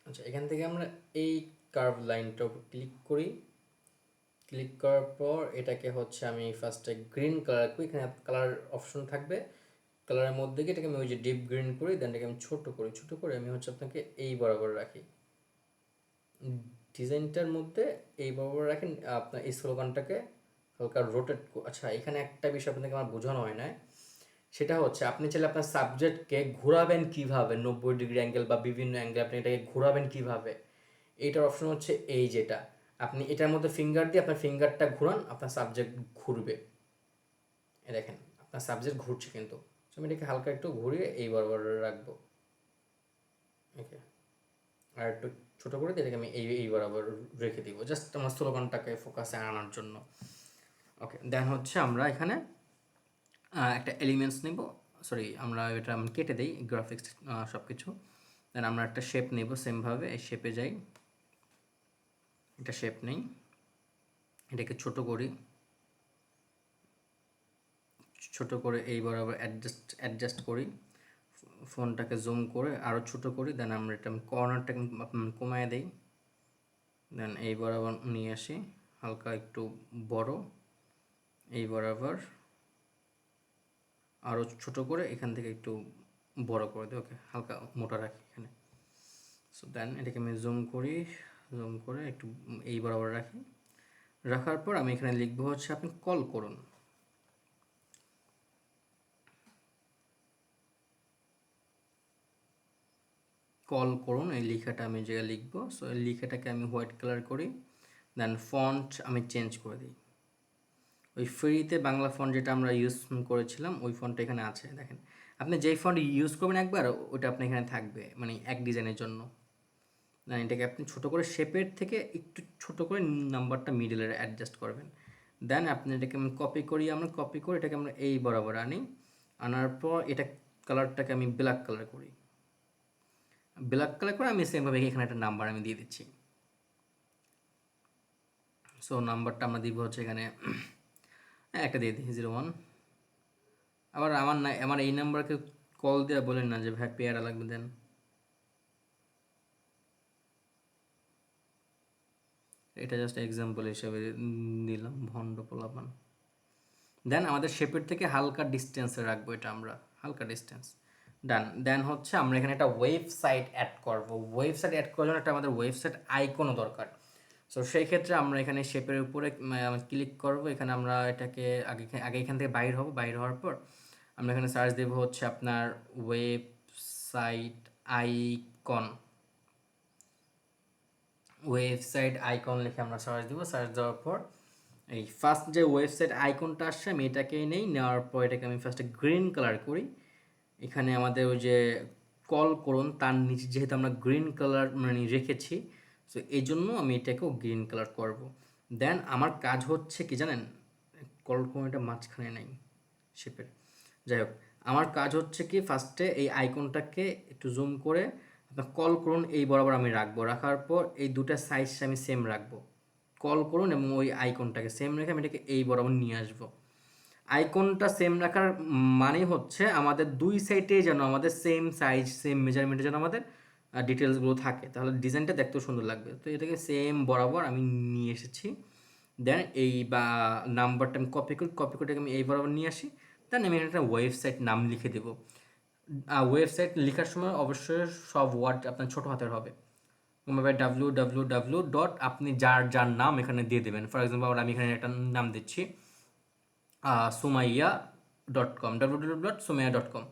আচ্ছা, এখান থেকে আমরা এই কার্ভ লাইনটার উপর ক্লিক করি, ক্লিক করার পর এটাকে হচ্ছে আমি ফার্স্টে গ্রিন কালার করি, এখানে কালার অপশন থাকবে, কালারের মধ্যে গিয়ে এটাকে আমি ওই যে ডিপ গ্রিন করি, দেন এটাকে আমি ছোটো করে আমি হচ্ছে আপনাকে এই বরাবর রাখি, ডিজাইনটার মধ্যে এই বরাবর রাখেন। আপনার এই স্লোগানটাকে হালকা রোটেট। আচ্ছা, এখানে একটা বিষয় আপনাকে আমার বোঝানো হয় না, সেটা হচ্ছে আপনি চাইলে আপনার সাবজেক্টকে ঘোরাবেন কীভাবে, 90 ডিগ্রি অ্যাঙ্গেল বা বিভিন্ন অ্যাঙ্গেল আপনি এটাকে ঘোরাবেন কীভাবে, এইটার অপশন হচ্ছে এই যেটা আপনি এটার মধ্যে ফিঙ্গার দিয়ে আপনার ফিঙ্গারটা ঘুরান, আপনার সাবজেক্ট ঘুরবে। এ দেখেন আপনার সাবজেক্ট ঘুরছে, কিন্তু আমি এটাকে হালকা একটু ঘুরিয়ে এই বরাবর রাখবো। ওকে, আর একটু ছোটো করে দিয়ে এটাকে আমি এই বরাবর রেখে দিব, জাস্ট আমার স্লোগানটাকে ফোকাসে আনার জন্য। ওকে, দেন হচ্ছে আমরা এখানে একটা এলিমেন্টস নেব, সরি আমরা এটা কেটে দিই গ্রাফিক্স সব কিছু। দেন আমরা একটা শেপ নেব, সেমভাবে এই শেপে যাই, এটা শেপ নেই, এটাকে ছোট করি, ছোট করে এই বরাবর অ্যাডজাস্ট করি, ফোনটাকে জুম করে আরও ছোট করি, দেন আমরা এটা কর্নারটাকে কমায় দেই, দেন এই বরাবর নিয়ে আসি হালকা একটু বড়, এই বরাবর আরও ছোট করে এখান থেকে একটু বড় করে দিই। ওকে, হালকা মোটা রাখি এখানে। সো দেন এটাকে আমি জুম করে একটু এই বরাবর রাখি, রাখার পর আমি এখানে লিখবো হচ্ছে আপনি কল করুন। এই লেখাটা আমি জায়গায় লিখবো। সো এই লেখাটাকে আমি হোয়াইট কালার করি, দেন ফন্ট আমি চেঞ্জ করে দিই, ওই ফ্রিতে বাংলা ফন্ট যেটা আমরা ইউজ করেছিলাম ওই ফন্টটা এখানে আছে। দেখেন আপনি যেই ফন্ট ইউজ করবেন একবার ওটা আপনি এখানে থাকবে, মানে এক ডিজাইনের জন্য। না, এটাকে আপনি ছোটো করে শেপের থেকে একটু ছোটো করে নাম্বারটা মিডলে অ্যাডজাস্ট করবেন। দেন আপনি এটাকে আমি কপি করে এটাকে আমরা এই বরাবর আনি, আনার পর এটা কালারটাকে আমি ব্ল্যাক কালার করি, আমি সেমভাবে এখানে একটা নাম্বার আমি দিয়ে দিচ্ছি। সো নাম্বারটা আমরা দিব হচ্ছে এখানে একটা দিয়ে দিই 01। আবার আমার এই নাম্বারকে কল দেওয়া বলেন না যে ভাই পেয়ারা লাগবে, দেন এটা জাস্ট এক্সাম্পল হিসেবে দিলাম, ভন্ড পোলাপান। দেন আমাদের শেপের থেকে হালকা ডিস্টেন্সে রাখবো, এটা আমরা হালকা ডিস্টেন্স। দেন হচ্ছে আমরা এখানে একটা ওয়েবসাইট অ্যাড করবো। ওয়েবসাইট অ্যাড করার জন্য একটা আমাদের ওয়েবসাইট আইকনও দরকার। সো সেই ক্ষেত্রে আমরা এখানে শেপের উপরে ক্লিক করব, এখানে আমরা এটাকে আগে এখান থেকে বাইর হওয়ার পর আমরা এখানে সার্চ দেবো হচ্ছে আপনার ওয়েবসাইট আইকন লিখে আমরা সার্চ দেবো। সার্চ দেওয়ার পর এই ফার্স্ট যে ওয়েবসাইট আইকনটা আসছে আমি এটাকে নেওয়ার পর এটাকে আমি ফার্স্টে গ্রিন কালার করি। এখানে আমাদের ওই যে কল করুন তার নিচে যেহেতু আমরা গ্রিন কালার মানে রেখেছি, সো এই জন্য আমি এটাকেও গ্রিন কালার করব। দেন আমার কাজ হচ্ছে কি জানেন, কল করুন এটা মাঝখানে নাই শেপের, যাই হোক আমার কাজ হচ্ছে কি ফার্স্টে এই আইকনটাকে একটু জুম করে আপনার কল করুন এই বরাবর আমি রাখবো, রাখার পর এই দুটা সাইজ আমি সেম রাখবো, কল করুন এবং ওই আইকনটাকে সেম রেখে আমি এটাকে এই বরাবর নিয়ে আসবো। আইকনটা সেম রাখার মানে হচ্ছে আমাদের দুই সাইডে যেন আমাদের সেম সাইজ সেম মেজারমেন্টে যেন আমাদের ডিটেলসগুলো থাকে, তাহলে ডিজাইনটা দেখতেও সুন্দর লাগবে। তো এটাকে সেম বরাবর আমি নিয়ে এসেছি। দেন এই বা নাম্বারটা আমি কপি করে আমি এই বরাবর নিয়ে আসি। দেন আমি একটা ওয়েবসাইট নাম লিখে দেবো। ওয়েবসাইট লেখার সময় অবশ্যই সব ওয়ার্ড আপনার ছোটো হাতের হবে। www. আপনি যার নাম এখানে দিয়ে দেবেন। ফর এক্সাম্পল আমি এখানে একটা নাম দিচ্ছি sumaiya.com, www.sumaiya.com।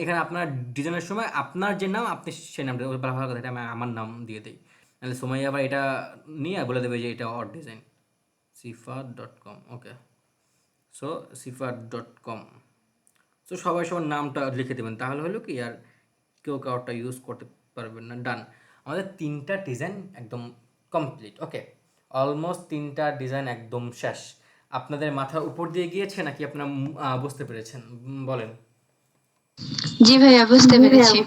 এখানে আপনার ডিজাইনের সময় আপনার যে নাম আপনি সেই নামটা ভালো কথা, এটা আমি আমার নাম দিয়ে দিই, নাহলে সুমাইয়া আবার এটা নিয়ে বলে দেবে যে এটা অড ডিজাইন। সিফাত.com, ওকে। সো সিফাত.com। সো সবাই সবার নামটা লিখে দেবেন, তাহলে হলো কি আর কেউ কাউটা ইউজ করতে পারবেন না। ডান, আমাদের 3টা ডিজাইন একদম কমপ্লিট। ওকে, অলমোস্ট 3টা ডিজাইন একদম শেষ। আপনাদের মাথার উপর দিয়ে গিয়েছে নাকি আপনারা বুঝতে পেরেছেন? বলেন। জি ভাইয়া বুঝতে পেরেছি।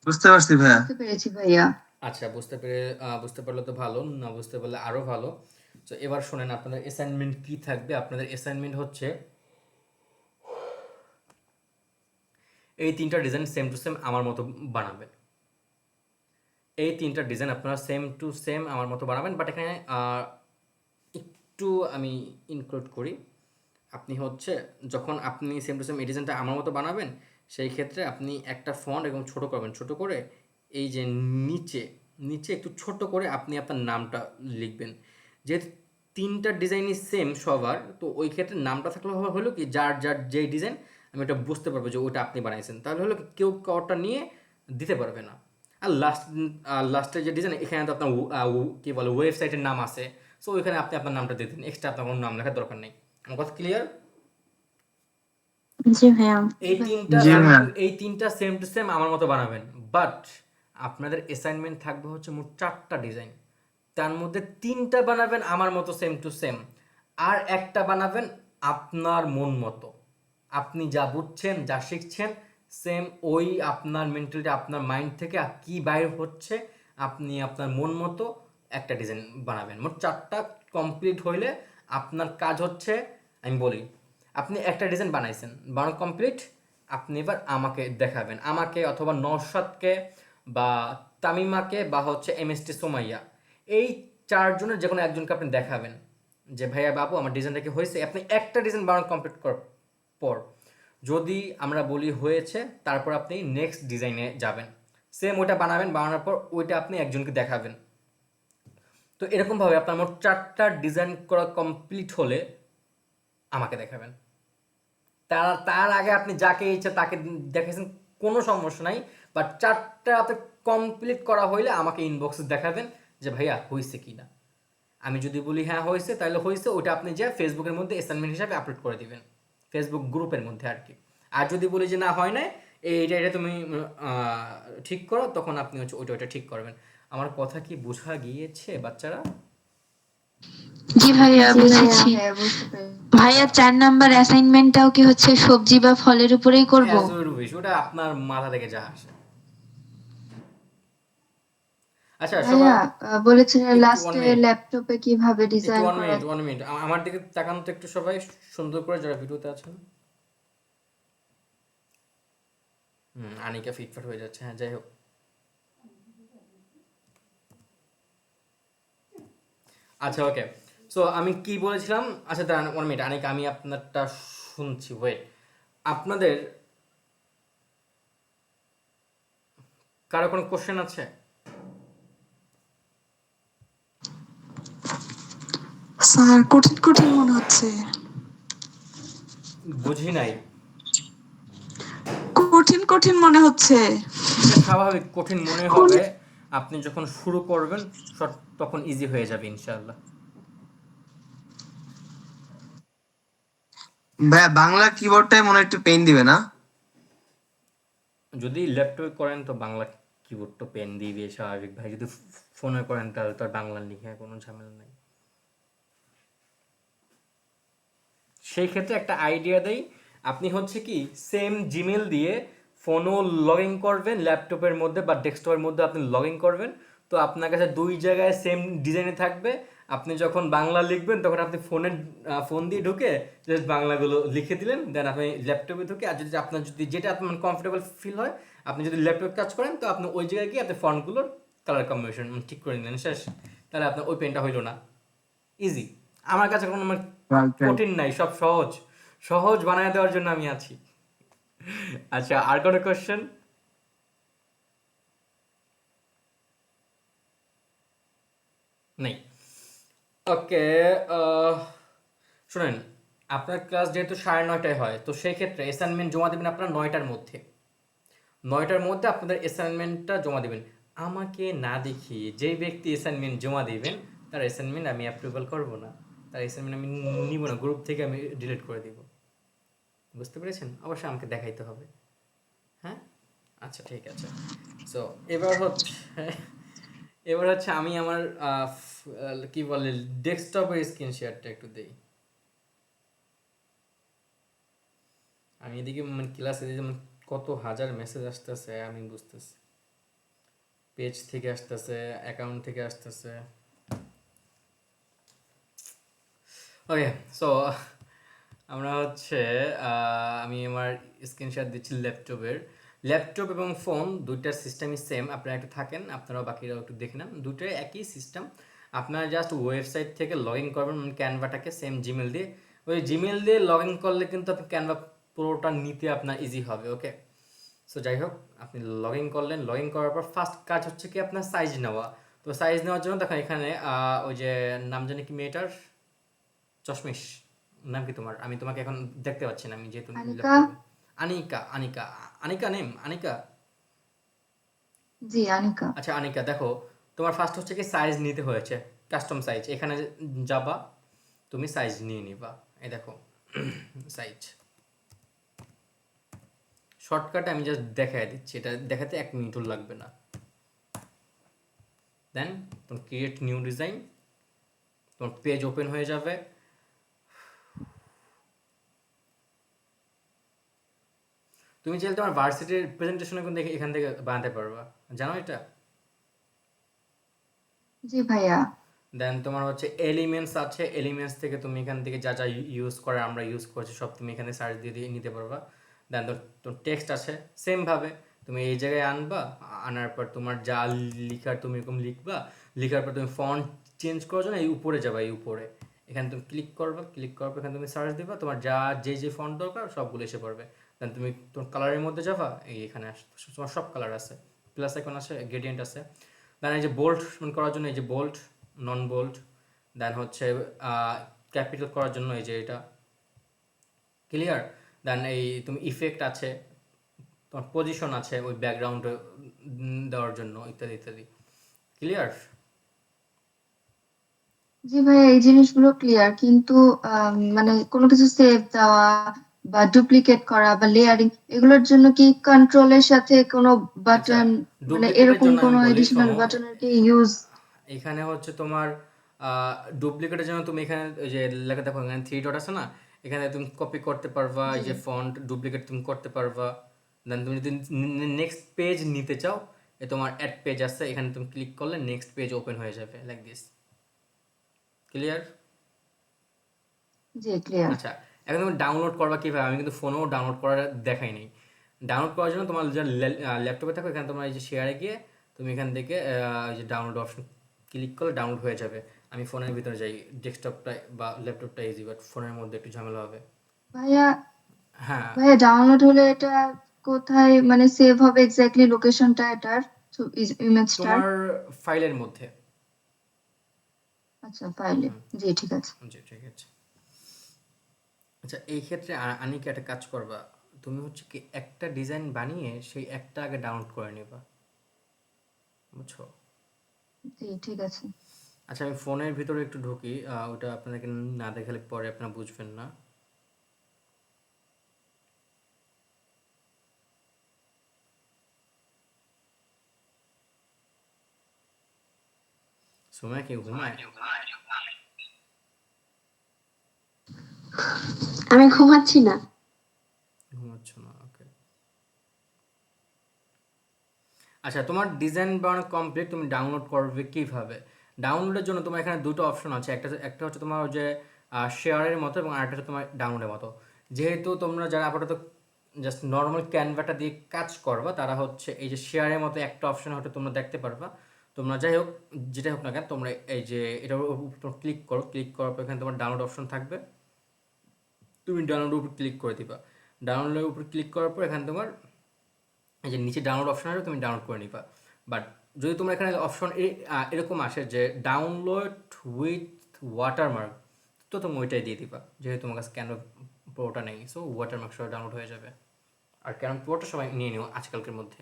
বুঝতে পারছি ভাইয়া। বুঝতে পেরেছি ভাইয়া। আচ্ছা, বুঝতে পারলে তো ভালো, না বুঝতে পারলে আরও ভালো। তো এবার শোনেন, আপনাদের অ্যাসাইনমেন্ট কী থাকবে। আপনাদের অ্যাসাইনমেন্ট হচ্ছে এই 3টা ডিজাইন সেম টু সেম আমার মতো বানাবেন। এই 3টা ডিজাইন আপনারা সেম টু সেম আমার মতো বানাবেন, বাট এখানে একটু আমি ইনক্লুড করি। আপনি হচ্ছে যখন আপনি সেম টু সেম এই ডিজাইনটা আমার মতো বানাবেন, সেই ক্ষেত্রে আপনি একটা ফন্ট এবং ছোট করবেন। ছোট করে এই যে নিচে একটু ছোট করে আপনি আপনার নামটা লিখবেন। যেহেতু 3টা ডিজাইনই সেম সবার, তো ওই ক্ষেত্রে নামটা থাকলে হলো কি যার যেই ডিজাইন আমি ওটা বুঝতে পারবো যে ওটা আপনি বানাইছেন, তাহলে হলো কি কেউ কাউটা নিয়ে দিতে পারবে না। আর লাস্টের যে ডিজাইন, এখানে তো আপনার কী বলে ওয়েবসাইটের নাম আছে, সো ওইখানে আপনি আপনার নামটা দিয়ে দিন, এক্সট্রা আপনার কোনো নাম লেখার দরকার নেই। আমার কথা ক্লিয়ার? জি ভাইয়া। এই তিনটা সেম টু সেম আমার মতো বানাবেন, বাট আপনাদের অ্যাসাইনমেন্ট থাকবে হচ্ছে মোট 4টা ডিজাইন। তার মধ্যে 3টা বানাবেন আমার মতো সেম টু সেম, আর একটা বানাবেন আপনার মন মতো। আপনি যা বুঝছেন, যা শিখছেন, সেম ওই আপনার মেন্টালিটি, আপনার মাইন্ড থেকে কি বাইর হচ্ছে, আপনি আপনার মন মতো একটা ডিজাইন বানাবেন। মোট 4টা কমপ্লিট হইলে আপনার কাজ হচ্ছে, আমি বলি, আপনি একটা ডিজাইন বানাইছেন, বানানো কমপ্লিট, আপনি এবার আমাকে দেখাবেন, আমাকে অথবা নওশাদকে বা তামিমাকে বা হচ্ছে MST সুমাইয়া, এই 4 জনের যে কোনো একজনকে আপনি দেখাবেন যে ভাইয়া বাবু আমার ডিজাইনটা কি হয়েছে। আপনি একটা ডিজাইন বানানো কমপ্লিট করার পর যদি আমরা বলি হয়েছে, তারপর আপনি নেক্সট ডিজাইনে যাবেন, সেম ওইটা বানাবেন, বানানোর পর ওইটা আপনি একজনকে দেখাবেন। তো এরকমভাবে আপনার মোট 4টা ডিজাইন করা কমপ্লিট হলে আমাকে দেখাবেন। তার আগে আপনি যাকে ইচ্ছা তাকে দেখেছেন, কোনো সমস্যা নাই, বাট 4টা আপনি কমপ্লিট করা হইলে আমাকে ইনবক্সে দেখাবেন যে ভাইয়া হয়েছে কি না। আমি যদি বলি হ্যাঁ হয়েছে, তাহলে হয়েছে, ওটা আপনি যে ফেসবুকের মধ্যে অ্যাসাইনমেন্ট হিসাবে আপলোড করে দিবেন, ফেসবুক গ্রুপের মধ্যে আর কি। আর যদি বলি যে না হয় না, এটা তুমি ঠিক করো, তখন আপনি হচ্ছে ওইটা ঠিক করবেন। আমার কথা কি বোঝা গিয়েছে বাচ্চারা? জি ভাইয়া বুঝেছি। হ্যাঁ বুঝতে পেরেছি। ভাইয়া 4 নাম্বার অ্যাসাইনমেন্টটাও কি হচ্ছে সবজি বা ফলের উপরেই করব? As you wish, ওটা আপনার মাথা থেকে যা আসে। আচ্ছা ভাইয়া বলেছিলেন একটু লাস্টে ল্যাপটপে কিভাবে ডিজাইন করা 1 মিনিট আমার দিকে তাকান তো একটু সবাই সুন্দর করে, যারা ভিডিওতে আছেন। আনিকা ফিটফাট হয়ে যাচ্ছে। হ্যাঁ, যাই হোক, আচ্ছা ওকে। সো আমি কি বলেছিলাম? আচ্ছা দাঁড়ান 1 মিনিট, আনিকা আমি আপনারটা শুনছি, ওয়েট। আপনাদের কারো কোনো কোশ্চেন আছে? স্যার কঠিন কঠিন মনে হচ্ছে। বুঝি নাই। কঠিন কঠিন মনে হচ্ছে। এটা স্বাভাবিক, কঠিন মনে হবে। আপনি যখন শুরু করবেন তখন ইজি হয়ে যাবে ইনশাআল্লাহ। ভাইয়া বাংলা কিবোর্ডটাই মনে হয় একটু পেন দিবে না? যদি ল্যাপটপে করেন তো বাংলা কিবোর্ড তো পেন দিবে স্বাভাবিক ভাই। যদি ফোনে করেন তাহলে তো আর বাংলা লিখে কোনো ঝামেলা নেই। সেই ক্ষেত্রে একটা আইডিয়া দেই, আপনি হচ্ছে কি সেম জিমেল দিয়ে ফোনও লগ ইন করবেন, ল্যাপটপের মধ্যে বা ডেস্কটপের মধ্যে আপনি লগ ইন করবেন, তো আপনার কাছে 2 জায়গায় সেম ডিজাইনে থাকবে। আপনি যখন বাংলা লিখবেন তখন আপনি ফোন দিয়ে ঢুকে জাস্ট বাংলাগুলো লিখে দিলেন, দেন আপনি ল্যাপটপে ঢুকে, আর যদি আপনার যদি যেটা আপনার কমফোর্টেবল ফিল হয়, আপনি যদি ল্যাপটপ কাজ করেন তো আপনি ওই জায়গায় গিয়ে আপনি ফন্টগুলোর কালার কম্বিনেশন ঠিক করে নিলেন, শেষ। তাহলে আপনার ওই পেনটা হইলো না। ইজি। আমার কাছে কোনো আমার কঠিন নাই, সব সহজ। সহজ বানায় দেওয়ার জন্য আমি আছি। আচ্ছা, আর কোনো কোশ্চেন? নেই। ওকে, শুনেন, আপনার ক্লাস যেহেতু 9:30টায় হয়, তো সেই ক্ষেত্রে অ্যাসাইনমেন্ট জমা দেবেন আপনার 9টার মধ্যে। 9টার মধ্যে আপনাদের অ্যাসাইনমেন্টটা জমা দেবেন। আমাকে না দেখিয়ে যেই ব্যক্তি অ্যাসাইনমেন্ট জমা দিবেন তার অ্যাসাইনমেন্ট আমি অ্যাপ্রুভাল করব না, তার অ্যাসাইনমেন্ট আমি নিব না, গ্রুপ থেকে আমি ডিলিট করে দিব। বুঝতে পেরেছেন? অবশ্যই আমাকে দেখাইতে হবে। হ্যাঁ, আচ্ছা ঠিক আছে। সো এবার হচ্ছে আমি আমার কি বলে ডেস্কটপের স্ক্রিন শেয়ারটা একটু দেই। আমি এদিকে মানে ক্লাসে যেমন কত হাজার মেসেজ আসতেছে আমি বুঝতেছি, পেজ থেকে আসতেছে, অ্যাকাউন্ট থেকে আসতেছে। ওকে, সো আমরা হচ্ছে আমি আমার স্ক্রিনশট দিচ্ছি ল্যাপটপ এবং ফোন দুইটার সিস্টেমই সেম। আপনারা একটু থাকেন, আপনারাও বাকিরাও একটু দেখে নেন, দুটোই একই সিস্টেম। আপনারা জাস্ট ওয়েবসাইট থেকে লগ ইন করবেন ক্যানভাটাকে সেম জিমেল দিয়ে। ওই জিমেল দিয়ে লগ ইন করলে কিন্তু আপনি ক্যানভা পুরোটা নিতে আপনার ইজি হবে। ওকে, সো যাই হোক, আপনি লগ ইন করলেন, লগ ইন করার পর ফার্স্ট কাজ হচ্ছে কি আপনার সাইজ নেওয়া। তো সাইজ নেওয়ার জন্য দেখেন এখানে ওই যে নাম জানি কি মেয়েটার, চশমিশ নাম কি তোমার? আমি তোমাকে এখন দেখতে পাচ্ছি না, আমি যেহেতু আনিকা। আনিকা। আনিকা নেম আনিকা। জি, আনিকা। আচ্ছা আনিকা, দেখো তোমার ফার্স্ট হচ্ছে কি সাইজ নিতে হয়েছে, কাস্টম সাইজ। এখানে যাবা, তুমি সাইজ নিয়ে নিবা। এই দেখো সাইজ শর্টকাটে আমি জাস্ট দেখাই দিচ্ছি, এটা দেখাতে 1 মিনিটও লাগবে না। দেন তোমার ক্রিয়েট নিউ ডিজাইন, তোমার পেজ ওপেন হয়ে যাবে। তুমি চাইলে তোমার ভার্সিটির প্রেজেন্টেশনে কিন্তু এখান থেকে বানাতে পারবা, জানো এটা? জি ভাইয়া। দেন তোমার হচ্ছে এলিমেন্টস আছে, এলিমেন্টস থেকে তুমি এখান থেকে যা যা ইউজ করে আমরা ইউজ করছি সব তুমি এখানে সার্চ দিয়ে নিতে পারবা। দেন তোর টেক্সট আছে, সেমভাবে তুমি এই জায়গায় আনবা, আনার পর তোমার যা লিখার তুমি এরকম লিখবা, লিখার পর তুমি ফন্ট চেঞ্জ করার জন্য এই উপরে যাবা, এই উপরে এখানে তুমি ক্লিক করবা, ক্লিক করার পর এখানে তুমি সার্চ দিবা, তোমার যা যে ফন্ট দরকার সবগুলো এসে পড়বে। দেন তুমি তোমার কালারের মধ্যে যাবা, এই এখানে তোমার সব কালার আছে, প্লাস এখন আছে, গ্রেডিয়েন্ট আছে। দেন এই যে বোল্ড করার জন্য এই যে বোল্ড, নন বোল্ড। দেন হচ্ছে ক্যাপিটাল করার জন্য এই যে এটা, ক্লিয়ার? দেন এই তুমি ইফেক্ট আছে, তোমার পজিশন আছে ওই ব্যাকগ্রাউন্ড দেওয়ার জন্য, ইত্যাদি ইত্যাদি। ক্লিয়ার? জি ভাইয়া, এই জিনিসগুলো ক্লিয়ার, কিন্তু মানে কোনো কিছু সেভ দেওয়া বা ডুপ্লিকেট করা বা লেয়ারিং, এগুলোর জন্য কি কন্ট্রোলের সাথে কোনো আচ্ছা, বাটন, মানে ডুপ্লিকেটের এরকম জন্য আমি কোনো বলি, এডিশনাল শোনো, বাটনের কি ইউজ? এখানে হচ্ছে তোমার ডুপ্লিকেটের জন্য তুমি এখানে ওই যে লেখা দেখো এখানে 3 ডট আছে না, এখানে তুমি কপি করতে পারবা, এই জি। যে ফন্ট ডুপ্লিকেট তুমি করতে পারবা। দেন তুমি যদি নেক্সট পেজ নিতে চাও, এ তোমার অ্যাড পেজ আছে, এখানে তুমি ক্লিক করলে নেক্সট পেজ ওপেন হয়ে যাবে like this. Clear? G, clear. আচ্ছা, এখন তুমি ডাউনলোড করবা কীভাবে? আমি কিন্তু ফোনেও ডাউনলোড করার দেখাই নাই। ডাউনলোড করার জন্য তোমার যা ল্যাপটপে থাকো, এখানে তোমার এই যে শেয়ারে গিয়ে তুমি এখান থেকে এই যে ডাউনলোড অপশন ক্লিক করলে ডাউনলোড হয়ে যাবে। আমি ফোনের ভিতরে যাই, ডেস্কটপটা বা ল্যাপটপটা ইজি, বাট ফোনের মধ্যে একটু ঝামেলা হবে। ভাইয়া, হ্যাঁ, ভাইয়া ডাউনলোড হলে এটা কোথায় মানে সেভ হবে এক্স্যাক্টলি লোকেশনটা এটার, ইমেজটার? তোমার ফাইলের মধ্যে। আচ্ছা, ফাইলে। হুম, জি, ঠিক আছে। জি ঠিক আছে। আচ্ছা, এই ক্ষেত্রে আনিকে একটা কাজ করবা, তুমি হচ্ছে কি একটা ডিজাইন বানিয়ে সেই একটা আগে ডাউনলোড করে নিবা, বুঝছো? জি, ঠিক আছে। আচ্ছা, আমি ফোনের ভিতরে একটু ঢুকি, ওটা আপনাদেরকে না দেখালে পরে আপনারা বুঝবেন না। সময় কি ঘুমায়? আমি ঘুমাচ্ছি না। ঘুমাচ্ছ না? ওকে। আচ্ছা, তোমার ডিজাইন বানানো কমপ্লিট, তুমি ডাউনলোড করবে কিভাবে? ডাউনলোডের জন্য তোমার এখানে দুটো অপশন আছে, একটা একটা হচ্ছে তোমার ওই যে শেয়ারের মতো এবং আরেকটা হচ্ছে তোমার ডাউনলোডের মতো। যেহেতু তোমরা যারা আপাতত জাস্ট নর্মাল ক্যানভাটা দিয়ে কাজ করবা তারা হচ্ছে এই যে শেয়ারের মতো একটা অপশন হয়তো তোমরা দেখতে পারবা। তোমরা যাই হোক যেটাই হোক না কেন তোমরা এই যে এটার উপর ক্লিক করো, ক্লিক করার পর এখানে তোমার ডাউনলোড অপশন থাকবে, তুমি ডাউনলোডের উপর ক্লিক করে দিবা। ডাউনলোডের উপর ক্লিক করার পর এখানে তোমার এই যে নিচে ডাউনলোড অপশন আছে তুমি ডাউনলোড করে নিবা। বাট যদি তোমার এখানে অপশন এরকম আসে যে ডাউনলোড উইথ ওয়াটারমার্ক, তো তুমি ওইটাই দিয়ে দিবা, যেহেতু তোমার কাছে ক্যানভা প্রোটা নেই, সো ওয়াটারমার্ক সহ ডাউনলোড হয়ে যাবে। আর ক্যানভা প্রোটা সবাই নিয়ে নিও আজকালকের মধ্যে।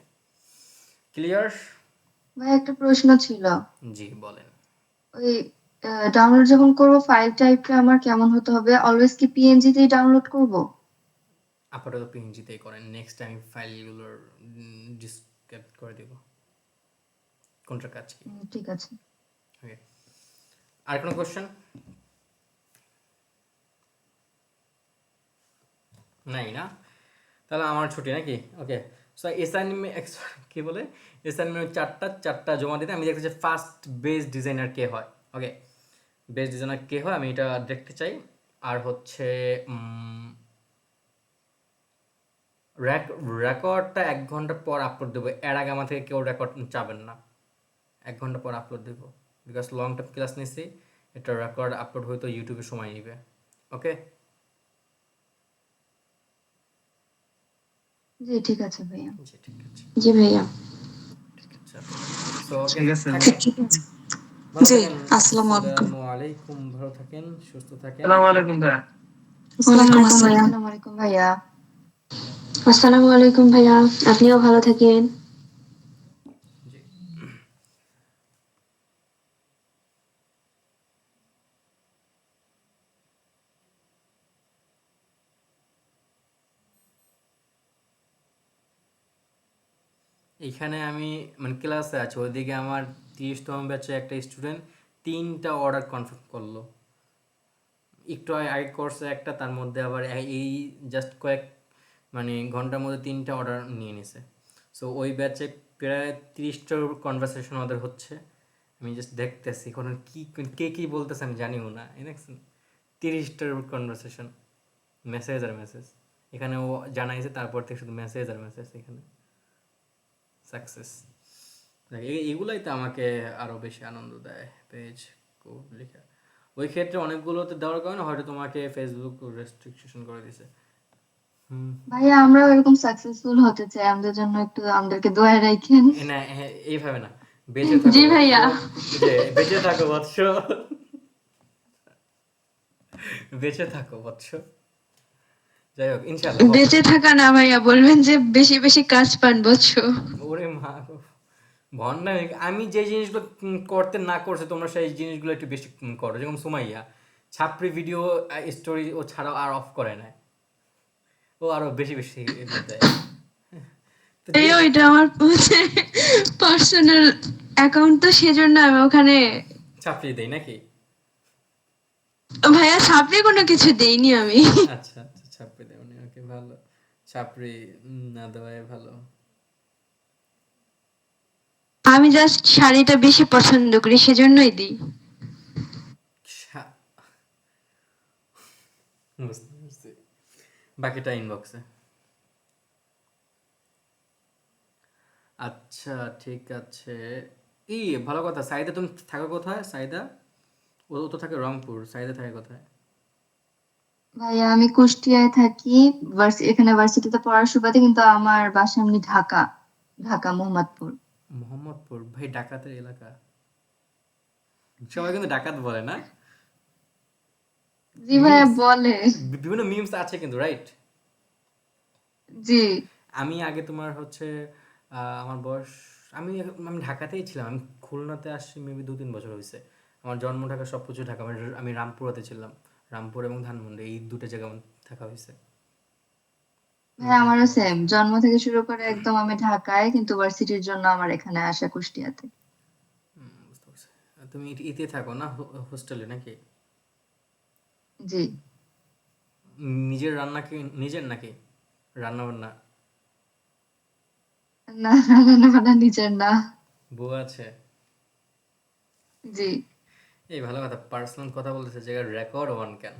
ক্লিয়ার? ভাই একটা প্রশ্ন ছিল, জি বলেন। ওই ডাউনলোড যখন করবো ফাইল টাইপটা আমার কেমন হতে হবে? অলওয়েজ কি পিএনজি তেই ডাউনলোড করব? আপাতত পিএনজিতেই করেন, নেক্সট টাইম ফাইলগুলোর ডিসক্রাইব করে দেব কোনটার কাজ কি। ঠিক আছে। ওকে, আর কোনো কোশ্চেন নাই না? তাহলে আমার ছুটি নাকি? ওকে, সো অ্যাসাইনমেন্ট কি বলে অ্যাসাইনমেন্ট চারটা জমা দিতে আমি দেখতে চাই ফার্স্ট বেস্ট ডিজাইনার কে হয়। ওকে, বেস্ট ডিজাইনার কে হয় আমি এটা দেখতে চাই। আর হচ্ছে রেকর্ডটা 1 ঘন্টা পর আপলোড দেবো, এর আগে আমার থেকে কেউ রেকর্ড চাবেন না। 1 ঘন্টা পর আপলোড দেবো, বিকজ লং টাইম ক্লাস নিছি, এটা রেকর্ড আপলোড হয়তো ইউটিউবে সময় নেবে। ওকে, জি ঠিক আছে ভাইয়া। জি ঠিক আছে, জি ভাইয়া। ঠিক আছে। সো ওকে, ঠিক আছে। ঠিক আছে ভালো জি থাকেন। আসসালামু আলাইকুম। আসসালামু আলাইকুম, ভালো থাকেন, সুস্থ থাকেন। আসসালামু আলাইকুম ভাইয়া। ওয়ালাইকুম আসসালাম। আসসালামু আলাইকুম ভাইয়া। আসসালামু আলাইকুম ভাইয়া, আপনিও ভালো থাকেন। জি। এইখানে আমি মানে ক্লাসে আছি, ওইদিকে আমার 30তম ব্যাচে একটা স্টুডেন্ট 3টা অর্ডার কনফার্ম করলো। একটু আগে করছে একটা, তার মধ্যে আবার এই জাস্ট কয়েক মানে ঘন্টার মধ্যে 3টা অর্ডার নিয়ে নিছে। সো ওই ব্যাচে প্রায় 30টার কনভারসেশন আমাদের হচ্ছে, আমি জাস্ট দেখতেছি এখন কি কে কী বলতেছে আমি জানিও না। এই দেখছেন 30টার কনভারসেশন, মেসেজ আর মেসেজ। এখানে ও জানাইছে, তারপর থেকে শুধু মেসেজ আর মেসেজ এখানে। সাকসেস, এগুলাই তো আমাকে আরও বেশি আনন্দ দেয়। পেজ লেখা ওই ক্ষেত্রে অনেকগুলোতে দেওয়ার কারণে হয়তো তোমাকে ফেসবুক রেস্ট্রিকশন করে দিছে। ভাইয়া আমরাও এরকম সাকসেসফুল হতে চাই, আমাদের জন্য একটু আমাদেরকে দোয়া রাখেন। না এইভাবে না, বেঁচে থাকো জি বৎস, ভাইয়া। যে বেঁচে থাকো বৎস, বেঁচে থাকো বৎস। যাই হোক ইনশাল্লাহ হবে। বেঁচে থাকা না ভাইয়া, বলবেন যে বেশি বেশি কাজ পান বলছো। ওরে মা গো, ভন্ডামি। আমি যে জিনিসগুলো করতে না করছে তোমরা সেই জিনিসগুলো একটু বেশি করো, যেমন সুমাইয়া ছাপড়ি ভিডিও স্টোরি ও ছাড়াও আর অফ করে না, ও আরো বেশি বেশি দেয়। তো যে এই ওইটা আমার পার্সোনাল অ্যাকাউন্ট, তো সেজন্য আমি ওখানে ছাপড়ি দেয় নাকি? ভাইয়া ছাপড়ে কোনো কিছু দেইনি আমি। আচ্ছা আচ্ছা, ছাপড়ি দেয় মানে ওকে, ভালো। ছাপড়ি না দেওয়াই ভালো। আমি জাস্ট শাড়িটা বেশি পছন্দ করি, সেজন্যই দিই। সা- বুঝতে পারছি, বাকিটা ইনবক্সে। আচ্ছা ঠিক আছে। ভালো কথা, সাইদা তুমি থাকো কোথায়? সাইদা ও তো থাকে রংপুর, সাইদা থাকে কোথায়? ভাইয়া আমি কুষ্টিয়ায় থাকি, এখানে ভার্সিটিতে পড়ার সুবাদে, কিন্তু আমার বাসা এমনি ঢাকা, ঢাকা মোহাম্মদপুর। মোহাম্মদপুর, ভাই ডাকাতের এলাকা, সবাই কিন্তু ডাকাত বলে না? জি ভাইয়া মিমস, বলে। বিভিন্ন মিমস আছে কিন্তু, রাইট? জি। আমি আগে তোমার হচ্ছে আমার বয়স, আমি আমি ঢাকাতেই ছিলাম, আমি খুলনাতে আসছি মেবি 2-3 বছর হয়েছে। আমার জন্ম ঢাকা, সব কিছু ঢাকা, আমি রামপুরাতে ছিলাম, রামপুর এবং ধানমন্ডি এই দুটো জায়গায় আমার থাকা হয়েছে। ভাইয়া আমারও সেম, জন্ম থেকে শুরু করে একদম আমি ঢাকায়, কিন্তু ভার্সিটির জন্য আমার এখানে আসা কুষ্টিয়াতে। বুঝতে পারছি। তুমি ইতে থাকো না হোস্টেলে নাকি? জি। নিজের রান্না কি নিজের নাকি রান্না বান্না? না, রান্না বান্না নিজের না। বউ আছে? জি এই ভালো কথা, পার্সোনাল কথা বলতেছে জায়গায় রেকর্ড ওয়ান কেন